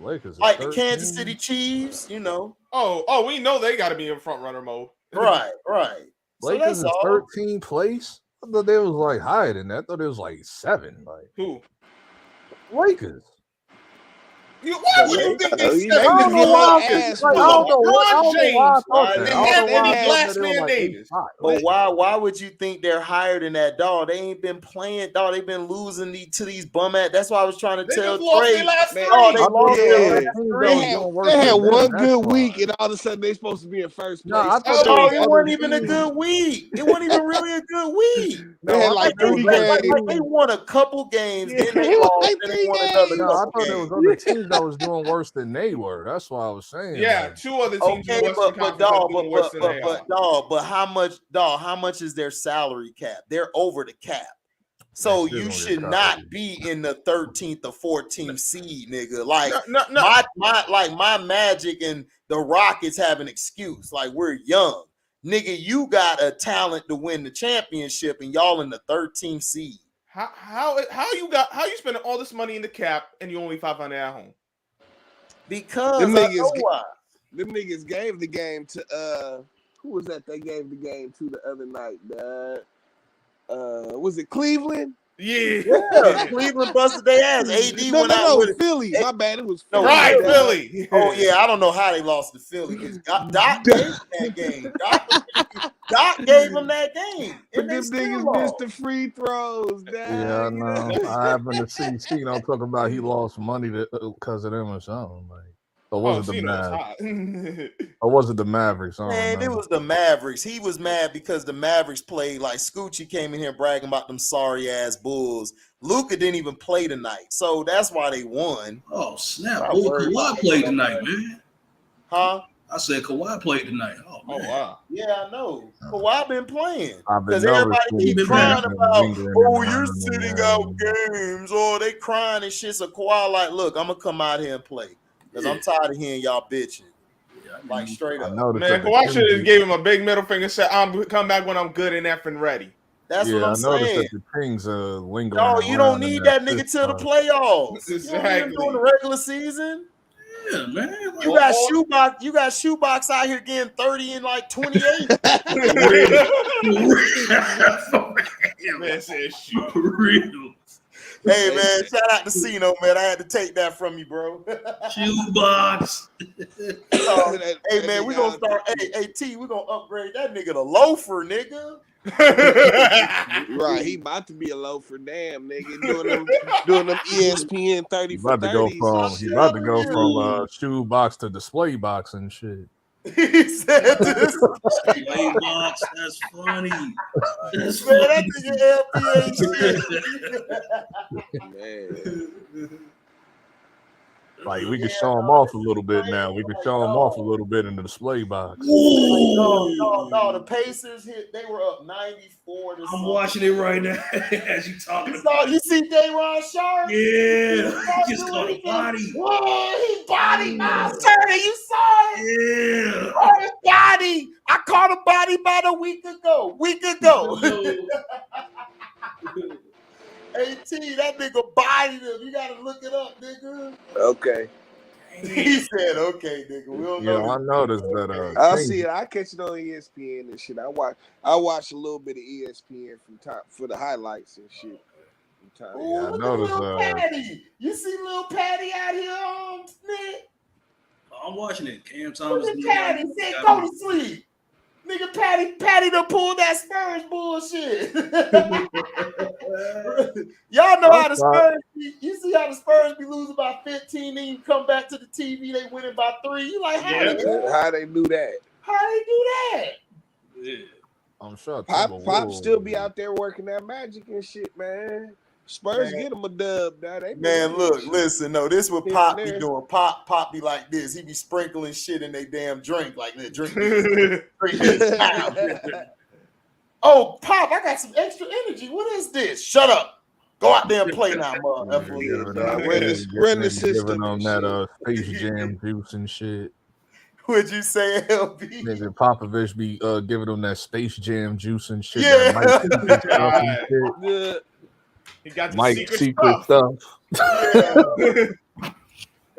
Lakers, like the Kansas City Chiefs, you know. Oh, we know they gotta be in front runner mode. Right. Lakers is 13th place. I thought they was like higher than that. I thought it was like 7. Like who? Lakers. Why would you think they said I don't know why. But why would you think they're higher than that, dog? They ain't been playing, dog. They've been losing to these bum ass. That's why I was trying to tell Trey. They had one good week, and all of a sudden they supposed to be in first place. It wasn't even a good week. It wasn't even really a good week. They had like 3 games. They won a couple games, then they lost, then they won another. No, I thought there was other teams that was doing worse than they were. That's why I was saying. Yeah, like, 2 other teams. Okay, but how much is their salary cap? They're over the cap. So you should not be in the 13th or 14th seed, nigga. Like my Magic and the Rockets have an excuse. Like, we're young. Nigga, you got a talent to win the championship and y'all in the 13th seed. How you spending all this money in the cap and you only 500 at home? Because them niggas gave the game to who was that they gave the game to the other night? Was it Cleveland? Yeah. Cleveland busted their ass. AD went out with Philly. My bad, it was Philly. Right, Philly. Oh yeah, I don't know how they lost to Philly. Doc gave them that game. Doc gave them that game. But them niggas missed the free throws. Yeah, I know. I happened to see Cino talking about he lost money because of them or something. Like, or was it the Mavericks? Or was it the Mavericks? Man, it was the Mavericks. He was mad because the Mavericks played like Scoochie came in here bragging about them sorry ass Bulls. Luka didn't even play tonight, so that's why they won. Oh snap! Kawhi played tonight, man. Huh? I said Kawhi played tonight. Oh wow. Yeah, I know. Kawhi been playing because everybody keep crying about, you're sitting out games, or they crying and shit. So Kawhi like, look, I'm gonna come out here and play because I'm tired of hearing y'all bitching. Like straight up. Man, Kawhi should have gave him a big middle finger and said, "I'm come back when I'm good and effing ready." That's what I'm saying. That the Kings lingering. No, you don't need that nigga till the playoffs. Exactly. You doing the regular season. Yeah, man. You got Shoebox out here getting 30 and like 28. Man said real. Hey man, shout out to Cino, man. I had to take that from you, bro. Shoebox. Hey man, we gonna start. Hey T, we gonna upgrade that nigga to loafer, nigga. Right, he about to be a loafer, damn nigga, doing them ESPN 30 for 30s. He about to go from shoe box to display box and shit. He said this. Display box, that's funny. That's man, that nigga LPA shit. Man. Like, we can show him off a little bit now. We can show him off a little bit in the display box. No, the Pacers hit. They were up 94. I'm watching it right now as you talking. You see Dayron Sharp? Yeah, he just caught a body. Whoa, he body Miles Turner. You saw it? Yeah. Oh, body. I caught a body about a week ago. AT, that nigga bodied him. You gotta look it up, nigga. Okay. He said, "Okay, nigga." We don't know. I noticed that. I'll see it. I catch it on ESPN and shit. I watch a little bit of ESPN from time for the highlights and shit. Ooh, I noticed. Patty. You see little Patty out here, Nick? I'm watching it. Cam Thomas. Look at Patty. Said, "Go to sleep." Nigga, Patty done pulled that Spurs bullshit. Y'all know how the Spurs be. You see how the Spurs be losing by 15, then you come back to the TV, they winning by 3. You like, how they do that? How they do that? How they do that? Yeah. I'm sure Pop still be out there working that magic and shit, man. Spurs get him a dub. Man, look, listen, no, this what Pop be doing. Pop be like this. He be sprinkling shit in their damn drink, like that. Drink this. Oh, Pop, I got some extra energy. What is this? Shut up. Go out there and play now, motherfucker. Run the system. Giving them that Space Jam juice and shit. What'd you say, LB? Nigga Popovich be giving them that Space Jam juice and shit. Yeah. Yeah. He got the Mike's secret stuff. Yeah.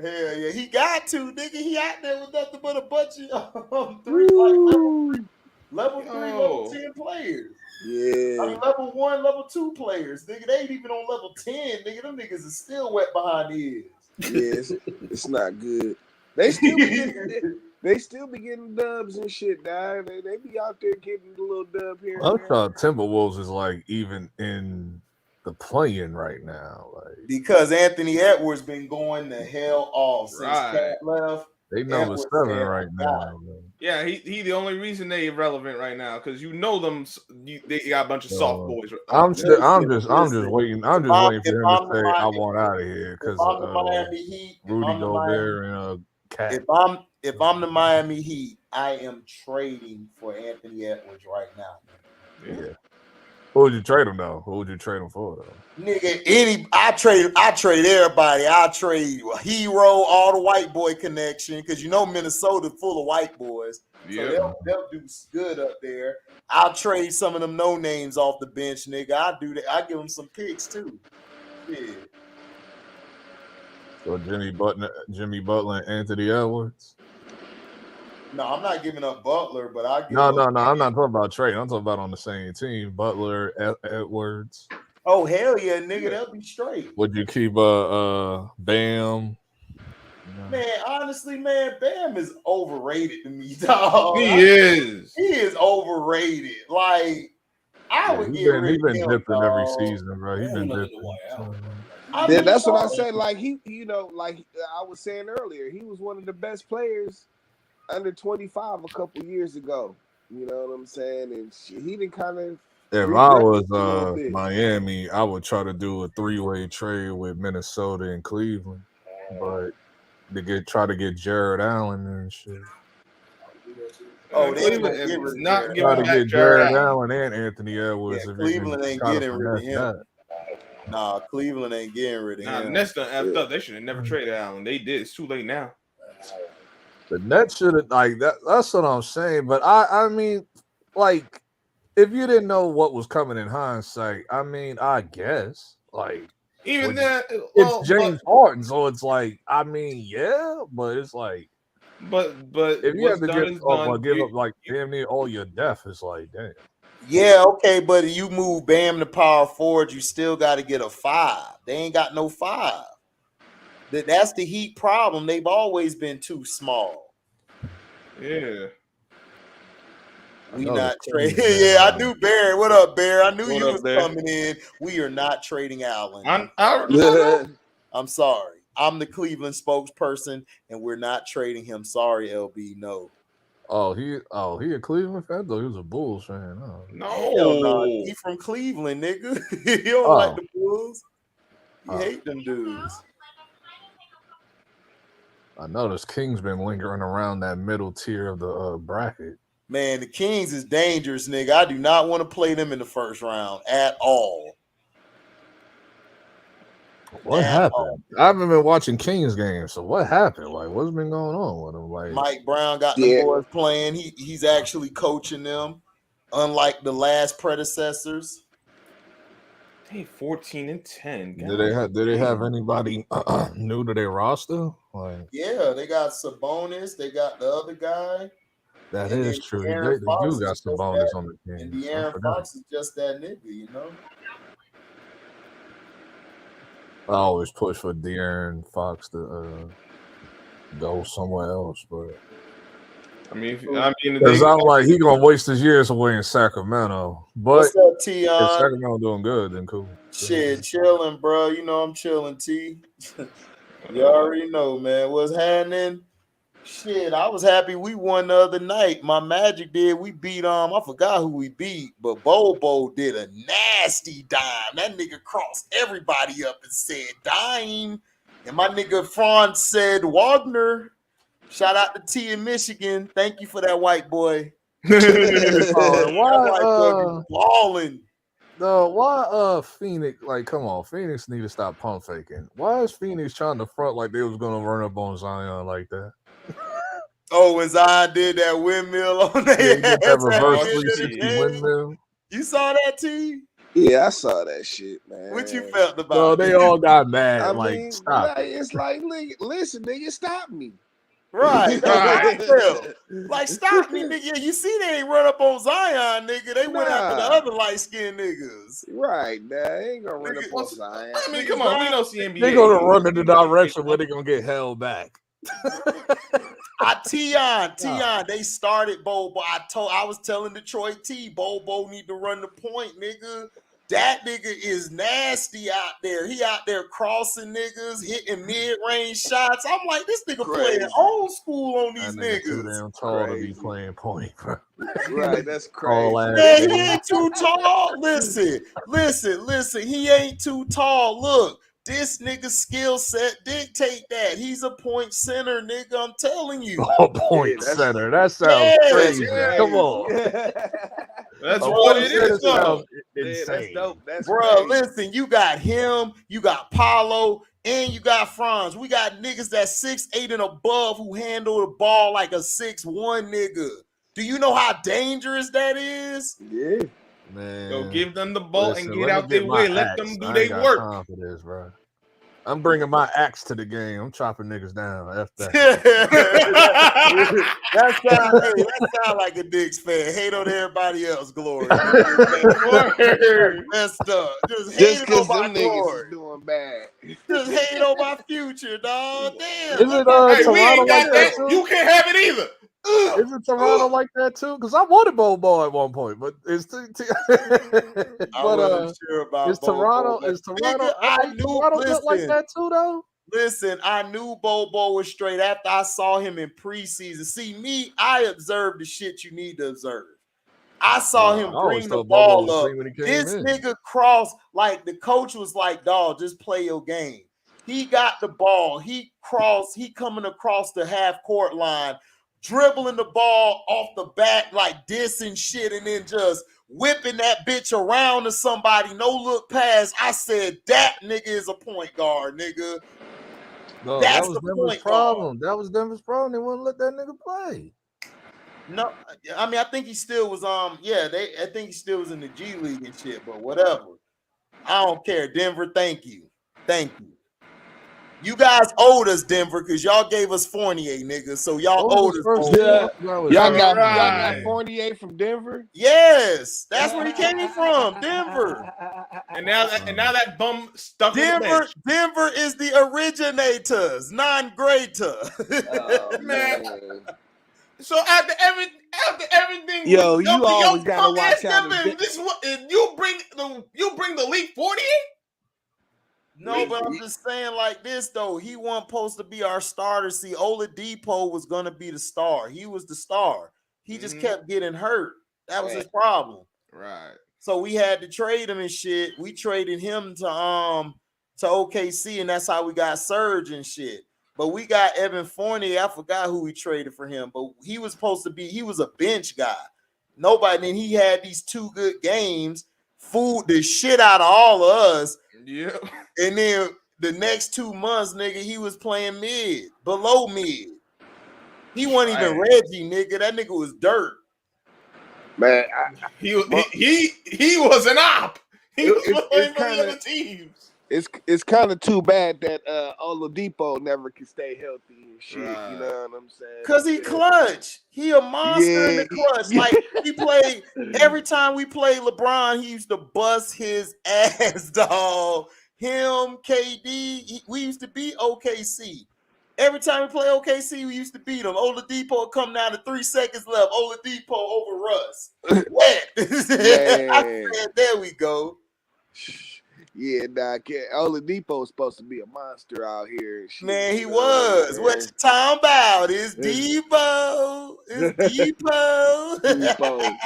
Hell yeah, he got to, nigga. He out there with nothing but a bunch of level 3, level 10 players. Yeah. I mean, level 1, level 2 players. Nigga, they ain't even on level 10. Nigga, them niggas is still wet behind the ears. Yes, it's not good. They still be getting dubs and shit, dog. They be out there getting a little dub here. I thought Timberwolves is like even in the play-in right now, like because Anthony Edwards been going the hell off since Cat left. They number 7 right now. Yeah, he the only reason they irrelevant right now because you know them. They got a bunch of soft boys. I'm just waiting. I'm just waiting for him to say I want out of here because Rudy Gobert and Cat. If I'm the Miami Heat, I am trading for Anthony Edwards right now. Yeah. Who would you trade him though? Who would you trade him for though? Nigga, I trade everybody. I trade Hero, all the white boy connection, because you know Minnesota full of white boys. Yeah. So they'll do good up there. I'll trade some of them no names off the bench, nigga. I do that. I give them some picks too. Yeah. So Jimmy Butler, and Anthony Edwards. No, I'm not giving up Butler, but I give No. I'm not talking about trade. I'm talking about on the same team. Butler, Edwards. Oh hell yeah, nigga, they'll be straight. Would you keep Bam? Man, honestly, man, Bam is overrated to me, dog. He is overrated. Like I would get rid of him. He's been dipping every season, bro. He's been dipping. Yeah, that's what I said. Like like I was saying earlier, he was one of the best players under 25 a couple years ago. You know what I'm saying? And he didn't kind of. If I was Miami, I would try to do a 3-way trade with Minnesota and Cleveland, but try to get Jared Allen and shit. Oh, they not try to get Jared Allen and Anthony Edwards. Yeah, Cleveland ain't getting rid of him. Nah, Cleveland ain't getting rid of him. The Nets done effed up. They should have never traded Allen. They did. It's too late now. The Nets should have that's what I'm saying. But I mean, like, if you didn't know what was coming in hindsight, I mean, I guess even that it's James Harden, so it's like, I mean, yeah, but it's like, but if you have to give up like damn near all your depth, it's like, damn. Yeah, okay, but you move Bam to power forward, you still got to get a 5. They ain't got no 5. That's the Heat problem. They've always been too small. Yeah. We not trading. Yeah, I knew Barry. What up, Barry? I knew you was coming in. We are not trading Allen. I'm sorry. I'm the Cleveland spokesperson, and we're not trading him. Sorry, LB. No. Oh, he a Cleveland fan? Though he was a Bulls fan. Oh. No, he from Cleveland, nigga. He don't like the Bulls. You hate them dudes. I noticed King's been lingering around that middle tier of the bracket. Man, the Kings is dangerous, nigga. I do not want to play them in the first round at all. What happened? I haven't been watching Kings games, so what happened? Like, what's been going on with them? Like, Mike Brown got the boys playing. He's actually coaching them, unlike the last predecessors. Hey, 14-10. Did they have anybody new to their roster? Like, yeah, they got Sabonis. They got the other guy. That is true. They do got Sabonis on the team. And De'Aaron Fox is just that nigga, you know. I always push for De'Aaron Fox to go somewhere else, but I mean, because I'm like, he gonna waste his years away in Sacramento. But what's up, T? If Sacramento doing good, then cool. Shit, chilling, bro. You know I'm chilling, T. You already know, man. What's happening? Shit, I was happy we won the other night. My Magic did. We beat I forgot who we beat, but Bobo did a nasty dime. That nigga crossed everybody up and said dime. And my nigga Franz said Wagner. Shout out to T in Michigan. Thank you for that, white boy. Why That white boy be balling. No, why Phoenix, like, come on, Phoenix need to stop pump faking. Why is Phoenix trying to front like they was gonna run up on Zion like that? Oh, when Zion did that windmill on that reverse 360 windmill. You saw that, T? Yeah, I saw that shit, man. What you felt about No, they all got mad. I like, mean, stop. it's like, listen, nigga, stop me. Right. Like, stop me, nigga. You see they ain't run up on Zion, nigga. They went after the other light-skinned niggas. Right, man. They ain't gonna run up on Zion. I mean, come on, we don't see NBA. They gonna run in the direction where they gonna get held back. Tion, they started Bobo. I was telling Detroit T, Bobo need to run the point, nigga. That nigga is nasty out there. He out there crossing niggas, hitting mid-range shots. I'm like, this nigga playing old school on these niggas. Too damn tall to be playing point, bro. Right, that's crazy. Man, he ain't too tall. Listen. He ain't too tall. Look, this nigga's skill set dictate that. He's a point center, nigga. I'm telling you. Point center. That sounds crazy. Come on. That's what it is. That's dope. That's bro. Listen, you got him, you got Paulo, and you got Franz. We got niggas that's 6'8" and above who handle the ball like a 6'1" nigga. Do you know how dangerous that is? Yeah. Man, go give them the ball and get out their way. Let them do their work. Time for this, bro. I'm bringing my axe to the game. I'm chopping niggas down. F that. that sound like a Knicks fan. Hate on everybody else, Glory. Messed up. Just hate on my them Glory. Niggas is doing bad. Just hate on my future, dog. Damn. Is it we ain't got that. You can't have it either. Is it Toronto like that too? Because I wanted Bobo at one point, but it's sure about is Toronto? Bobo. Is Toronto? I knew Toronto look like that too, though. Listen, I knew Bobo was straight after I saw him in preseason. See me, I observed the shit you need to observe. I saw him bring the ball up. This nigga crossed, like the coach was like, dog, just play your game. He got the ball. He crossed. He coming across the half court line, dribbling the ball off the back like this and shit, and then just whipping that bitch around to somebody. No look pass. I said, that nigga is a point guard, nigga. No, that was Denver's problem. That was Denver's problem. They wouldn't let that nigga play. No, I mean, I think he still was I think he still was in the G League and shit, but whatever. I don't care. Denver, thank you. You guys owed us, Denver, because y'all gave us Fournier, nigga. So y'all owed us. Y'all got Fournier from Denver? Yes, that's where he came from, Denver. And now that bum stuck Denver is the originators, non-greater. Oh, man. So after everything, yo, you always gotta watch out. This what you bring the league 48. No, but I'm just saying like this, though. He wasn't supposed to be our starter. See, Oladipo was going to be the star. He was the star. He just kept getting hurt. That was his problem. Right. So we had to trade him and shit. We traded him to OKC, and that's how we got Serge and shit. But we got Evan Fournier. I forgot who we traded for him, but he was supposed to be, he was a bench guy. Nobody, and he had these 2 good games, fooled the shit out of all of us. Yeah. And then the next 2 months, nigga, he was playing below mid. He wasn't even Reggie, nigga. That nigga was dirt. Man, he was an op. He was playing for the other teams. It's kind of too bad that Oladipo never can stay healthy and shit. Right. You know what I'm saying? Cause he clutch. He a monster in the clutch. Like he played every time we played LeBron, he used to bust his ass, dog. Him, KD, we used to beat OKC. Every time we play OKC, we used to beat them. Oladipo would come down to 3 seconds left. Oladipo over Russ. Wet. I said, there we go. Yeah, Oladipo's supposed to be a monster out here. And shit. Man, he was. What you talking about? It's Debo. It's Debo. Debo.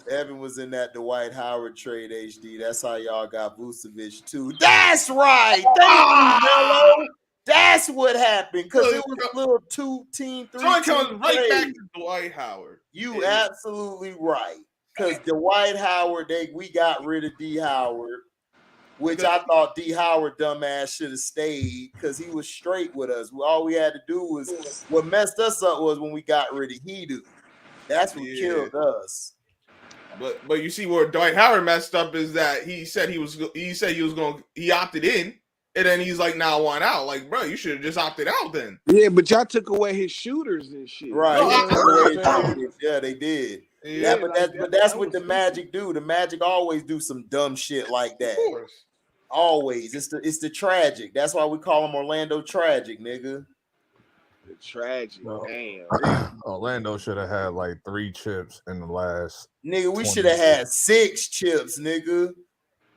Evan was in that Dwight Howard trade, HD. That's how y'all got Vucevic too. That's right. Thank you, Mello. That's what happened because it was a little 2-team, 3-team. So it comes right back to Dwight Howard. You absolutely right. Because Dwight Howard, we got rid of D Howard, which I thought D Howard dumbass should have stayed because he was straight with us. All we had to do was what messed us up was when we got rid of HDiiTV. That's what killed us. But you see where Dwight Howard messed up is that he opted in, and then he's like, now I want out. Like, bro, you should have just opted out then. Yeah, but y'all took away his shooters and shit. Right. Yeah, they did. Yeah, but that's what the Magic do. The Magic always do some dumb shit like that. Of course. Always. It's the tragic. That's why we call him Orlando Tragic, nigga. The tragic. No. Damn. Orlando should have had like 3 chips in the last. Nigga, we should have had 6 chips, nigga.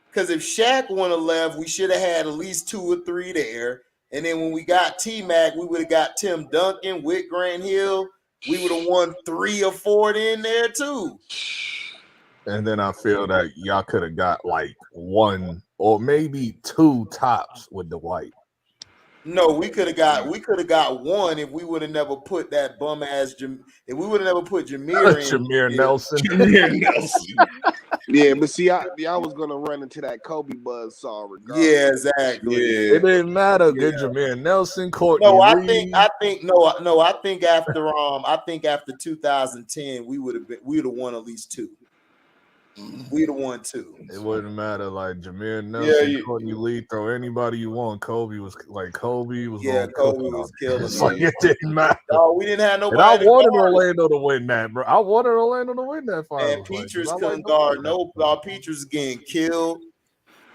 Because if Shaq wouldn't have left, we should have had at least 2 or 3 there. And then when we got T-Mac, we would have got Tim Duncan, Whit Grant Hill. We would have won 3 or 4 in there too. And then I feel that y'all could have got like 1 or maybe 2 tops with the Dwight. No, we could have got 1 if we would have never put that bum ass if we would have never put Jameer in. Jameer Nelson. Yeah, but see, I was gonna run into that Kobe buzzsaw regardless. Yeah, exactly. Yeah. It didn't matter. Get Jameer Nelson, Courtney. No, I think after 2010, we would have won at least 2. We'd have won 2. It wouldn't matter. Like Jameer Nelson, Courtney Lee, throw anybody you want. Kobe was Kobe was killing. It's like it didn't matter. No, we didn't have nobody. And I wanted Orlando to win that, bro. I wanted Orlando to win that final. And Peters couldn't guard. No, Peters was getting killed.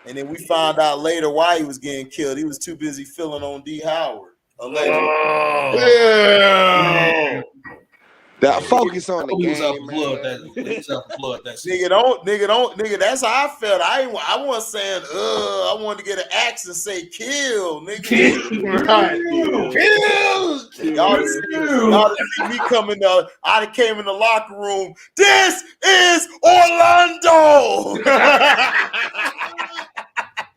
And then we found out later why he was getting killed. He was too busy filling on D Howard. Allegedly. Yeah. That focus on the game, nigga. That's how I felt. I wasn't saying, I wanted to get an axe and say kill, nigga. Kill. Y'all see me coming up. I came in the locker room. This is Orlando.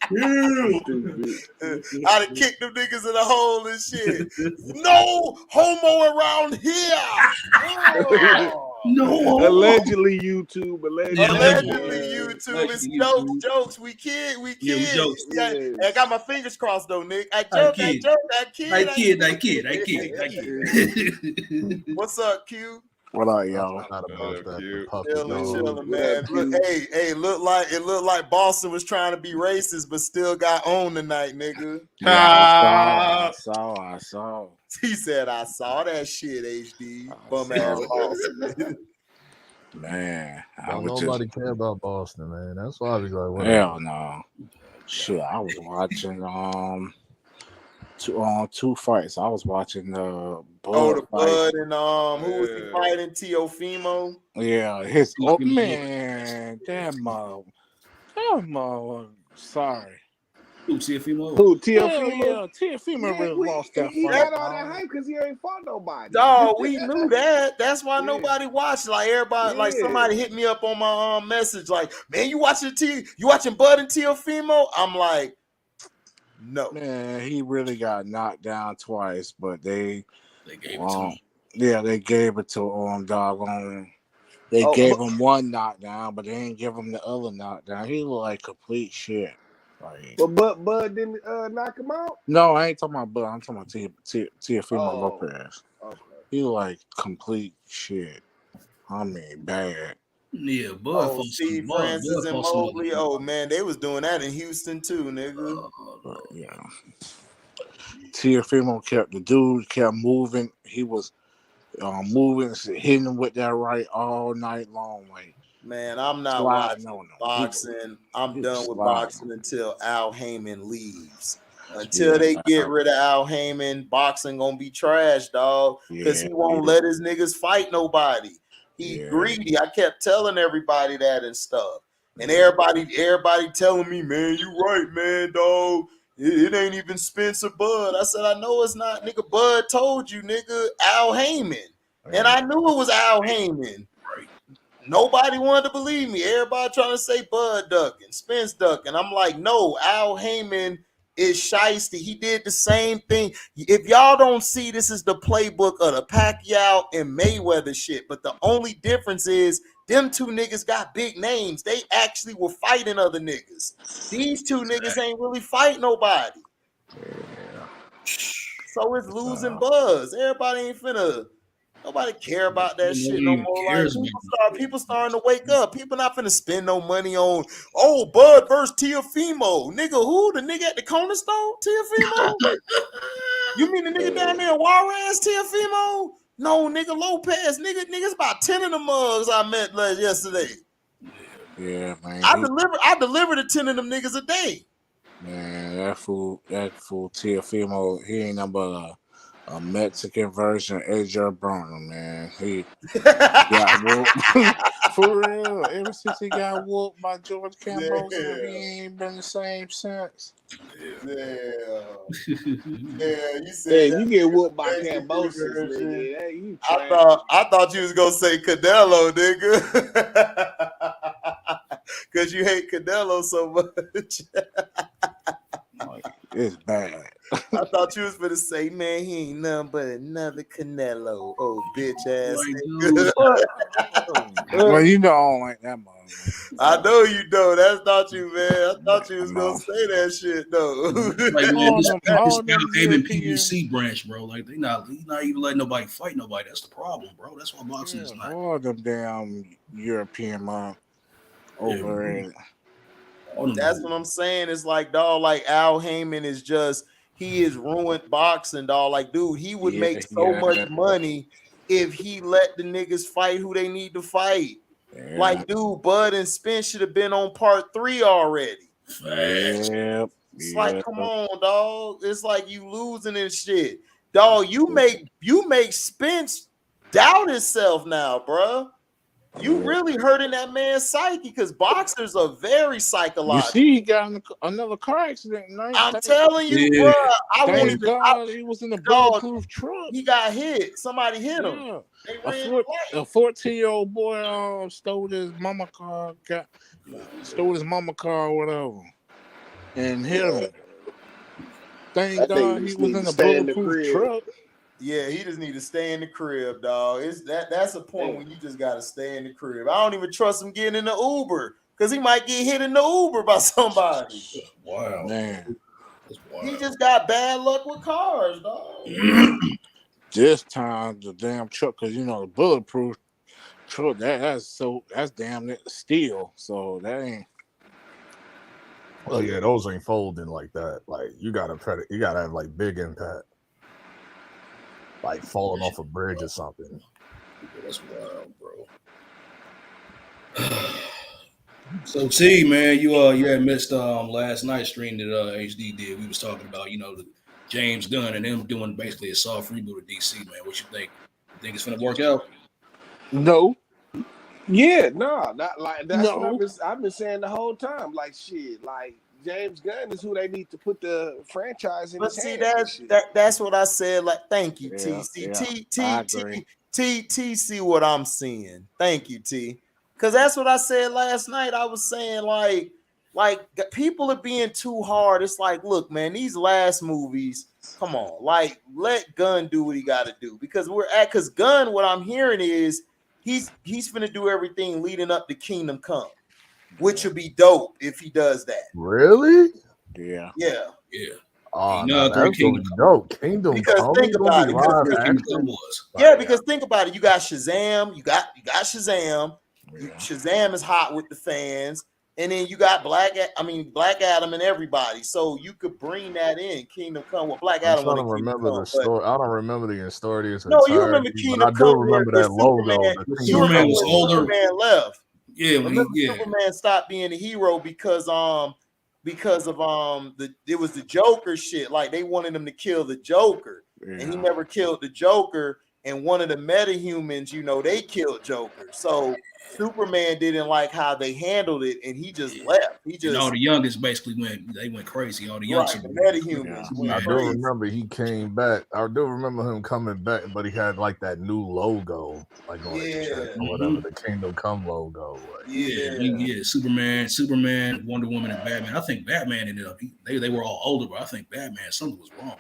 I'd have kicked them niggas in the hole and shit. No homo around here. No. Allegedly YouTube. It's jokes. We kid. Yeah, I got my fingers crossed though, Nick. I kid. What's up, Q? What are y'all? Chilling, man. Look, look like Boston was trying to be racist, but still got owned tonight, nigga. Yeah, I saw. He said, "I saw that shit." HD bum ass Boston. Man, nobody care about Boston, man. That's why we go. Hell no. Shit, I was watching 2 fights. I was watching the Bud and who was he fighting? Teofimo. Yeah, man, damn, sorry. Who Teofimo? Yeah, Teofimo really lost that fight. He had all that hype because he ain't fought nobody. No, we knew that. That's why nobody watched. Like everybody, like somebody hit me up on my message, like, man, you watching Bud and Teofimo? I'm like, no. Man, he really got knocked down twice, but they gave it to him. Yeah, they gave it to doggone. They gave him 1 knockdown, but they didn't give him the other knockdown. He looked like complete shit. Like, but Bud didn't knock him out? No, I ain't talking about Bud. I'm talking about Teofimo Lopez. Okay. He looked like complete shit. I mean, bad. Yeah, Bud. Steve Francis and Mobley. Oh man, they was doing that in Houston too, nigga. Yeah. Teofimo kept moving. He was moving, hitting him with that right all night long. Like, man, I'm not watching boxing. I'm done with boxing until Al Heyman leaves. Until they get rid of Al Heyman, boxing gonna be trash, dog. Because he won't let his niggas fight nobody. He greedy. I kept telling everybody that and stuff. And everybody telling me, man, you right, man, dog. It ain't even Spencer Bud. I said, I know it's not, nigga. Bud told you, nigga, Al Heyman. And I knew it was Al Heyman. Nobody wanted to believe me. Everybody trying to say Bud ducking, Spence ducking. I'm like, no, Al Heyman is shiesty. He did the same thing. If y'all don't see, this is the playbook of the Pacquiao and Mayweather shit. But the only difference is them two niggas got big names. They actually were fighting other niggas. These two niggas ain't really fight nobody. So it's losing buzz. Everybody ain't finna. Nobody care about that shit no more. Like people starting to wake up. People not finna spend no money on Bud versus Teofimo. Nigga, who? The nigga at the corner store? Teofimo? You mean the nigga down there in Juarez, Teofimo? No, nigga, Lopez. Nigga's about 10 of the mugs I met yesterday. Yeah, man. I deliver to 10 of them niggas a day. Man, that fool Teofimo, he ain't nothing but a Mexican version of AJ Brown, man. He got whooped. For real. Ever since he got whooped by George Cambosa, he ain't been the same since. Yeah, you said you get whooped by Cambosa, nigga. I thought you was gonna say Canelo, nigga. Cause you hate Canelo so much. It's bad. I thought you was gonna say, man, he ain't nothing but another Canelo. Oh, bitch ass nigga. Well, you know I don't like that mother. I know you know. That's not you, man. I thought you was gonna say that shit though. Like, man, this PUC branch, bro. Like he's not even letting nobody fight nobody. That's the problem, bro. That's why boxing is not. All them damn European over it. That's what I'm saying. It's like, dog, like Al Heyman is just, he is ruined boxing, dog. Like, dude, he would make so much money if he let the niggas fight who they need to fight. Yeah. Like, dude, Bud and Spence should have been on part 3 already. It's like, come on, dog. It's like you losing and shit. Dog, you make Spence doubt himself now, bro. You really hurting that man's psyche because boxers are very psychological. You see, he got another car accident. I'm telling you, bro. Thank God he was in a bulletproof truck. He got hit. Somebody hit him. Yeah. A 14-year-old boy stole his mama car, or whatever, and hit him. Thank God he was in a bulletproof truck. Yeah, he just need to stay in the crib, dog. That's a point when you just gotta stay in the crib. I don't even trust him getting in the Uber because he might get hit in the Uber by somebody. Wow, man. He just got bad luck with cars, dog. This time the damn truck, because the bulletproof truck that's damn near steel, so that ain't. Well, yeah, those ain't folding like that. Like you gotta have like big impact. Like falling off a bridge or something. That's wild, bro. So T, man, you had missed last night's stream that HD did. We was talking about the James Gunn and them doing basically a soft reboot of DC, man. What you think? You think it's gonna work out? No. Yeah, no, not like that's what I've been saying the whole time. Like shit, like James Gunn is who they need to put the franchise in. But see, that's what I said. Like, thank you, T. T. See what I'm seeing. Thank you, T. Because that's what I said last night. I was saying like people are being too hard. It's like, look, man, these last movies, come on, like let Gunn do what he got to do because because Gunn, what I'm hearing is he's finna do everything leading up to Kingdom Come. Which would be dope if he does that. Really? Yeah. Oh, no, that's gonna be dope. Kingdom Come. Think about it. Because think about it. You got Shazam. You got Shazam. Shazam is hot with the fans, and then you got Black Adam and everybody. So you could bring that in Kingdom Come with Black Adam. I'm trying to remember the story. I don't remember the story. No, you remember Kingdom Come? I do remember that logo. Superman was older. Superman left. Yeah, Superman stopped being a hero because of it was the Joker shit. Like they wanted him to kill the Joker, and he never killed the Joker. and one of the metahumans, you know, they killed Joker. So Superman didn't like how they handled it, and he just left. He just, and all the youngest basically went crazy. All the young right, the metahumans went I crazy. do remember he came back. I do remember him coming back, but he had like that new logo, like on his chest or whatever, the Kingdom Come logo. Like, yeah. Superman, Wonder Woman, and Batman. I think Batman ended up. They were all older, but I think Batman, something was wrong.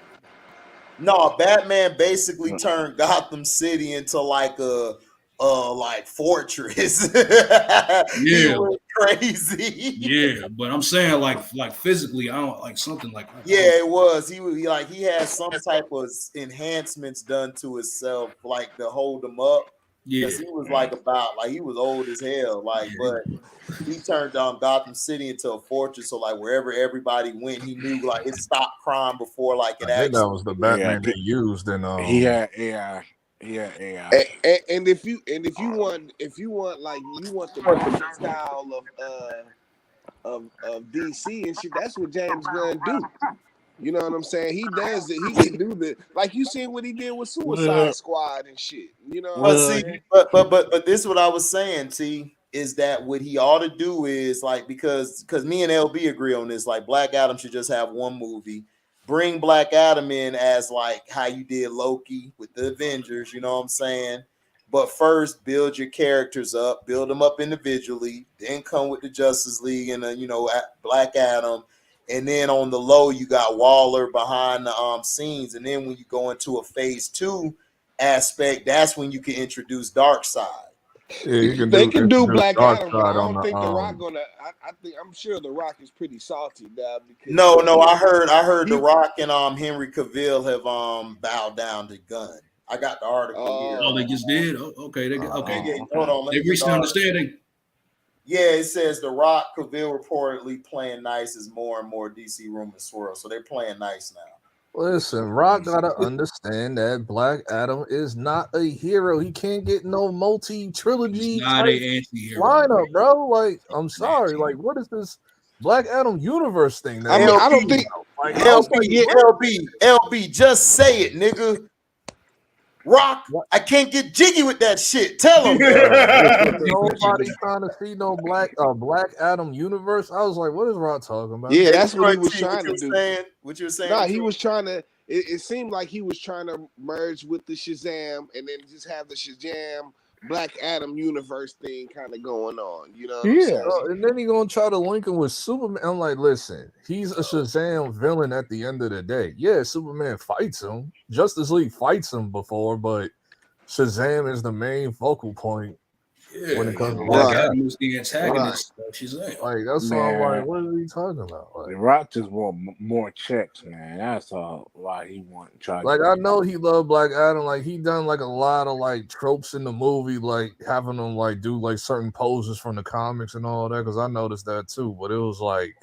No, Batman basically turned Gotham City into like a like fortress. He went crazy. Yeah, but I'm saying like physically, I don't like something like that. Yeah, it was. He had some type of enhancements done to himself, like to hold him up. Because he was he was old as hell. But he turned Gotham City into a fortress. So like wherever everybody went, he knew like it stopped crime before like it I think actually. that was the Batman they used in He had AI. Yeah. And if you want like you want the Batman style of DC and shit, that's what James Gunn do. You know what I'm saying? He does it. He can do the like you seen what he did with Suicide Squad and shit. You know, but this is what I was saying. T is that what he ought to do is like because me and LB agree on this. Like Black Adam should just have one movie. Bring Black Adam in as like how you did Loki with the Avengers. You know what I'm saying? But first, build your characters up, build them up individually. Then come with the Justice League and Black Adam. And then on the low, you got Waller behind the scenes. And then when you go into a phase 2 aspect, that's when you can introduce Darkseid. Yeah, they can do Black Adam, but I on don't think the The Rock gonna. I'm sure The Rock is pretty salty now. Because No, I heard The Rock and Henry Cavill have bowed down to Gunn. I got the article here. Oh, they just did. Oh, okay, Hold on, they reached an understanding. Yeah, it says The Rock, Cavill reportedly playing nice as more and more DC rumors swirl. So they're playing nice now. Listen, Rock gotta understand that Black Adam is not a hero. He can't get no multi-trilogy lineup, bro. Like, I'm sorry. Like, what is this Black Adam universe thing? I mean, I don't think like, LB, just say it, nigga. Rock, I can't get jiggy with that shit. Tell him. Nobody trying to see no Black Adam universe. I was like, what is Rock talking about? Yeah, that's what he was trying to do. What you were saying? No, he was trying to. It seemed like he was trying to merge with the Shazam and then just have the Shazam Black Adam universe thing kind of going on. You know what I'm saying? And then he gonna try to link him with Superman. I'm like, listen, he's a Shazam villain at the end of the day. Yeah, Superman fights him. Justice League fights him before, but Shazam is the main focal point when it comes to Black Adam is the antagonist. Shazam. Like that's all. I'm like, what are you talking about? Like, The Rock just want more checks, man. That's all why he want to try. Like I know he loved Black Adam. Like he done like a lot of like tropes in the movie, like having them like do like certain poses from the comics and all that. Because I noticed that too. But it was like,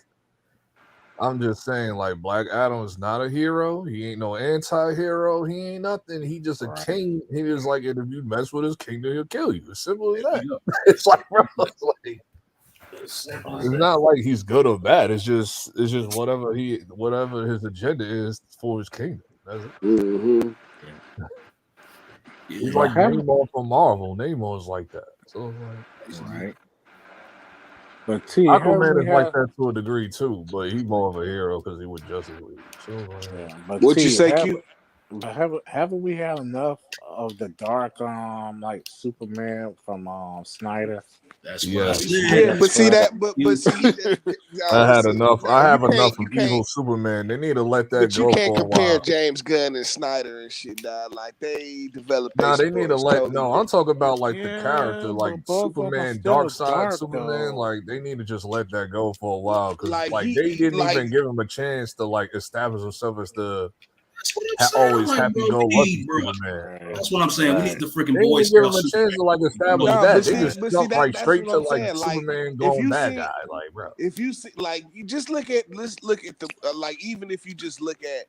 I'm just saying, like Black Adam is not a hero. He ain't no anti-hero. He ain't nothing. He just a king. He was like, if you mess with his kingdom, he'll kill you. As simple as that. It's like, bro, it's not like he's good or bad. It's just whatever his agenda is for his kingdom. That's it. Mm-hmm. He's like Namor from Marvel. Namor is like that. So right. But Aquaman is like that to a degree too, but he's more of a hero because he was Justice League. So, what you say, Q? Haven't we had enough of the dark, like Superman from Snyder? That's but see that, but see, I had enough. I have enough of evil Superman. They need to let that but go. You can't for compare a while. James Gunn and Snyder and shit, dog. Like they developed. No, they need to let. No, I'm talking about like the character, like Superman, Darkseid Superman. Like they need to just let that go for a while because like they didn't even give him a chance to like establish himself as the. Always happy-go-lucky Superman. That's what I'm saying. We need the freaking they boys. They give him a chance to like establish that. They just jump like straight to like saying. Superman going bad guy. Like, bro. If you see, like, you just look at the like, even if you just look at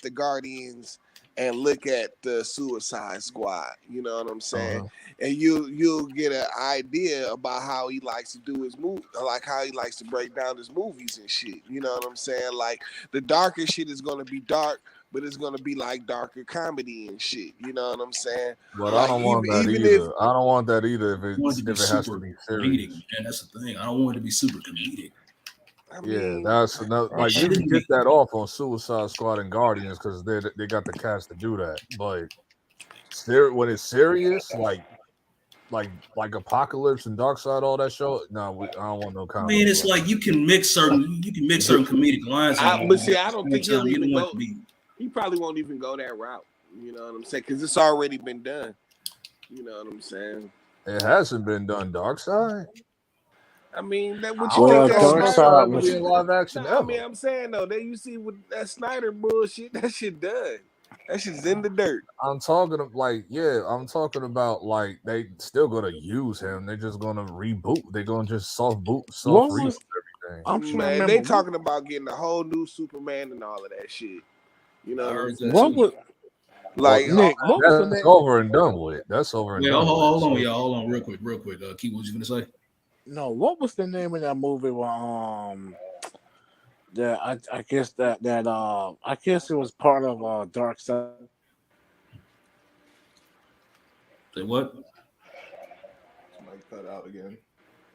the Guardians and look at the Suicide Squad. You know what I'm saying? And you'll get an idea about how he likes to do his movie, like how he likes to break down his movies and shit. You know what I'm saying? Like the darker shit is gonna be dark, but it's gonna be like darker comedy and shit. You know what I'm saying? But like, I don't want that either. I don't want that either if it has to be serious. Comedic, man. That's the thing. I don't want it to be super comedic. Yeah, that's another. Like you can get that off on Suicide Squad and Guardians because they got the cast to do that. But when it's serious, like Apocalypse and Darkseid, all that show. No, I don't want no comedy. I mean, it's like you can mix certain comedic lines. But see, I don't think he'll even go. He probably won't even go that route. You know what I'm saying? Because it's already been done. You know what I'm saying? It hasn't been done. Darkseid. I mean, that what you think Darkseid was in live action. No, I mean, I'm saying though, that you see with that Snyder bullshit, that shit done. That shit's in the dirt. I'm talking about like they still gonna use him. They're just gonna reboot. They're gonna just soft reboot everything. Man, they talking about getting a whole new Superman and all of that shit. You know what was like Nick, that's over and done with. That's over and done with. Hold on, y'all. Hold on, real quick. Keith, what was you gonna say? No, what was the name of that movie? Yeah, I guess I guess it was part of Darkseid. Say what? Somebody cut out again.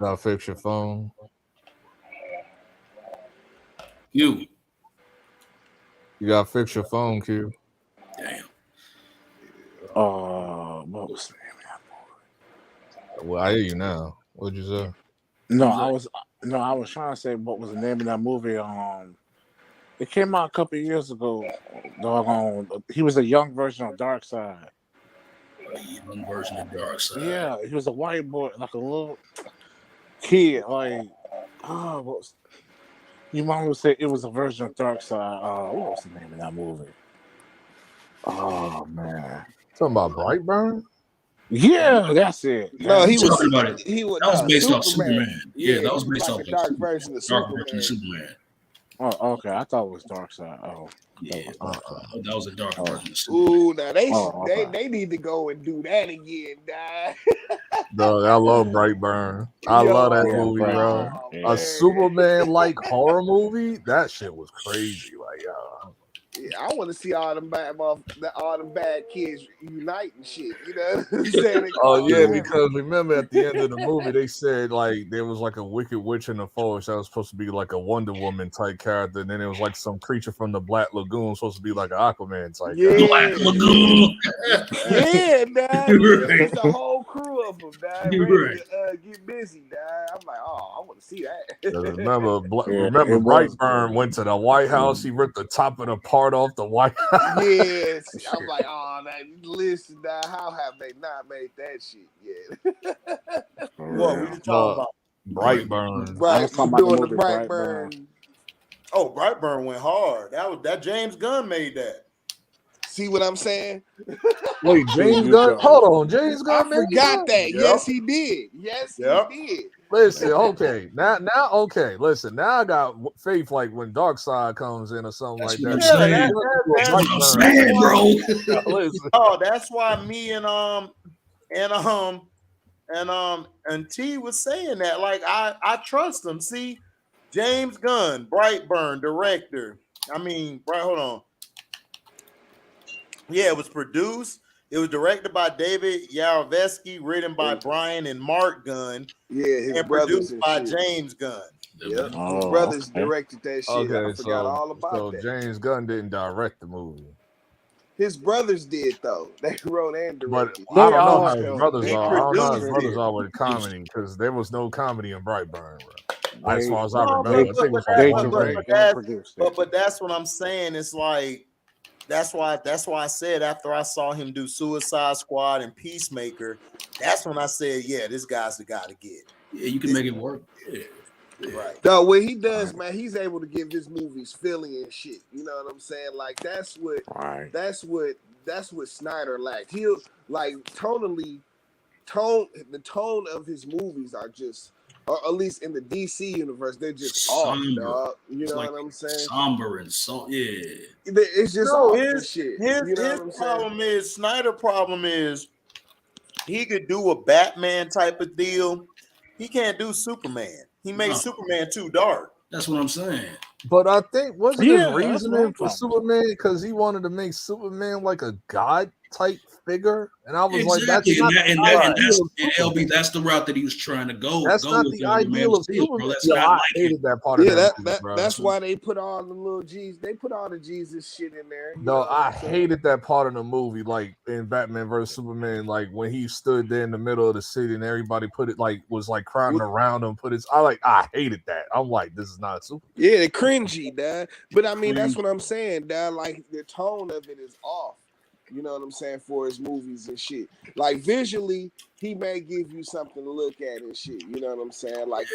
Gotta fix your phone. You gotta fix your phone, Q. Damn. What was the name of that movie? Well, I hear you now. What'd you say? I was trying to say what was the name of that movie. It came out a couple of years ago. He was a young version of Darkseid. A young version of Darkseid. Yeah, he was a white boy, like a little kid. Like, you might have said it was a version of Darkseid. What was the name of that movie? Oh man, talking about Brightburn. Yeah, that's it. No, he was talking about it. He was, that was based Superman. off Superman. Yeah, that was based like off a dark version of Superman. Oh, okay. I thought it was Darkseid. Oh, yeah, that was a dark version of Superman. Ooh, now they need to go and do that again, dog. Dog, I love Brightburn. I love that movie, bro. A Superman-like horror movie. That shit was crazy. Like, yeah, I want to see all them bad kids unite and shit. You know what I'm saying? Oh yeah, because remember at the end of the movie they said like there was like a wicked witch in the forest that was supposed to be like a Wonder Woman type character, and then it was like some creature from the Black Lagoon supposed to be like an Aquaman type. Yeah, Black Lagoon. Yeah, dog. There's a whole crew of them, dog. Ready to get busy, dog. I'm like, I want to see that. Remember Brightburn went to the White House. He ripped the top of the part off the White House. Yes, I'm like, listen, dog, how have they not made that shit yet? What we talking about? Brightburn. Right, doing the Brightburn. Oh, Brightburn went hard. That James Gunn made that. See what I'm saying? Wait, James Gunn? Hold on, James Gunn. I forgot that. Yep. Yes, he did. Yes, he did. Listen, okay, now, okay. Listen, now I got faith. Like when Darkseid comes in or something like that. That's what I'm saying, bro. Oh, that's why me and T was saying that. Like I trust him. See, James Gunn, Brightburn, director. I mean, hold on. Yeah, it was produced. It was directed by David Yarovesky, written by Brian and Mark Gunn. Yeah, his produced by James Gunn. Yep. His brothers directed that shit. Okay, I forgot all about that. James Gunn didn't direct the movie. His brothers did though. They wrote and directed. But I don't know how his brothers are. I don't know how his brothers are with comedy because there was no comedy in Brightburn, bro. As far as I remember, but that's what I'm saying. It's like that's why I said after I saw him do Suicide Squad and Peacemaker, that's when I said, yeah, this guy's the guy to get. Yeah, you can make it work. Yeah. Right. No, what he does, man, he's able to give his movies feeling and shit. You know what I'm saying? Like that's what Snyder lacked. He'll like the tone of his movies are just, or at least in the DC universe, they're just somber. Off, dog. You know what I'm saying? Somber and so it's just his shit. His problem is Snyder problem is he could do a Batman type of deal. He can't do Superman. He made Superman too dark. That's what I'm saying. But I think wasn't his Yeah, that's what reasoning I'm for talking Superman because he wanted to make Superman like a god type figure, and I was like, that's Exactly, not the ideal of and Superman. LB, that's the route that he was trying to go That's not with the him in Man ideal of of Steel, bro. Superman. That's Yo, not I like it. hated that part of Yeah, that movie, bro. that's why they put all the little G's. They put all the Jesus shit in there. No, I hated that part of the movie, like in Batman vs Superman, like when he stood there in the middle of the city and everybody put it like was like crowding around him. I hated that. I'm like, this is not Superman. Yeah, cringy, dad. But I mean, that's what I'm saying, dad. Like the tone of it is off. You know what I'm saying, for his movies and shit. Like visually, he may give you something to look at and shit. You know what I'm saying? Like,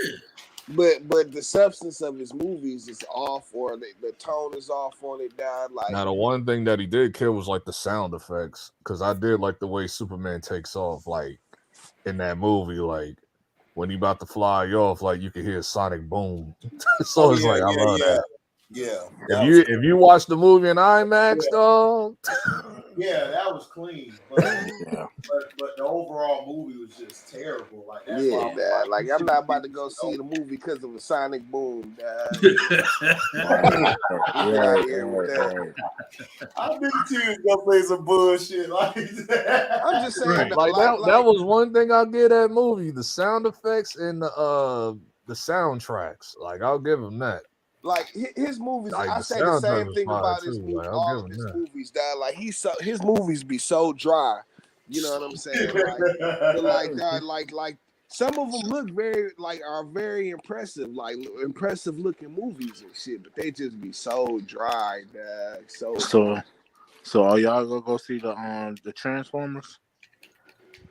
but the substance of his movies is off, or the tone is off on it, dad. Like, Now the one thing that he did kill was like the sound effects, because I did like the way Superman takes off, like in that movie, like when he about to fly off, like you can hear sonic boom. So it's like I love that. Yeah. If you watch the movie in IMAX, dog. Yeah, that was clean, but the overall movie was just terrible. Like that's why dad. Like I'm not about to go see the movie because of a sonic boom, dad. I knew you was gonna say some bullshit like that. I'm just saying, that was one thing I'll give that movie: the sound effects and the soundtracks. Like I'll give him that. Like his movies, like, I say the same thing about his movies. Like, all of his movies, dad. Like his movies be so dry. You know what I'm saying? Like some of them look are very impressive, like impressive looking movies and shit, but they just be so dry, dad. So are y'all gonna go see the Transformers?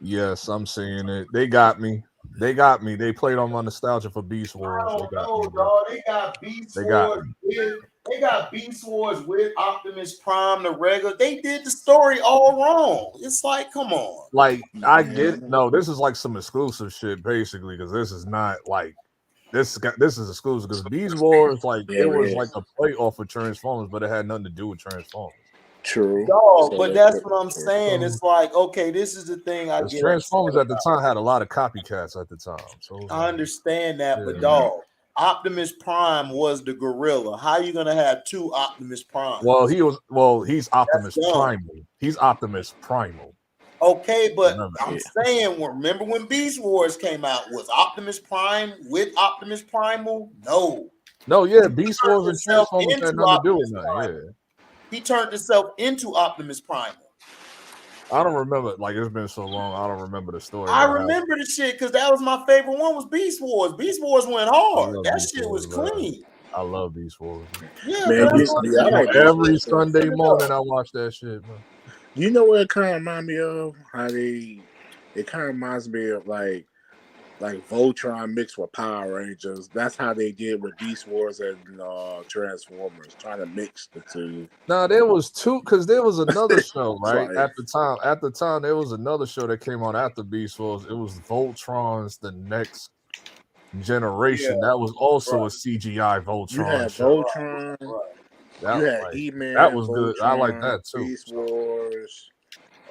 Yes, I'm seeing it. They got me. They played on my nostalgia for Beast Wars. I don't know, dog. They got Beast Wars. They got Beast Wars with Optimus Prime, the regular. They did the story all wrong. It's like, come on. Like, I get no. This is like some exclusive shit, basically, because this is not like this is exclusive. Because Beast Wars, like, it was like a play off of Transformers, but it had nothing to do with Transformers. True. Dog, but that's what I'm saying. It's like, okay, this is the thing I get. Transformers at the time had a lot of copycats at the time. So I understand that, but dog, Optimus Prime was the gorilla. How you gonna have two Optimus Prime? He's Optimus Primal. He's Optimus Primal. Okay, but I'm saying, remember when Beast Wars came out? Was Optimus Prime with Optimus Primal? No, yeah, Beast Wars and Transformers had nothing to do with that. Yeah. He turned himself into Optimus Primal. I don't remember. Like, it's been so long. I don't remember the story. I remember the shit because that was my favorite one. Was Beast Wars. Beast Wars went hard. That shit was clean. I love Beast Wars. Yeah, man, every Sunday morning I watch that shit, man. You know what it kind of reminds me of? How it kind of reminds me of like Voltron mixed with Power Rangers. That's how they did with Beast Wars and Transformers, trying to mix the two. No, there was two, because there was another show, right? At the time, there was another show that came on after Beast Wars. It was Voltron's The Next Generation. That was also a CGI Voltron. You had show. Voltron. That, you had like, E-Man. That was Voltron, good. I like that too. Beast Wars.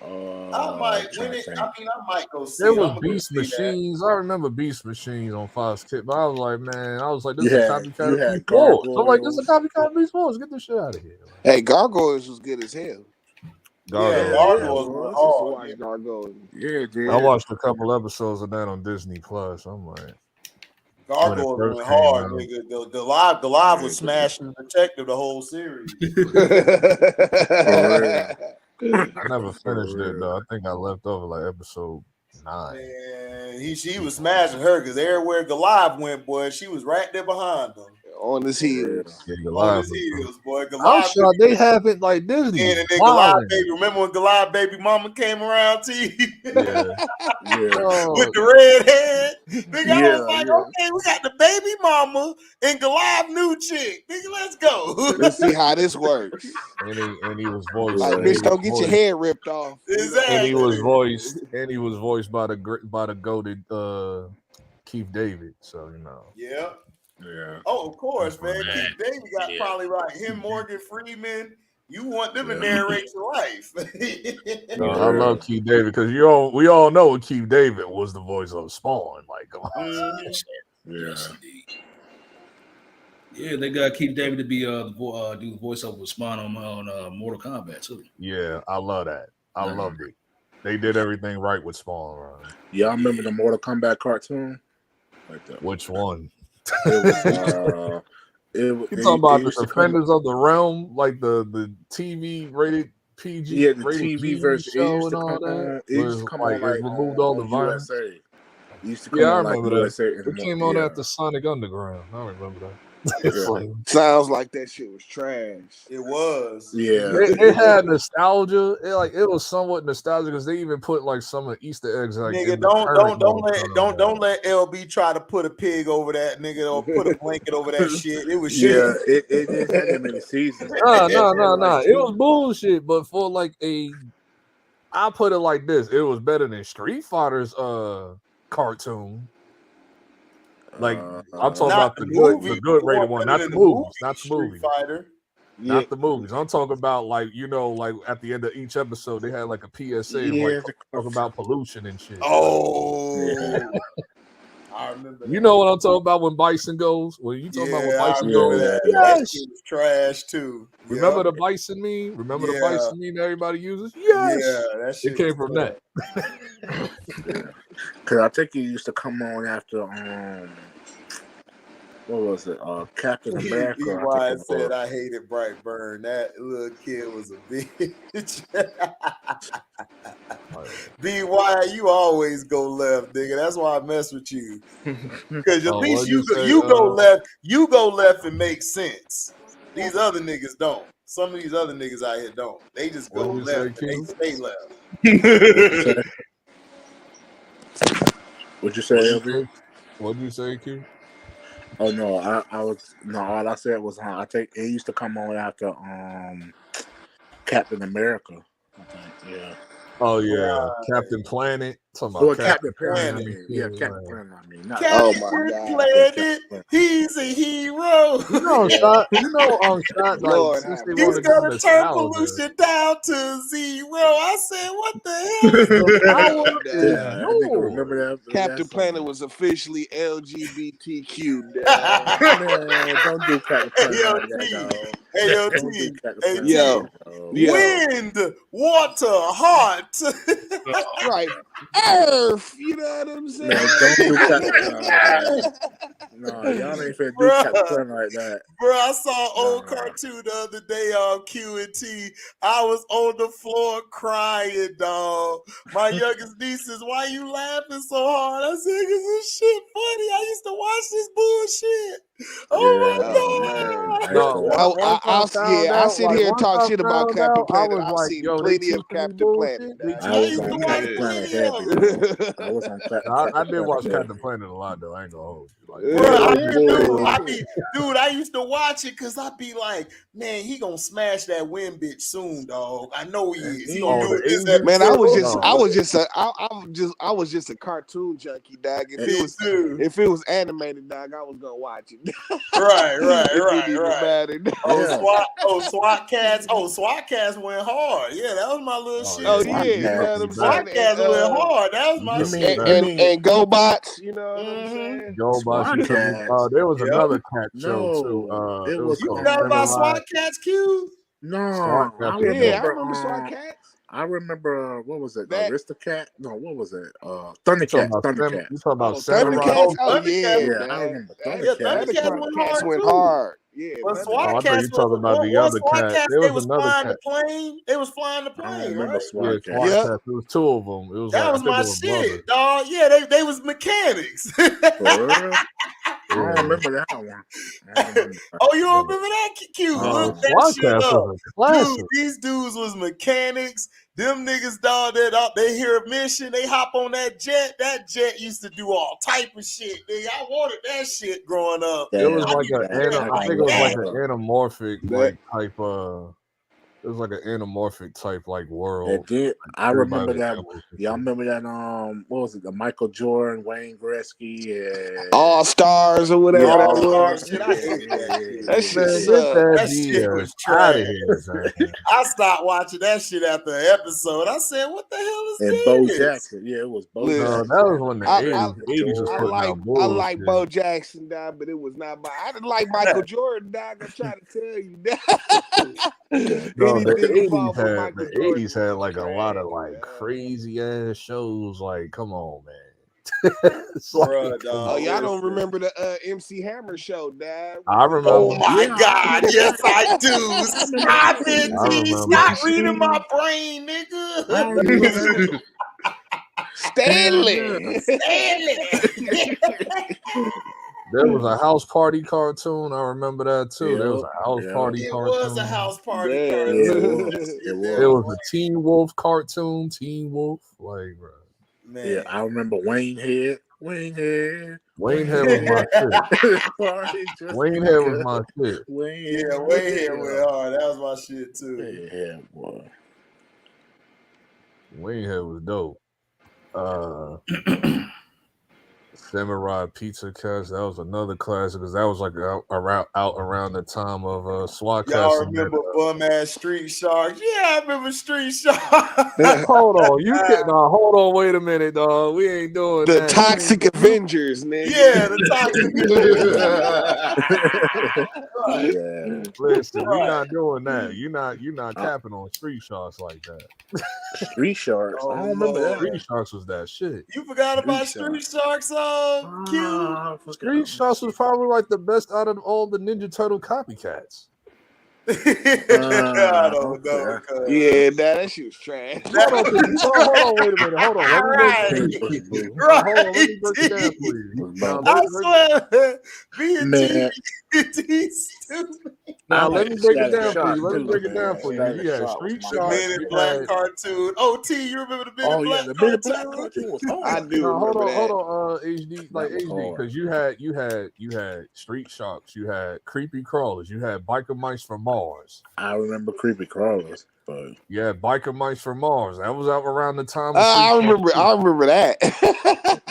I might go see. There was Beast Machines. I remember Beast Machines on Fox Kids, but I was like, this is a copycat Beast Wars. I'm like, this is a copycat Beast Wars. Get this shit out of here. Hey, Gargoyles was good as hell. Gargoyles was hard. Gargoyles. Yeah, dude. I watched a couple episodes of that on Disney Plus. I'm like, Gargoyles went hard, nigga. The live was smashing the detective the whole series. I never finished it though. I think I left over like episode 9. Man, she was smashing her because everywhere Goliath went, boy, she was right there behind them. On his heels. Yeah, on his heels, boy. I'm sure they have it like Disney. Yeah, and then Goliath baby. Remember when Goliath baby mama came around to you? With the red head? Nigga, I was like, okay, we got the baby mama and Goliath new chick. Nigga, let's go. Let's see how this works. And he was voiced. Like, bitch, don't get your head ripped off. Exactly. And he was voiced by the goated Keith David. So you know. Yeah. Yeah. Oh, of course, man. Keith David got probably right. Him, Morgan Freeman. You want them to narrate your life. No, I love Keith David because we all know Keith David was the voice of Spawn. Like, come on. Yeah. Yeah, they got Keith David to be do the voiceover with Spawn on Mortal Kombat too. Yeah, I love that. I loved it. They did everything right with Spawn. Right? Y'all remember the Mortal Kombat cartoon? Like that. Which one? You talking about the Defenders of the Realm, like the TV rated PG, yeah, the rated TV G version. show and all that. It used to come on like removed all the violence. USA. It used to come on like USA. It came on after Sonic Underground. I remember that. Sounds like that shit was trash. It was. Yeah. It had nostalgia. It was somewhat nostalgic because they even put like some of the Easter eggs. Like, nigga, don't let LB try to put a pig over that nigga or put a blanket over that shit. It was shit. Yeah, it didn't have that many seasons. No. It was bullshit. But for like I put it like this: it was better than Street Fighter's cartoon. Like I'm talking about the good rated one, not the movies, not the movies. Not the movies. I'm talking about like like at the end of each episode they had like a PSA like talking about pollution and shit. Oh, I remember. You know what I'm talking about when Bison goes? When you talking about when Bison goes? That shit was trash too. Remember the Bison meme? Remember the Bison meme that everybody uses? Yes. Yeah, that shit. It came from that. Cause I think it used to come on after what was it? Captain America. Why said I hated Brightburn. That little kid was a bitch. BY, you always go left, nigga. That's why I mess with you. Because at least you go left. You go left and make sense. These other niggas don't. Some of these other niggas out here don't. They just go left and they stay left. What'd you say, LB? What'd you say, Q? Oh no, all I said was I think it used to come on after Captain America. I think, yeah. Oh yeah, Captain Planet. Talking about Captain Planet. Yeah, Captain Planet. I mean, not Captain Planet. He's a hero. Shot. Lord, he's gonna turn pollution down to zero. I said, what the hell? Remember that? Captain Planet was officially LGBTQ. Man, don't do Captain Planet. Wind, water, heart. Right. Earth, you know what I'm saying? Man, don't do Captain. No, y'all ain't finna do Captain Planet like that. Bro, I saw an old cartoon the other day on Q&T. I was on the floor crying, dog. My youngest niece says, "Why you laughing so hard?" I said, "Cause this shit funny. I used to watch this bullshit." Oh my god! I sit here and talk shit about Captain Planet. I've seen plenty of Captain Planet. I was on Captain Planet heavy. I was on Captain Planet. I did watch Captain Planet a lot though. I ain't gonna hold you. I used to watch it because I'd be like, man, he gonna smash that wind bitch soon, dog. I know he is. He gonna do it. Man, I was just a cartoon junkie, dog. If it was animated, dog, I was gonna watch it. Right. SWAT Cats. SWAT Cats went hard. Yeah, that was my little shit. Oh yeah, SWAT Cats went hard. That was my shit. And GoBots, you know what I'm saying? GoBots. There was another cat show too. You forgot about SWAT Cats, Q? No, I remember SWAT Cats. I remember what was it? Aristocat? No, what was it? Thundercats. Thundercats. You talking about Thundercats? Oh yeah, I remember Thundercats. Thundercats went hard. Yeah, but I thought you talking about the other cat. There was another cat. They was flying the plane. I remember right? SWAT Cats. It was two of them. It was that was my shit, dog. Yeah, they was mechanics. I don't remember that one. Oh, you don't remember that? Q, look that shit up. Dude, these dudes was mechanics. Them niggas, dog, they hear a mission, they hop on that jet. That jet used to do all type of shit. Nigga, I wanted that shit growing up. It was like I think it was like an anamorphic like type It was like an anamorphic type like world. It did. I Everybody remember that. was Y'all remember that? What was it? The Michael Jordan, Wayne Gretzky, All Stars or whatever Yeah, that All Stars was. shit. I hate that shit. That shit Man, sucked. That shit was trash. I stopped watching that shit after an episode. I said, "What the hell is and this?" Bo Jackson. Yeah, it was Bo Listen, Jackson. That was when the 80s was putting out I bullshit. like Bo Jackson, dog, but it was not my. I didn't like Michael Jordan, dog. I'm trying to tell you, dog. No, the Anything involved with Michael Jordan 80s had like a lot of like crazy ass shows. Like, come on, man. It's like, Bruh, dog. y'all don't remember the MC Hammer show, dad? I remember. Oh my God, yes I do. Stop it, G. Stop reading my brain, nigga. Stanley. There was a house party cartoon. I remember that too. There was a house party cartoon. It was a house party cartoon. It was a Teen Wolf cartoon. Teen Wolf, like, bro. Man. Yeah, I remember Wayne Head. Wayne Head was my shit. Wayne Head was my shit. Wayne Head went hard. That was my shit too. Yeah, boy. Wayne Head was dope. Samurai Pizza Cast, that was another classic because that was like out around the time of SWAT Cast. Y'all remember bum ass Street Sharks? Yeah, I remember Street Sharks. Hold on, hold on, wait a minute, dog. We ain't doing the that. Toxic Avengers, nigga. Yeah, the Toxic Avengers. Listen, we not doing that. You're not capping on Street Sharks like that. Street Sharks. I don't remember that. Street Sharks was that shit. You forgot about Street Sharks, Q? Street Sharks was probably like the best out of all the Ninja Turtle copycats. I don't know. Yeah, that shit was trash. Hold on, wait a minute. Hold on. Let me break it down for you. I swear, B&T stupid. Now let me break it down for you. You had Street Sharks. Men in Black cartoon. OT, you remember the Men in Black cartoon? I do. Hold on, HD, because you had Street Sharks, you had Creepy Crawlers, you had Biker Mice from Mars. I remember Creepy Crawlers, but yeah, Biker Mice from Mars. That was out around the time. I remember that.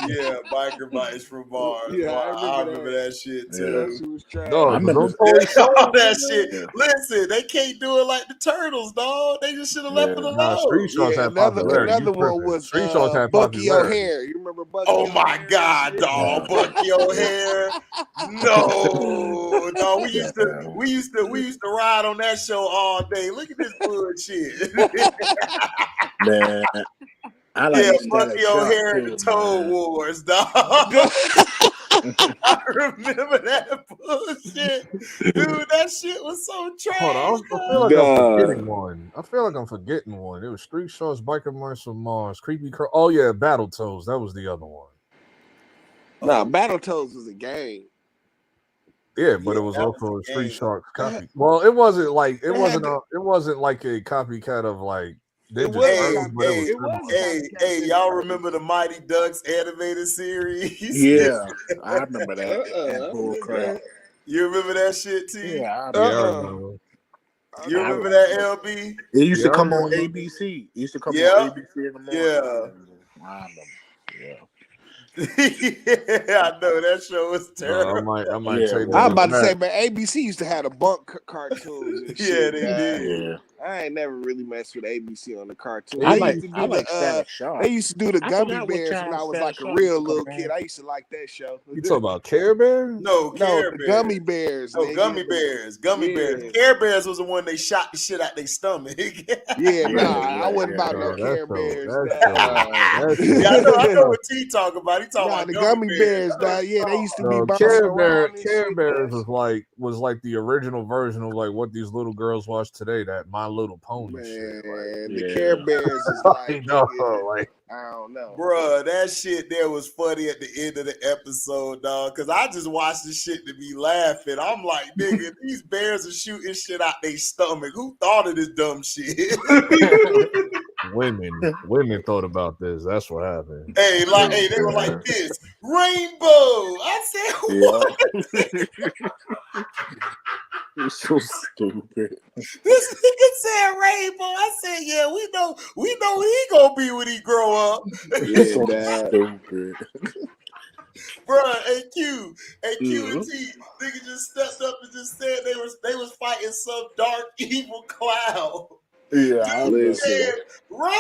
Yeah, Biker Mice from Mars. Yeah, I remember that shit too. Yeah, she was trash. No, I remember that shit. Yeah. Listen, they can't do it like the Turtles, dog. They just should have left it alone. Street Sharks had popularity. Another one was Street Sharks had Bucky popularity. O'Hare. You remember Bucky? Oh my God, dog, Bucky O'Hare. No, we used to ride on that show all day. Look at this bullshit. Man, I like Bucky O'Hare and the Toad Wars, dog. I remember that bullshit. Dude, that shit was so trash. Hold on, I feel like I'm forgetting one. It was Street Sharks, Biker Mice from Mars, Creepy Crawl. Oh yeah, Battletoads. That was the other one. Nah, Battletoads was a game. Yeah, but it was also a Street Sharks copy. Well, it wasn't like a copycat of like. Hey, y'all remember the Mighty Ducks animated series? Yeah, I remember that. Bull crap. You remember that shit, T? Yeah, I remember. You remember that, LB? It used to come on ABC. It used to come on ABC in the morning. Yeah. I remember. Yeah. Yeah, I know that show was terrible. I might take that. I was about to say, man, ABC used to have the bunk cartoons. And shit, they did. Yeah. I ain't never really messed with ABC on the cartoon. I like they used to do the Gummy Bears when I was like a real little kid. I used to like that show. You talking about Care Bears? No, Care Bears. Gummy Bears. No, Gummy Bears. Bears. Care Bears was the one they shot the shit out their stomach. I wasn't about no Care Bears. I know what T talking about. He talking about the Gummy Bears. Yeah, they used to be Care Bears was like the original version of like what these little girls watch today. That My Little Pony shit. The Care Bears is like, I don't know. Bruh, that shit there was funny at the end of the episode, dog. Cause I just watched this shit to be laughing. I'm like, nigga, these bears are shooting shit out their stomach. Who thought of this dumb shit? Women thought about this. That's what happened. Hey, they were like this. Rainbow. I said, what? so stupid. This nigga said rainbow. I said, yeah, we know he gonna be when he grow up. Yeah, So dad. stupid. Bruh, AQ and T, nigga just stepped up and just said they was fighting some dark evil cloud. Yeah, I said rainbow.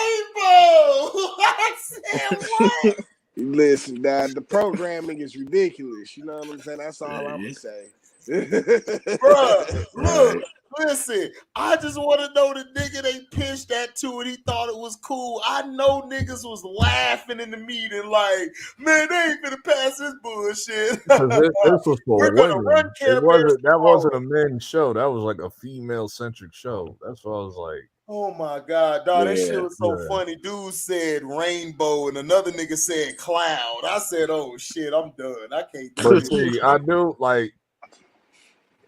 I said what? Listen, dad, the programming is ridiculous. You know what I'm saying? That's all I'm gonna say. Bruh, look, listen, I just want to know the nigga they pitched that to and he thought it was cool. I know niggas was laughing in the meeting like, man, they ain't finna pass this bullshit. This was for We're gonna women. run Care Bears. That wasn't a men's show. That was like a female-centric show. That's what I was like. Oh my God, dog, that shit was so funny. Dude said rainbow and another nigga said cloud. I said, oh shit, I'm done. I can't do But see, I do like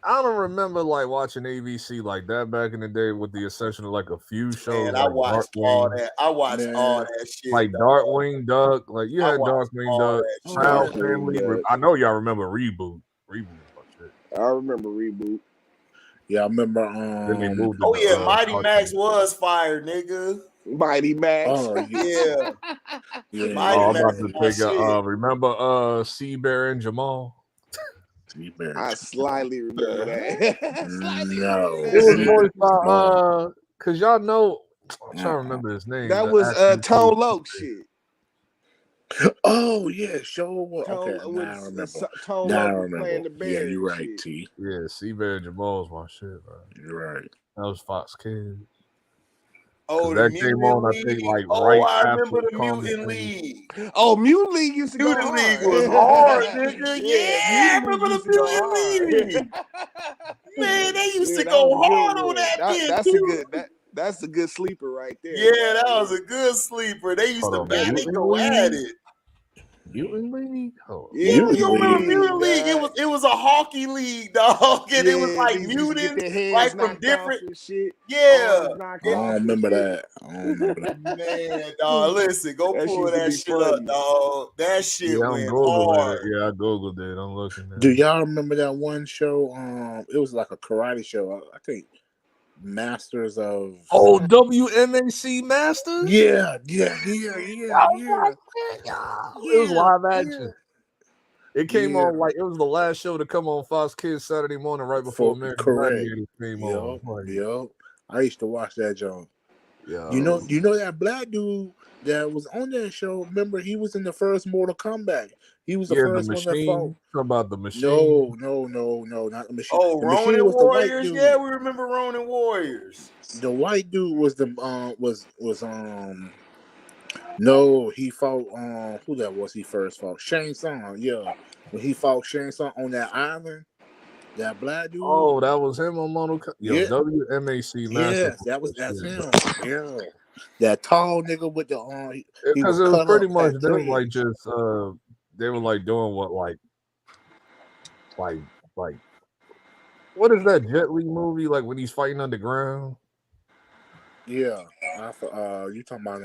I don't remember like watching ABC like that back in the day with the exception of like a few shows. Man, I watched all that. I watched all that shit. Like Darkwing Duck. Like you had Darkwing Duck, Proud Family. I know y'all remember Reboot. Reboot was shit. I remember Reboot. Yeah, I remember. Mighty Max was fired, nigga. Mighty Max. Oh, yeah. I'm about to take remember Seabear and Jamal? I slightly remember that. It was voiced by because y'all know I'm trying to remember his name. That was Tone Loc shit. Oh yeah, show okay. Now I remember. Playing the bear. Yeah, you're right, T. Yeah, Seabear and Jamal's my shit, bro. You're right. That was Fox Kids. Oh, that came on, I think, like I remember the Mutant League. Oh, Mutant League used to go hard. Mutant League was hard, nigga. Yeah, I remember the Mutant League. Man, they used to go hard on that. That's a good sleeper right there. Yeah, that was a good sleeper. They used to go at it. Mutant League? Oh, yeah, you remember Mutant League? It was a hockey league, dog. And it was like mutants, like from different shit. Yeah. I don't remember that. Man, dog, listen, go pull that shit up, dog. That shit went hard. Yeah, I googled it. I'm looking at it. Do y'all remember that one show? It was like a karate show. I think Masters of WMAC Masters? Yeah. It was live action. It came on like it was the last show to come on Fox Kids Saturday morning right before American Gladiator came on. Yo, I used to watch that joint. Yeah. You know that black dude that was on that show. Remember, he was in the first Mortal Kombat. He was the first one that fought. Talking about the machine. No, not the machine. Oh, the Ronin machine was Warriors. The yeah, we remember Ronin Warriors. The white dude was no, he fought who that was he first fought? Shang Tsung, yeah. When he fought Shang Tsung on that island, that black dude. Oh, that was him on Mortal Kombat. Yeah. WMAC Master. Yeah, that's him. Yeah. That tall nigga with the because it was pretty much them like just they were like doing what like what is that Jet Li movie like when he's fighting underground? Yeah, you talking about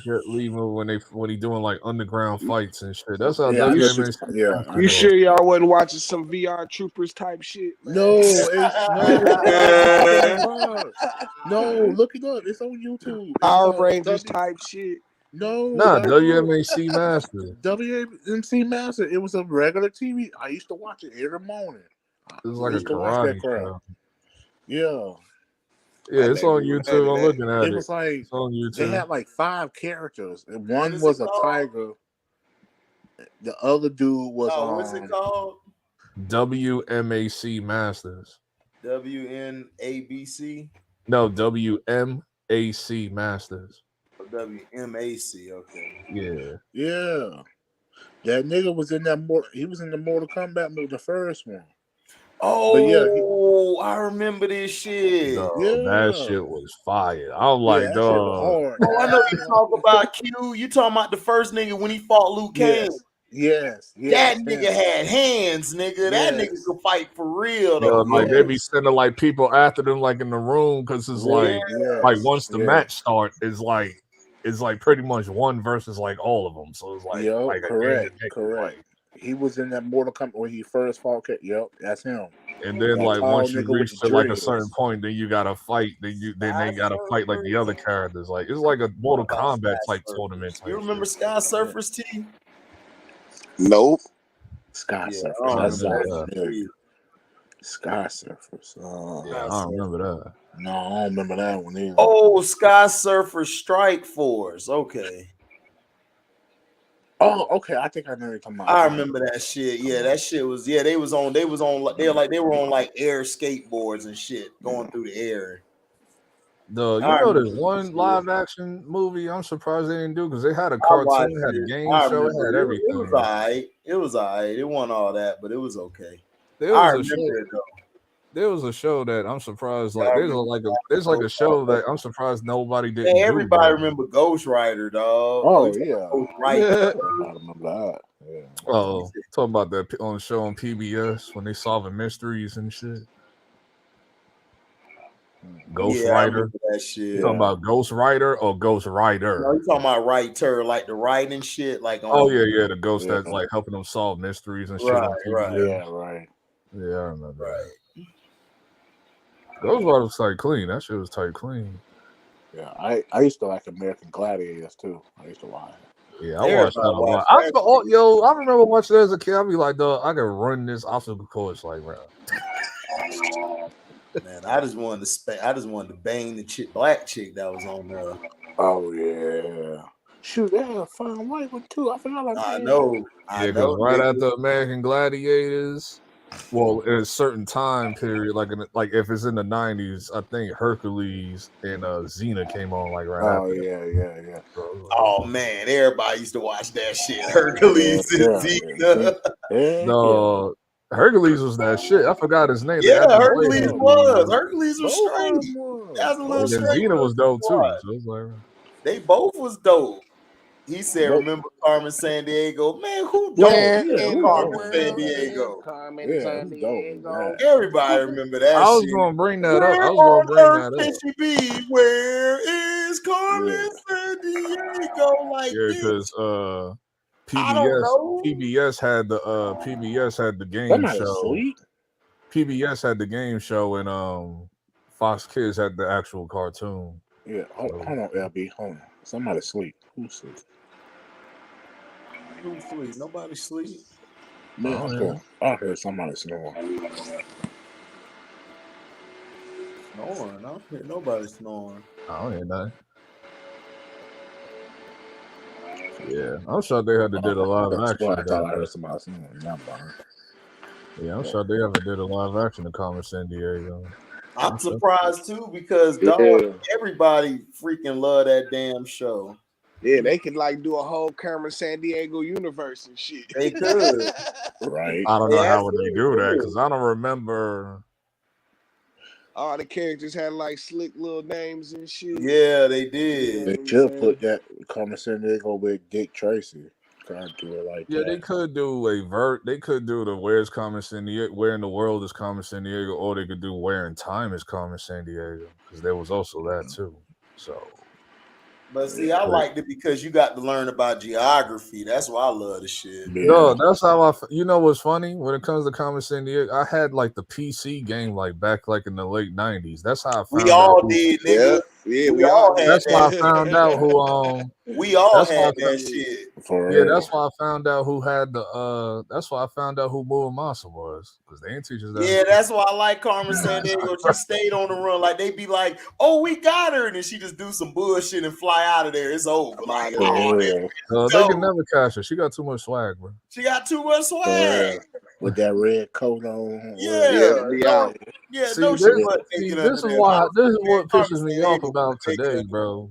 Jet Li movie when he doing like underground fights and shit. That's how You sure y'all wasn't watching some VR Troopers type shit? Man? No, look it up. It's on YouTube. Power Rangers type shit. WMAC Master. WMC Master. It was a regular TV. I used to watch it every morning. It was like a karate show. Yeah. Yeah, it's on YouTube. I'm looking at it. It was like it's on YouTube. They had like 5 characters. One was a tiger. The other dude was what's it called? WMAC Masters. WNABC? No, WMAC Masters. WMAC, okay. Yeah. That nigga was in that he was in the Mortal Kombat movie, the first one. Oh, I remember this shit. That shit was fire. I'm like, dog. Oh, I know you talk about Q. You talking about the first nigga when he fought Liu Kang. Yes. That nigga had hands, nigga. That nigga could fight for real, though. Like they be sending like people after them, like in the room, because it's like once the match start, it's like pretty much one versus like all of them. So it's like correct. He was in that Mortal Kombat when he first fought. Yep, that's him. And then, that like, once you reach to like a dreads. certain point, then you gotta fight. Then they gotta fight like the other characters. Like it's like a Mortal Kombat type tournament. You remember Sky Surfers, T? Nope. Sky Surfers. I don't That's remember familiar. Sky Surfers. I don't remember that. No, I don't remember that one either. Oh, Sky Surfer Strike Force. Okay. Oh, okay. I think I know what you're talking about. I remember that shit. Yeah, that shit was. Yeah, they were on like air skateboards and shit going through the air. There's one live action movie I'm surprised they didn't do because they had a cartoon, had a game show, it had everything. It was alright. It wasn't all that, but it was okay. There was a show that I'm surprised. Like there's a show that I'm surprised nobody didn't. Yeah, everybody remember Ghost Rider, dog. Oh yeah, right. I remember that. Yeah. Oh, talking about that on the show on PBS when they solving mysteries and shit. Ghost Rider. That shit. You talking about Ghost Rider or Ghost Rider? No, you talking about writer, like the writing shit, like. The ghost that's like helping them solve mysteries and shit. On PBS. Yeah, right. Yeah, I remember. Right. Ghost Rider was tight clean. That shit was tight clean. Yeah, I used to like American Gladiators too. I used to watch. Yeah, I watched that a lot. I remember watching that as a kid. I'd be like, dog, I could run this obstacle course like, bro. Man, I just wanted to bang the black chick that was on there. Oh yeah. Shoot, they had a fine white one too. I forgot about that. I know. Because right after American Gladiators, well, in a certain time period, like if it's in the 90s, I think Hercules and Xena came on like right after. Yeah. Oh man, everybody used to watch that shit. Hercules and Xena. No, Hercules was that shit. I forgot his name. Yeah, Hercules was. Hercules was straight. That's a little straight. And Xena was dope too. So it's like, they both was dope. He said, "Remember Carmen San Diego? Man, who don't? Carmen San Diego. Everybody remember that. I was gonna bring that up. Can she be? Where is Carmen San Diego? Like because PBS had the game show. PBS had the game show, and Fox Kids had the actual cartoon. Yeah, hold on, LB, hold on. Somebody sleep. Who's sleep? Who's sleep? Nobody sleep. Man, I heard somebody snoring. Snoring? I don't hear nobody snoring. I don't hear nothing. Yeah, I'm sure they had to did a live action. I thought I heard somebody snoring. Yeah, I'm sure they ever did a live action of Carmen San Diego. I'm surprised too because everybody freaking love that damn show. Yeah, they could like do a whole Carmen San Diego universe and shit. They could. Right. I don't know how would they do that because I don't remember. All the characters had like slick little names and shit. Yeah, they did. They should put that Carmen San Diego with Dick Tracy. Try to do it like that. They could do They could do the Where's Carmen San Diego? Where in the world is Carmen San Diego? Or they could do Where in Time is Carmen San Diego? Because there was also that too. So. But see, I liked it because you got to learn about geography. That's why I love the shit. Yeah. No, that's how you know what's funny? When it comes to Carmen San Diego, I had like the PC game like back like in the late 90s. That's how I found we all did, nigga. Yeah, we all had that's why I found out who we all had that shit. Yeah, that's why I found out who had the that's why I found out who Muramasa was. Because they didn't teach us that. Yeah, that's why I like Carmen San Diego. She stayed on the run. Like they be like, oh, we got her, and then she just do some bullshit and fly out of there. It's over. Like, they can never catch her. She got too much swag, bro. She got too much swag. With that red coat on. Yeah. See, this is what pisses me off about today, bro.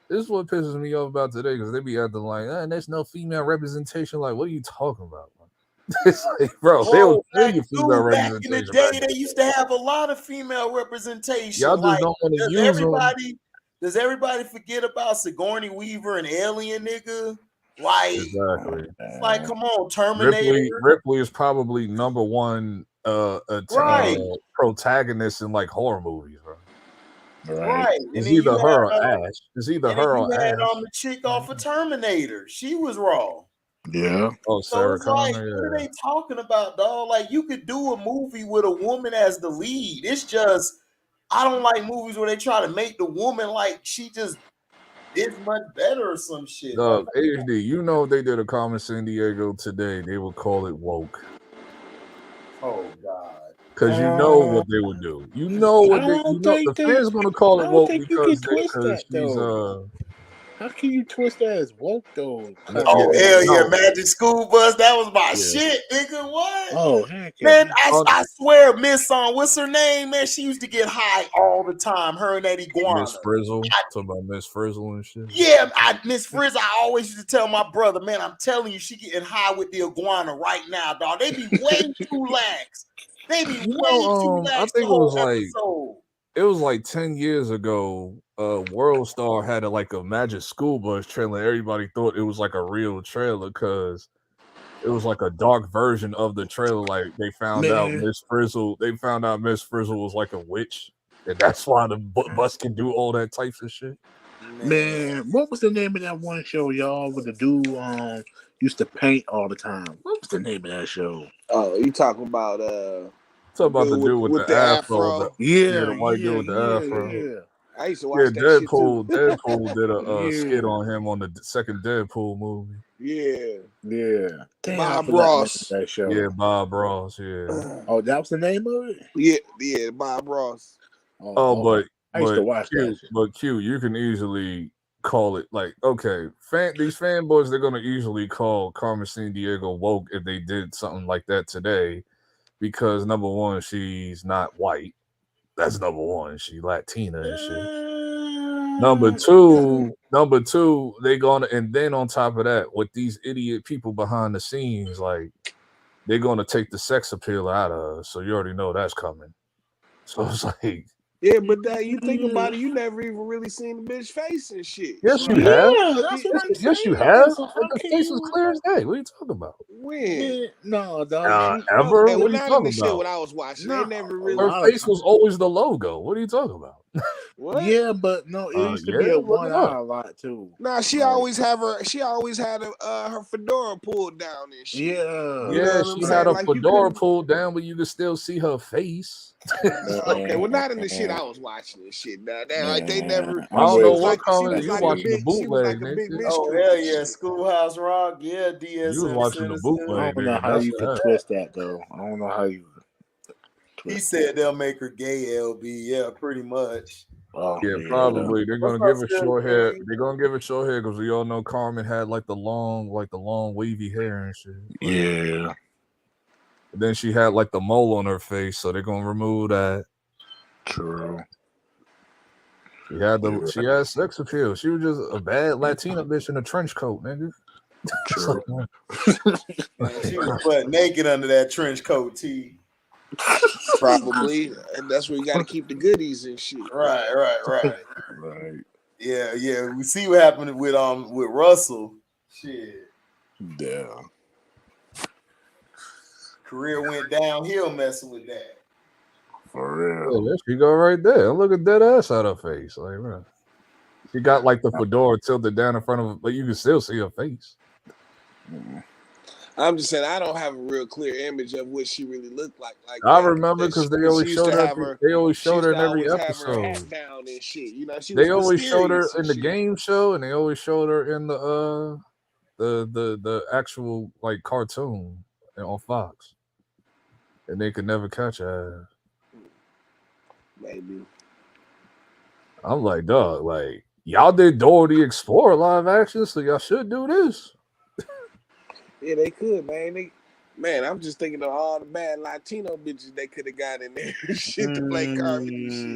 This is what pisses me off about today because they be acting like, there's no female representation. Like, what are you talking about? It's like, bro, they'll you female representation. Back in the day, they used to have a lot of female representation. Y'all just don't want to use them. Does everybody forget about Sigourney Weaver and Alien, nigga? Like, exactly. It's like, come on, Terminator. Ripley is probably number one protagonist in like horror movies, bro. Right. It's either her or Ash. It's either her or Ash. The chick off of Terminator. She was raw. Yeah. Oh, So Sarah it's like, Connor. what are they talking about, dog? Like, you could do a movie with a woman as the lead. It's just, I don't like movies where they try to make the woman like she just is much better or some shit. Dog, HD, you know if they did a Carmen San Diego today, they would call it woke. Oh God. Because you know what they would do. You know what they. You know the fans gonna call it woke because she's How can you twist that as woke though? Oh hell yeah, Magic School Bus, that was my shit, nigga. What? Oh heck man, I swear, Miss what's her name, man? She used to get high all the time. Her and that iguana. Miss Frizzle. Talking about Miss Frizzle and shit. Yeah, Miss Frizzle. I always used to tell my brother, man, I'm telling you, she getting high with the iguana right now, dog. They be way too lax. They be way too lax. I think it was like 10 years ago. World Star had like a Magic School Bus trailer. Everybody thought it was like a real trailer because it was like a dark version of the trailer. Like they found out Miss Frizzle. They found out Miss Frizzle was like a witch, and that's why the bus can do all that types of shit. Man, what was the name of that one show, y'all? With the dude used to paint all the time. What was the name of that show? Oh, you talking about Talk about the dude with the afro. The white dude with the afro. Yeah. I used to watch that Deadpool. shit too. Deadpool did a skit on him on the second Deadpool movie. Yeah. Damn, Bob Ross. That show. Yeah, Bob Ross. Yeah. Oh, that was the name of it. Yeah, Bob Ross. But I used to watch that shit. But Q, you can easily call it like, okay, these fanboys, they're gonna easily call Carmen San Diego woke if they did something like that today, because number one, she's not white. That's number one. She Latina and shit. Number two, they gonna, and then on top of that, with these idiot people behind the scenes, like they're gonna take the sex appeal out of her. So you already know that's coming. So it's like, yeah, but that you think about it, you never even really seen the bitch face and shit. Yes, you have. Yes, you have. The face is clear as day. What are you talking about? When? No, dog. Ever? Okay, what are you talking about? Shit, what I was watching, they never really. Her face was always the logo. What are you talking about? What? Yeah, but no, it used to be a 1 eye a lot too. Nah, she always had her fedora pulled down and shit. Yeah, she had a fedora pulled down, but you could still see her face. Okay, well, not in the shit I was watching and shit. Nah, like they never. I don't know what comment you watching the bootleg. Oh hell yeah, Schoolhouse Rock. Yeah, DS. You was watching the bootleg. I don't know how you can twist that though. I don't know how you. He said they'll make her gay, LB. Yeah, pretty much. Oh, yeah, probably. They're gonna give her short hair. They're gonna give her short hair because we all know Carmen had like the long wavy hair and shit. Yeah. And then she had like the mole on her face, so they're gonna remove that. True. She had sex appeal. She was just a bad Latina bitch in a trench coat, nigga. True. She was butt naked under that trench coat, T. Probably, and that's where you got to keep the goodies and shit. Right. Yeah. We see what happened with Russell. Shit. Yeah. Career went downhill messing with that. For real. Yeah, there she go right there. Look at that ass out of her face. Like, man. She got like the fedora tilted down in front of her, but you can still see her face. I'm just saying I don't have a real clear image of what she really looked like. I remember because they always showed her. They always showed her in every episode. Hat down and shit. You know, they always showed her in the game show, and they always showed her in the actual like cartoon on Fox, and they could never catch her. Maybe. I'm like, dog, like y'all did Dora the Explorer live action, so y'all should do this. Yeah, they could, man. I'm just thinking of all the bad Latino bitches they could have got in there shit to play Carmen and shit.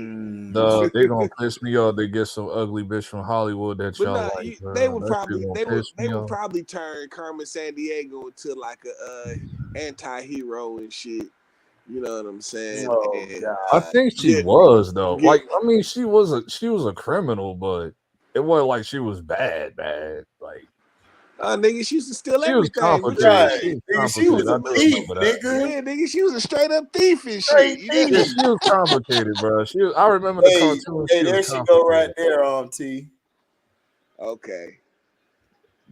No, they gonna piss me off. They get some ugly bitch from Hollywood that y'all like. They would probably turn Carmen San Diego into like a anti-hero and shit. You know what I'm saying? Oh, I think she was though. Like, I mean, she was a criminal, but it wasn't like she was bad. Like, nigga, she used to steal everything. Was complicated. She was a thief, nigga. Yeah, nigga, she was a straight up thief and shit. Yeah, she was complicated, bro. I remember the cartoon. Hey, there she go right there, T. Okay.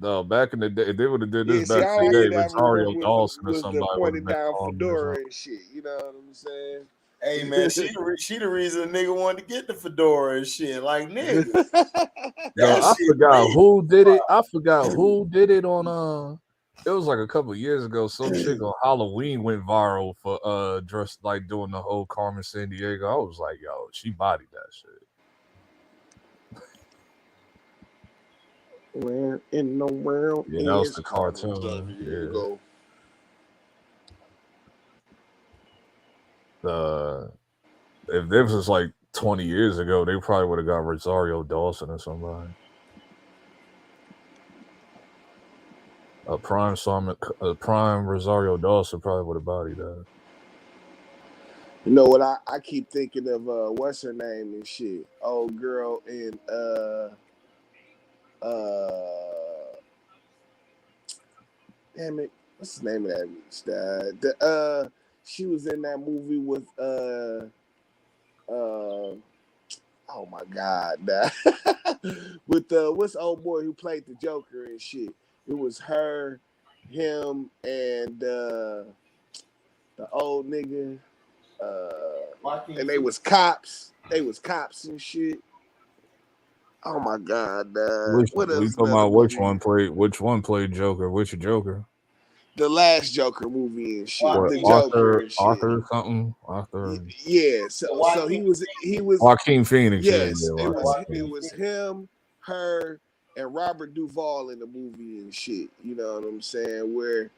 No, back in the day, if they would have did Yeah, this see, back all in I the day, could ever Rosario remember Dawson or was the somebody would have pointed been down calling this fedora up. and shit. You know what I'm saying? Hey man, she the reason the nigga wanted to get the fedora and shit. Like nigga, No, that I shit forgot real. who did it. I forgot who did it on it was like a couple years ago. Some chick on Halloween went viral for dressed like doing the whole Carmen Sandiego. I was like, yo, she bodied that shit. Where in the world Yeah, that was is the Carmen cartoon. Sandiego? Yeah. If this was like 20 years ago, they probably would have got Rosario Dawson or somebody. A prime Rosario Dawson probably would have bodied that. You know what? I keep thinking of what's her name and shit. Old girl in damn it, what's the name of that bitch? She was in that movie with oh my god, with what's the old boy who played the Joker and shit. It was her, him, and the old nigga. And they was cops. They was cops and shit. Oh my god, what We else? talking Another about which movie? one played Joker? Which Joker? The last Joker movie and shit. What The Joker and shit. Arthur something? Arthur Yeah. So he was Joaquin Phoenix, yeah. yes. Joaquin It Phoenix. was him, her, and Robert Duvall in the movie and shit. You know what I'm saying? Where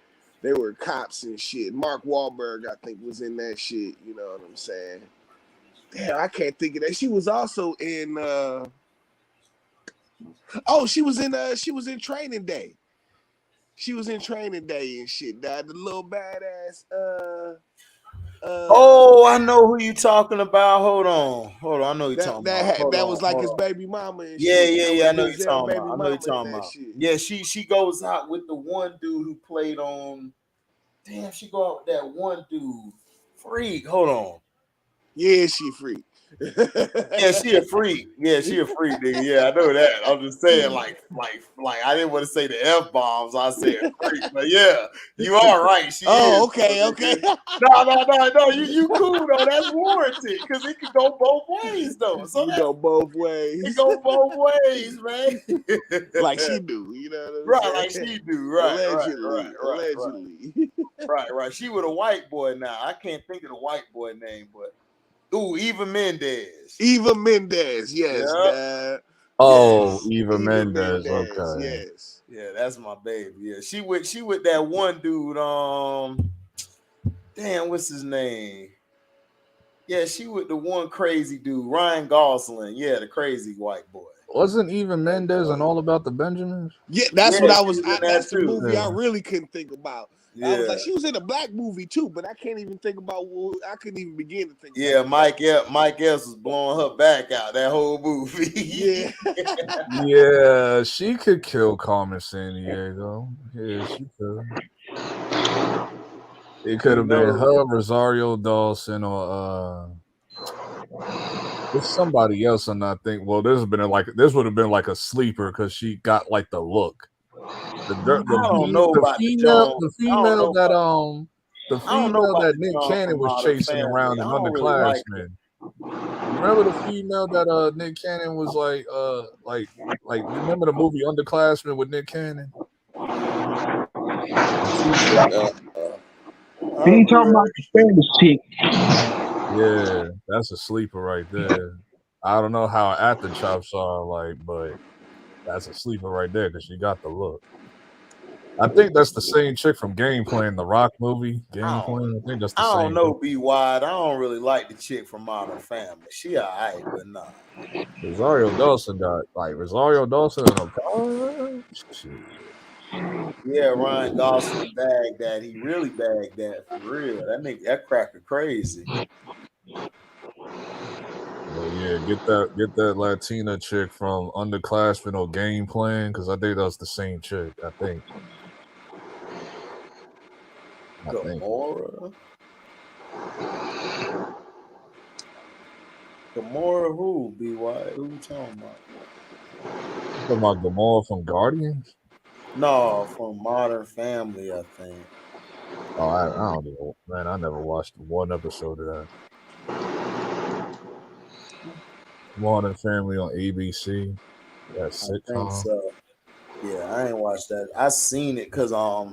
they were cops and shit. Mark Wahlberg, I think, was in that shit. You know what I'm saying? Damn, I can't think of that. She was also in she was in Training Day. She was in Training Day and shit. The little badass Oh, I know who you talking about. Hold on. I know who you talking about. that was like his baby mama and Yeah, shit. That was I know you Denzel talking baby about. I know you mama in talking that about. shit. Yeah, she goes out with the one dude who played on. Damn, she go out with that one dude. Freak. Hold on. Yeah, she freak. Yeah, she a freak. Yeah, she a freak, nigga. Yeah, I know that. I'm just saying, like, I didn't want to say the F bombs. I said freak, but yeah, you are right. She is. Okay. No. You cool though. That's warranted because it could go both ways though. So you go both ways. It go both ways, man. Like she do, you know what I'm right? saying? Like she do, right? Allegedly. Right. She with a white boy now. I can't think of the white boy name, but Eva Mendes. Eva Mendes, yes. Yep. Oh, yes. Eva Mendes. Okay. Yes. Yeah, that's my baby. Yeah, she with that one dude. Damn, what's his name? Yeah, she with the one crazy dude, Ryan Gosling. Yeah, the crazy white boy. Wasn't Eva Mendes and All About the Benjamins? Yeah, that's what I was. That's the movie I really couldn't think about. Yeah. I was like, she was in a black movie too, but I can't even think about. I couldn't even begin to think. Yeah, Mike Epps was blowing her back out that whole movie. Yeah, yeah, she could kill Carmen Sandiego. Yeah, she could. It could have been her, Rosario Dawson, or there's somebody else. I'm not thinking. Well, this would have been like a sleeper because she got like the look. The female that Nick Cannon was chasing around in Underclassmen. Remember the female that Nick Cannon was like you remember the movie Underclassmen with Nick Cannon? He talking about the Spanish chick. Yeah, that's a sleeper right there. I don't know how after chops are like, but that's a sleeper right there because she got the look. I think that's the same chick from Game Plan, the Rock movie. Game Plan. I think that's the same. I don't know, B Wide. I don't really like the chick from Modern Family. She alright, but nah. Rosario Dawson and a yeah, Ryan Gosling bagged that. He really bagged that for real. That cracker crazy. Well, yeah, get that Latina chick from Underclassmen or Game Plan because I think that's the same chick. I think. Gamora who? B.Y. Who you talking about? You talking about Gamora from Guardians? No, from Modern Family, I think. Oh, I don't know, man. I never watched one episode of that. Modern Family on ABC. That I think sitcom. so. Yeah, I ain't watched that. I seen it because I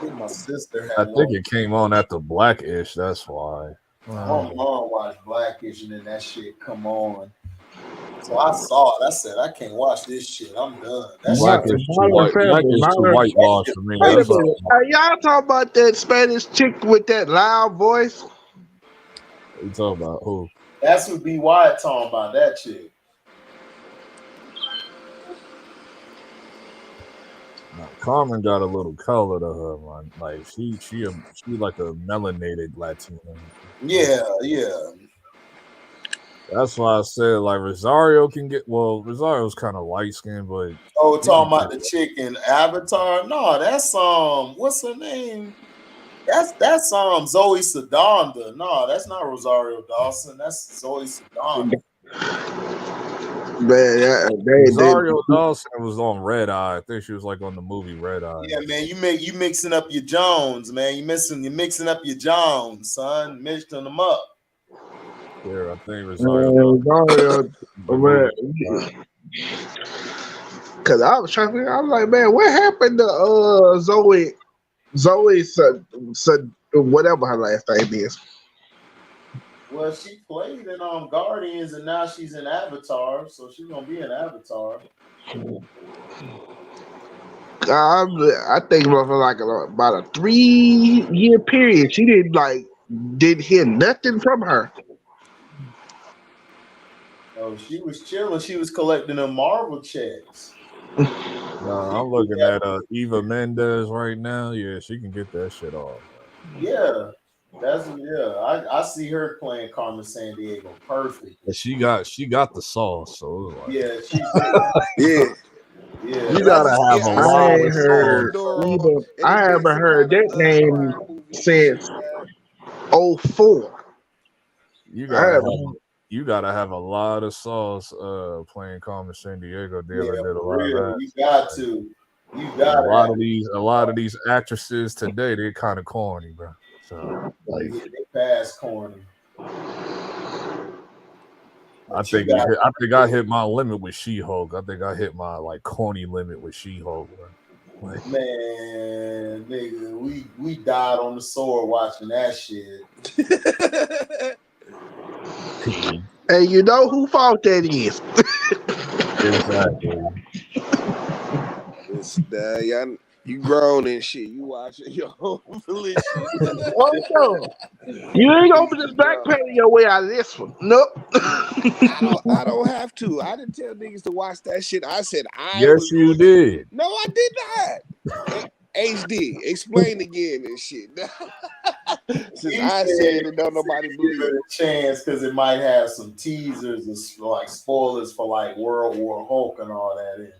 think my sister I had think one. it came on after Blackish. That's why. My mom watched Blackish, and then that shit come on. So I saw it. I said, I can't watch this shit. I'm done. That shit. Blackish too white. Blackish too whitewashed for me. Wait a That's all. minute. Y'all talking about that Spanish chick with that loud voice? What you talking about? Who? That's what B. Wyatt talking about. That chick. No, Carmen got a little color to her, man. Like she like a melanated Latina. Yeah, yeah. That's why I said like Rosario can get. Well, Rosario's kind of light skinned, but Talking about the chick in Avatar. No, that's what's her name? That's Zoe Saldana. No, that's not Rosario Dawson. That's Zoe Saldana. Man, Rosario Dawson was on Red Eye. I think she was like on the movie Red Eye. Yeah, man, you mixing up your Jones, man. You're mixing up your Jones, son. Mixing them up. Yeah, I think Rosario. Because I was trying to figure, I was like, man, what happened to Zoe, whatever her last name is? Well, she played in Guardians, and now she's in Avatar, so she's gonna be in Avatar. I think for like about a 3-year period, she didn't hear nothing from her. Oh, she was chilling. She was collecting them Marvel checks. I'm looking at Eva Mendes right now. Yeah, she can get that shit off. Yeah, I see her playing Carmen Sandiego perfect. And she got the sauce. So like, yeah, she yeah. Yeah, you gotta have a lot of sauce. I haven't heard that name since 2004. You gotta have a lot of sauce playing Carmen Sandiego. Did a lot of that. You got to. You got a lot of these actresses today, they're kind of corny, bro. So like they pass corny. I think I hit my limit with She-Hulk. I think I hit my like corny limit with She-Hulk, bro. Like, man, nigga, we died on the sword watching that shit. And you know who fault that is? Exactly. You grown and shit. You watching your own volition. You ain't gonna just backpedal your way out of this one. Nope. I don't have to. I didn't tell niggas to watch that shit. I said you did. No, I did not. HD, explain again and shit. Since I said it, don't nobody believe it. A chance because it might have some teasers and like spoilers for like World War Hulk and all that in it.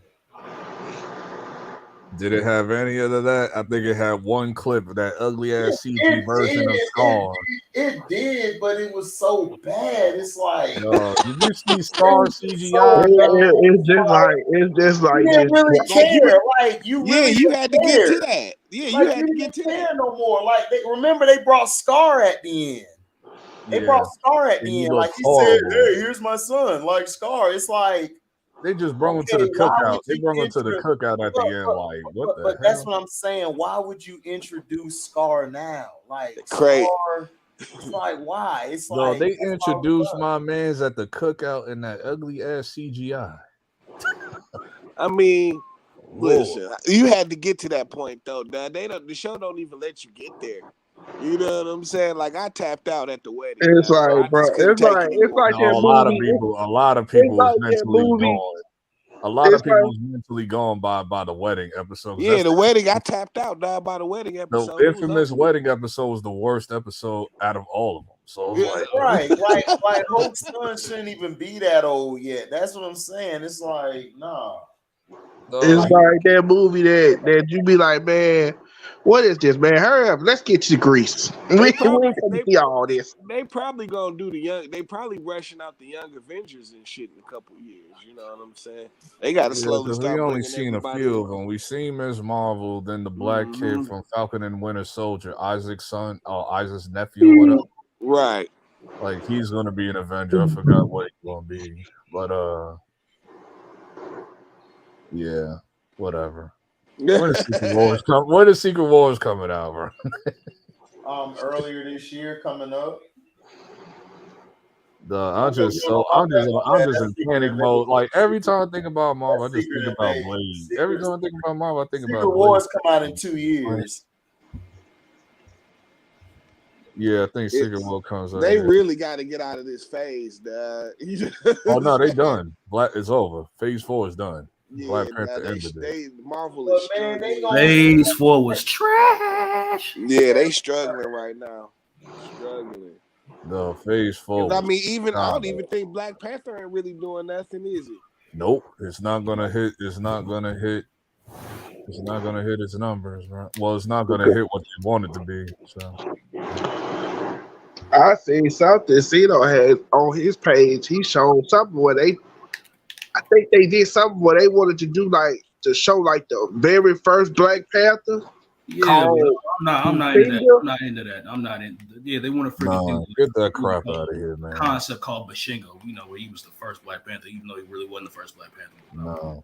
Did it have any of that? I think it had one clip of that ugly ass CG version of Scar. It did, but it was so bad. It's like, did you see Scar CGI? It's just like you didn't really care. Like you really, you had to get to that. Yeah, you had to get to that. No more. Like they brought Scar at the end. They brought Scar at the end. Like he said, "Hey, here's my son." Like Scar. It's like. They just brought him to the cookout. They brought him to the cookout at the end. Like, what the hell? But that's what I'm saying. Why would you introduce Scar now? Like, Crazy. Scar, it's like, why? It's like they introduced my man's at the cookout in that ugly ass CGI. I mean, listen, you had to get to that point though. The show don't even let you get there. You know what I'm saying? Like I tapped out at the wedding. It's like, bro. It's like a lot of people was mentally gone. A lot of people was mentally gone by the wedding episode. Yeah, the wedding. I tapped out now by the wedding episode. The infamous wedding episode was the worst episode out of all of them. So like Hope's son shouldn't even be that old yet. That's what I'm saying. It's like, nah. It's like that movie that you be like, man. What is this, man? Hurry up. Let's get to Greece. We ain't gonna see all this. They probably gonna do the young. They probably rushing out the young Avengers and shit in a couple years. You know what I'm saying? They got to slowly start we only bringing seen a everybody few in. of them. We seen Ms. Marvel, then the black kid from Falcon and Winter Soldier, Isaac's son, Isaac's nephew, whatever. Right. Like he's gonna be an Avenger. I forgot what he's gonna be, but yeah, whatever. When is Secret Wars coming out, bro? Earlier this year, coming up. I'm just in panic mode. Like every time I think about Marvel, I just think about Blade. Every time I think about Marvel, I think about Secret Wars come out in 2 years. Yeah, I think Secret War comes out. They really got to get out of this phase, dog. Oh no, they done. It's over. Phase 4 is done. Yeah, Black Panther ended it. Marvel is struggling. Phase 4 was trash. Yeah, they struggling right now. Struggling. No, Phase 4. I mean, I don't even think Black Panther ain't really doing nothing, is it? Nope, it's not gonna hit. It's not gonna hit its numbers, right? Well, it's not gonna hit what they want it to be. So I seen something Cito had on his page. He showed something where I think they did something where they wanted to do like to show like the very first Black Panther. Yeah, I'm not into that. I'm not in. Yeah, they want to freaking get that crap out of here, man. Concept called Bashingo, where he was the first Black Panther, even though he really wasn't the first Black Panther. No.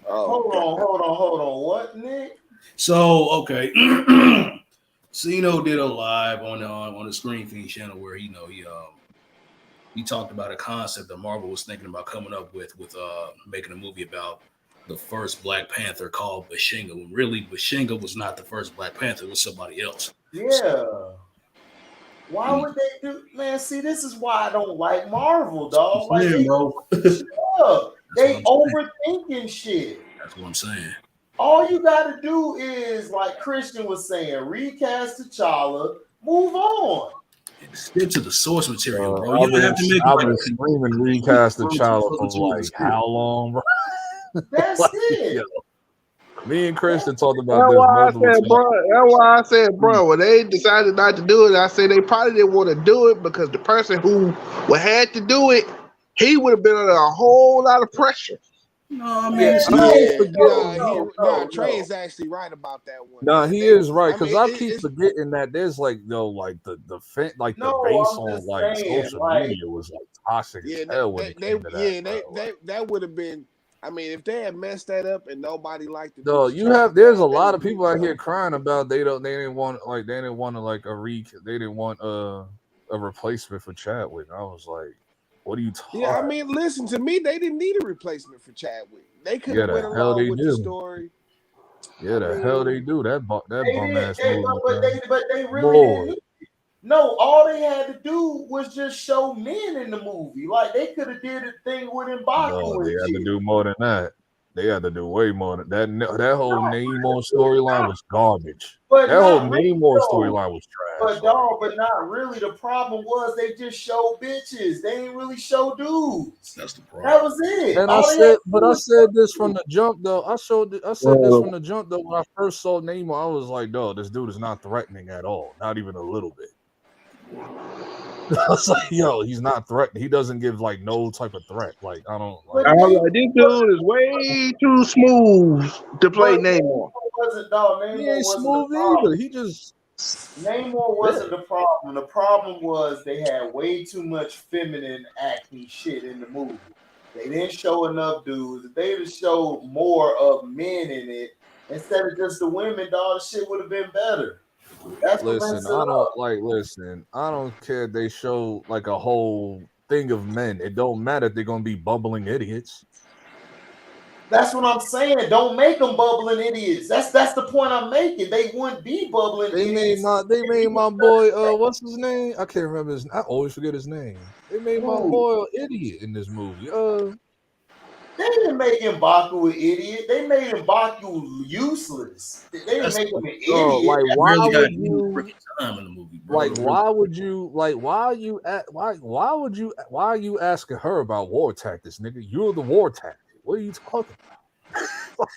Hold on. What, Nick? So okay, Cino did a live on the Screen Fiend channel where he talked about a concept that Marvel was thinking about coming up with making a movie about the first Black Panther called Bashinga. When really Bashinga was not the first Black Panther, it was somebody else. Yeah. Why would they do, man? See, this is why I don't like Marvel, dog. Like, they overthinking shit. That's what I'm saying. All you gotta do is, like Christian was saying, recast T'Challa, move on. Stick to the source material, bro. You don't have to make. I've been screaming recast T'Challa for like how long, bro? That's it. Me and Christian talked about this. That's why I said, bro, when they decided not to do it, I said they probably didn't want to do it because the person who had to do it, he would have been under a whole lot of pressure. No, I mean, Trey is actually right about that one. No, he is right because I keep forgetting that there's like the base on like social media was like toxic as hell when it came to that. That would have been. I mean, if they had messed that up and nobody liked it, there's a lot of people out here crying about they didn't want a replacement for Chadwick. I was like, what are you talking? Yeah, I mean, listen to me. They didn't need a replacement for Chadwick. They could have went along with the story. Yeah, the hell they do that bum ass movie. But they really didn't need it. No, all they had to do was just show men in the movie. Like they could have did a thing with M'Baku. No, they had to do more than that. They had to do way more than that. That whole Namor storyline was garbage. That whole Namor storyline was trash. But not really. The problem was they just showed bitches. They ain't really show dudes. That's the problem. That was it. And I said this from the jump though. I said this from the jump though. When I first saw Namor, I was like, "Dog, this dude is not threatening at all. Not even a little bit." I was like, "Yo, he's not threatening. He doesn't give like no type of threat. Like I don't." Like, this dude is way too smooth to play Namor. He ain't smooth either. He just Namor wasn't the problem. The problem was they had way too much feminine acting shit in the movie. They didn't show enough dudes. If they would showed more of men in it instead of just the women, dog, the shit would have been better. Listen, I don't care if they show like a whole thing of men. It don't matter if they're gonna be bubbling idiots. That's what I'm saying. Don't make them bubbling idiots. That's the point I'm making. They wouldn't be bubbling idiots. They made my boy what's his name? I can't remember his name. I always forget his name. They made my boy an idiot in this movie. They didn't make M'Baku an idiot. They made M'Baku useless. They didn't make him an idiot. Like why would you? Like why would you? Like why are you asking her about war tactics, nigga? You're the war tactic. What are you talking about?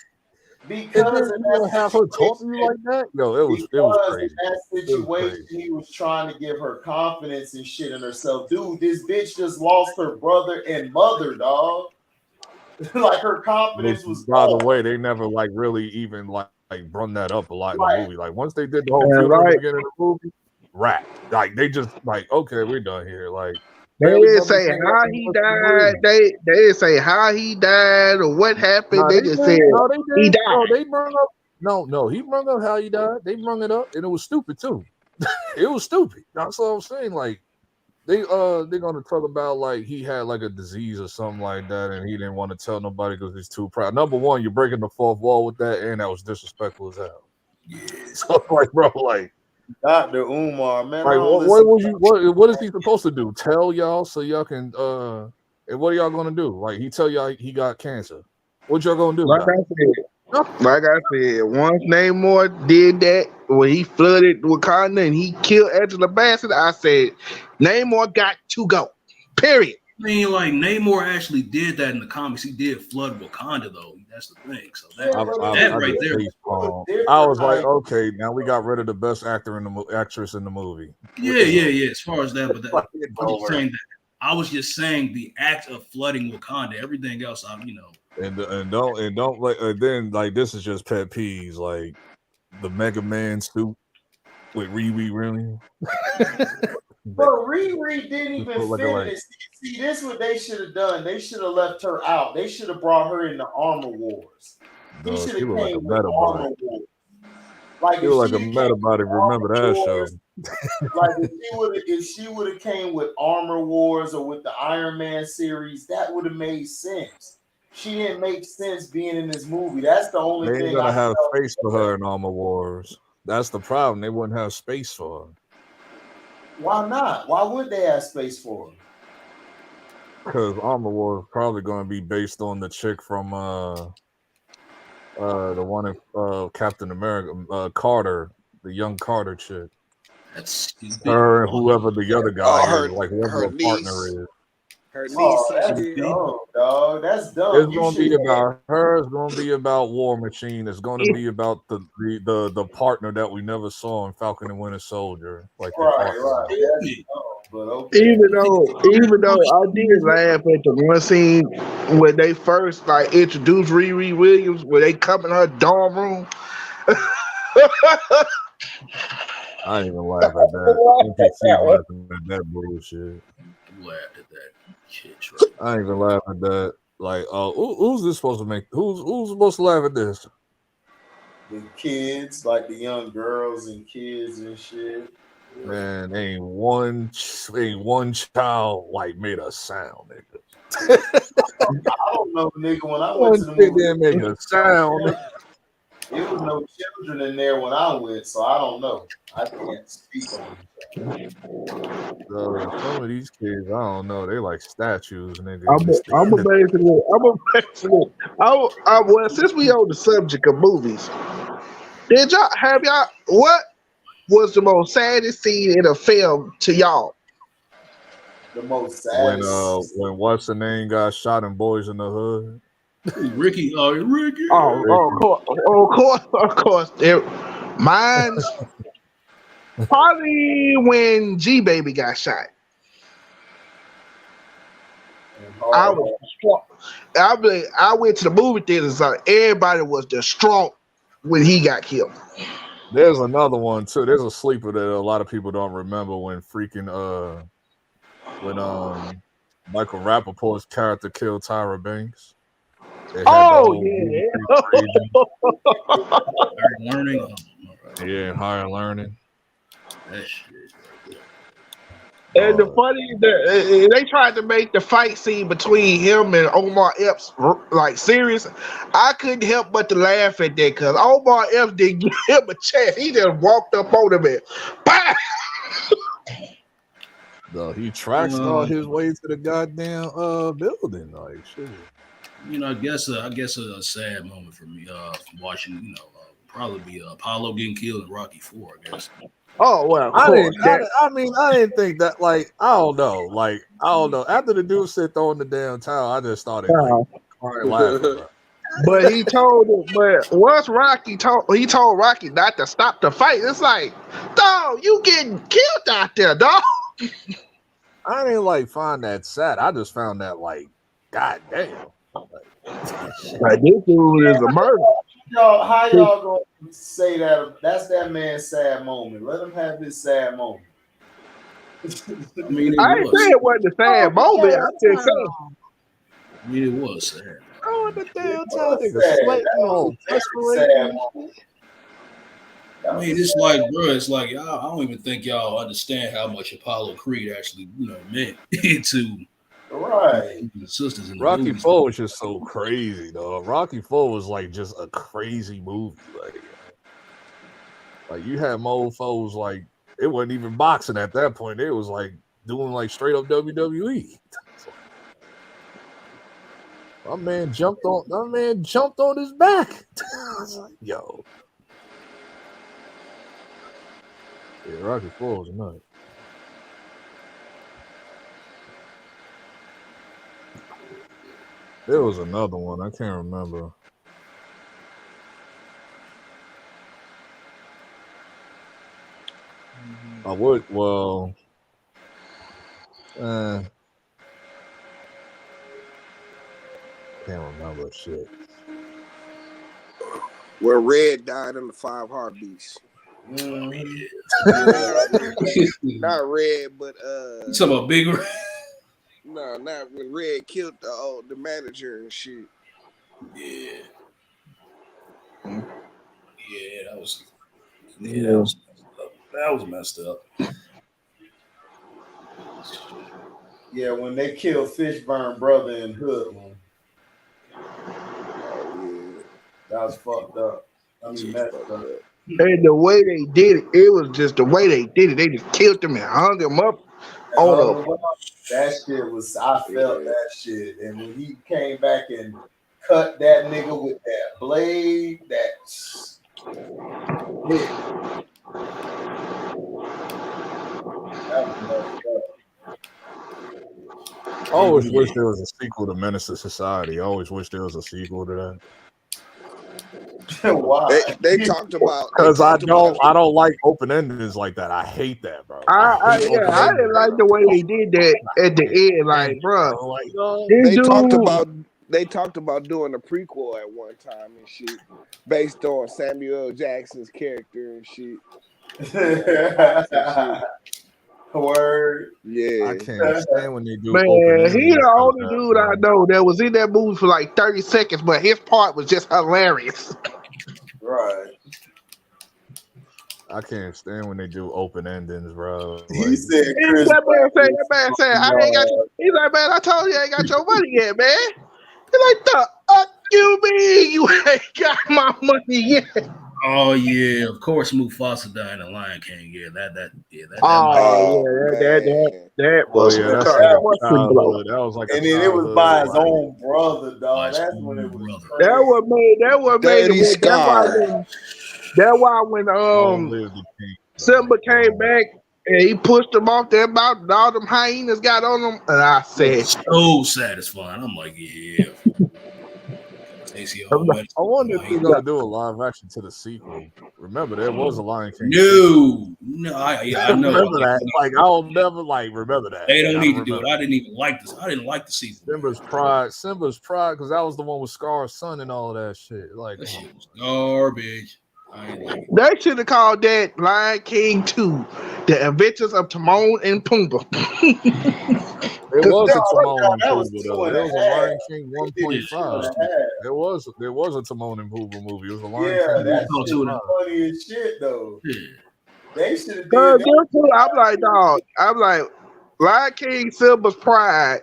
Because and then have her talk to you like that. Yo, it was crazy. In that situation, he was trying to give her confidence and shit in herself. Dude, this bitch just lost her brother and mother, dog. Like her confidence was. By the way, they never like really even like brung that up a lot in the movie. Like once they did the whole funeral at the beginning of the movie, rap. Like they just like, okay, we're done here. Like they didn't say how he died. They didn't say how he died or what happened. They just said he died. No, they brung up. No, he brung up how he died. They brung it up, and it was stupid too. It was stupid. That's what I'm saying. Like they're gonna talk about like he had like a disease or something like that, and he didn't want to tell nobody because he's too proud. Number one, you're breaking the fourth wall with that, and that was disrespectful as hell. Yeah. So like, bro, like Dr. Umar, man. Like, what is he supposed to do? Tell y'all so y'all can and what are y'all gonna do? Like he tell y'all he got cancer. What y'all gonna do? Like I said, once Namor did that when he flooded Wakanda and he killed Angela Bassett, I said Namor got to go. Period. I mean, like Namor actually did that in the comics. He did flood Wakanda, though. That's the thing. So that right there, I was like, okay, now we got rid of the best actor in the actress in the movie. Yeah. As far as that, but I was just saying the act of flooding Wakanda. Everything else, And don't like then like this is just pet peeves like the Mega Man suit with Riri really. Bro, Riri didn't even fit it. See, this is what they should have done. They should have left her out. They should have brought her into Armor Wars. He should have came with Armor Wars. Like you like a Metabody. Remember that show? Like if she would have came with Armor Wars or with the Iron Man series, that would have made sense. She didn't make sense being in this movie. That's the only thing. They ain't gonna have space for her in Armor Wars. That's the problem. They wouldn't have space for her. Why not? Why would they have space for her? Because Armor Wars is probably going to be based on the chick from the one in Captain America, Carter, the young Carter chick. That's stupid. Her and whoever the other guy is, like whoever her partner is. Her niece. That's dumb, dog. That's dumb. It's going to be about her. It's going to be about War Machine. It's going to be about the partner that we never saw in Falcon and Winter Soldier. Like right. But okay. Even though I did laugh at the one scene when they first like introduced Riri Williams, where they come in her dorm room. I ain't even laugh at that. That bullshit. Laughed at that shit. I ain't even laugh at that. Like, who's this supposed to make? Who's supposed to laugh at this? The kids, like the young girls and kids and shit. Man, ain't one child like made a sound, nigga. I don't know, nigga. When I went to the movie, didn't make a sound. There was no children in there when I went, so I don't know. I can't speak on it. So some of these kids, I don't know. They like statues, nigga. Well, since we on the subject of movies, what was the most saddest scene in a film to y'all? The most saddest. When what's the name got shot in Boys in the Hood? Ricky. Ricky. Of course. Mine's probably when G Baby got shot. I was distraught. I went to the movie theaters. Everybody was distraught when he got killed. There's another one too. There's a sleeper that a lot of people don't remember when Michael Rappaport's character killed Tyra Banks. Oh yeah. Learning. Yeah, higher learning. That shit. And the funny, they tried to make the fight scene between him and Omar Epps like serious. I couldn't help but to laugh at that because Omar Epps didn't give him a chance. He just walked up on him and BAM! No, he tracked all his way to the goddamn building. Like shit. I guess a sad moment for me watching. Probably be Apollo getting killed in Rocky IV. I guess. Oh well, I didn't think that. Like, I don't know. After the dude said throwing the damn towel, I just started crying laughing. But he told him, but once Rocky told Rocky not to stop the fight. It's like, dog, you getting killed out there, dog. I didn't like find that sad. I just found that like, goddamn. Like this dude is a murderer. How y'all gonna say that? That's that man's sad moment. Let him have his sad moment. I mean, I ain't saying it wasn't a sad moment. I just saying. I mean, it was sad. Oh, the damn time nigga sweating on perspiration. I mean, it's like, bro, it's like y'all. I don't even think y'all understand how much Apollo Creed actually, meant to the sisters. In the Rocky movies. 4 was just so crazy, though. Rocky 4 was like just a crazy movie. Like you had mofos like it wasn't even boxing at that point. It was like doing like straight up WWE. My man jumped on his back. I was like, yo. Yeah, Rocky 4 was nuts. There was another one. I can't remember. I would, well, can't remember shit. Where Red died in the 5 Heartbeats. Not Red, but You talking about Big Red? No, not when Red killed the manager and shit. Yeah. Yeah, that was messed up. Yeah, when they killed Fishburne brother in Hoodlum. That was fucked up. I mean, messed up. And the way they did it, it was just the way they did it. They just killed him and hung him up on a. That shit was, I felt that shit. And when he came back and cut that nigga with that blade, I always wish there was a sequel to Menace to Society. I always wish there was a sequel to that. Why? They talked about because I don't like open endings like that. I hate that, bro. I didn't like the way they did that at the end. Like, bro, they talked about doing a prequel at one time and shit, based on Samuel L. Jackson's character and shit. Word. Yeah. I can't stand when they do. Man, he the only dude I know that was in that movie for like 30 seconds, but his part was just hilarious. Right. I can't stand when they do open endings, bro. Like, He said, that man said, I ain't got you. He's like, man, I told you I ain't got your money yet, man. He's like, the fuck you mean you ain't got my money yet? Oh yeah, of course Mufasa died in the Lion King. Yeah, that was that was like, and then it was by his own brother, dog. That's when it was crazy. That what made it. That's why when Simba came back and he pushed him off there about and all them hyenas got on him, and I said, so satisfying. I'm like, yeah. I wonder if they're gonna do a live action to the sequel. Remember, there was a Lion King. No, I know. Remember that? Like, I'll never remember that. They don't need to do it. I didn't even like this. I didn't like the sequel. Simba's Pride, because that was the one with Scar's son and all of that shit. Like, that shit was garbage. They should have called that Lion King 2, The Adventures of Timon and Pumbaa. There was a Timon and Pumbaa though. There was a Lion King 1.5. There was a Timon and Pumbaa movie. It was a Lion King. That's funny as shit though. They should have did that. I'm like, dog. I'm like, Lion King, Simba's Pride.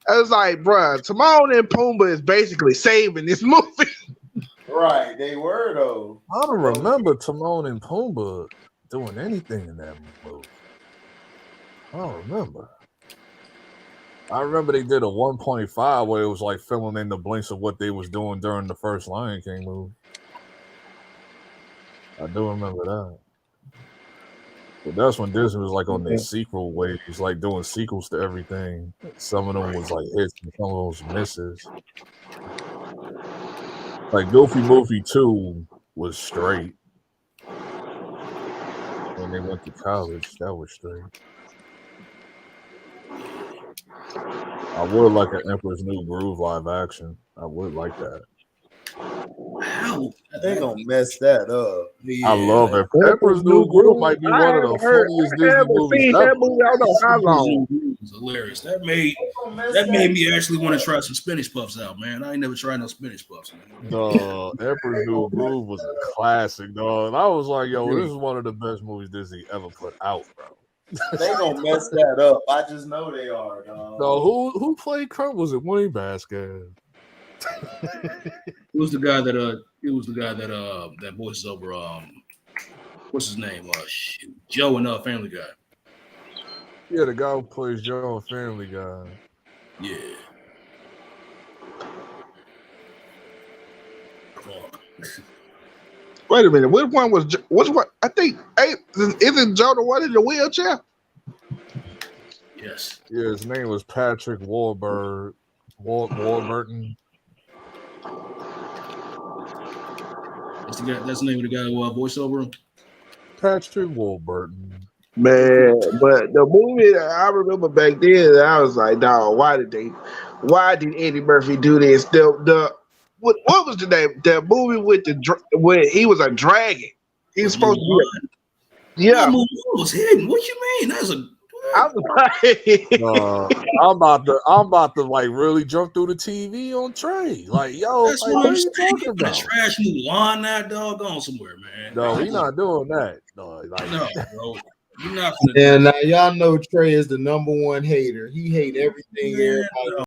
I was like, bruh, Timon and Pumbaa is basically saving this movie. Right, they were though. I don't remember Timon and Pumbaa doing anything in that movie. I don't remember. I remember they did a 1.5 where it was like filming in the blinks of what they was doing during the first Lion King movie. I do remember that. But that's when Disney was like on their sequel waves, like doing sequels to everything. Some of them was like hits and some of them was misses. Like Goofy Movie 2 was straight. When they went to college, that was straight. I would like an Emperor's New Groove live action. I would like that. How? They gonna mess that up. I love it. Emperor's New Groove might be one of the funniest Disney movies ever. That movie, I don't know how long. It was hilarious. That made me actually want to try some spinach puffs out, man. I ain't never tried no spinach puffs, man. Emperor's New Groove was a classic, dog. And I was like, yo, this is one of the best movies Disney ever put out, bro. They gonna mess that up. I just know they are, dog. No, who played Kurt? Was it Wayne Baskin? It was the guy that voices over what's his name? Joe and Family Guy. Yeah, the guy who plays Joe and Family Guy. Yeah. Wait a minute. Which one? I think isn't Joe the one in the wheelchair? Yes. Yeah, his name was Patrick Warburton. That's the name of the guy who voiced over him. Patrick Warburton. Man, but the movie that I remember back then, I was like, dog, why did Eddie Murphy do this? What was the name? The movie with where he was a dragon. He was supposed to be that movie was hidden. What you mean? That's a I'm about to like really jump through the TV on Trey. Like, yo, that's like, what what I'm are you saying. talking about? Trash Mulan that doggone somewhere, man. No, he's not doing that. No, no, bro. You're not gonna now y'all know Trey is the #1 hater. He hate everything everybody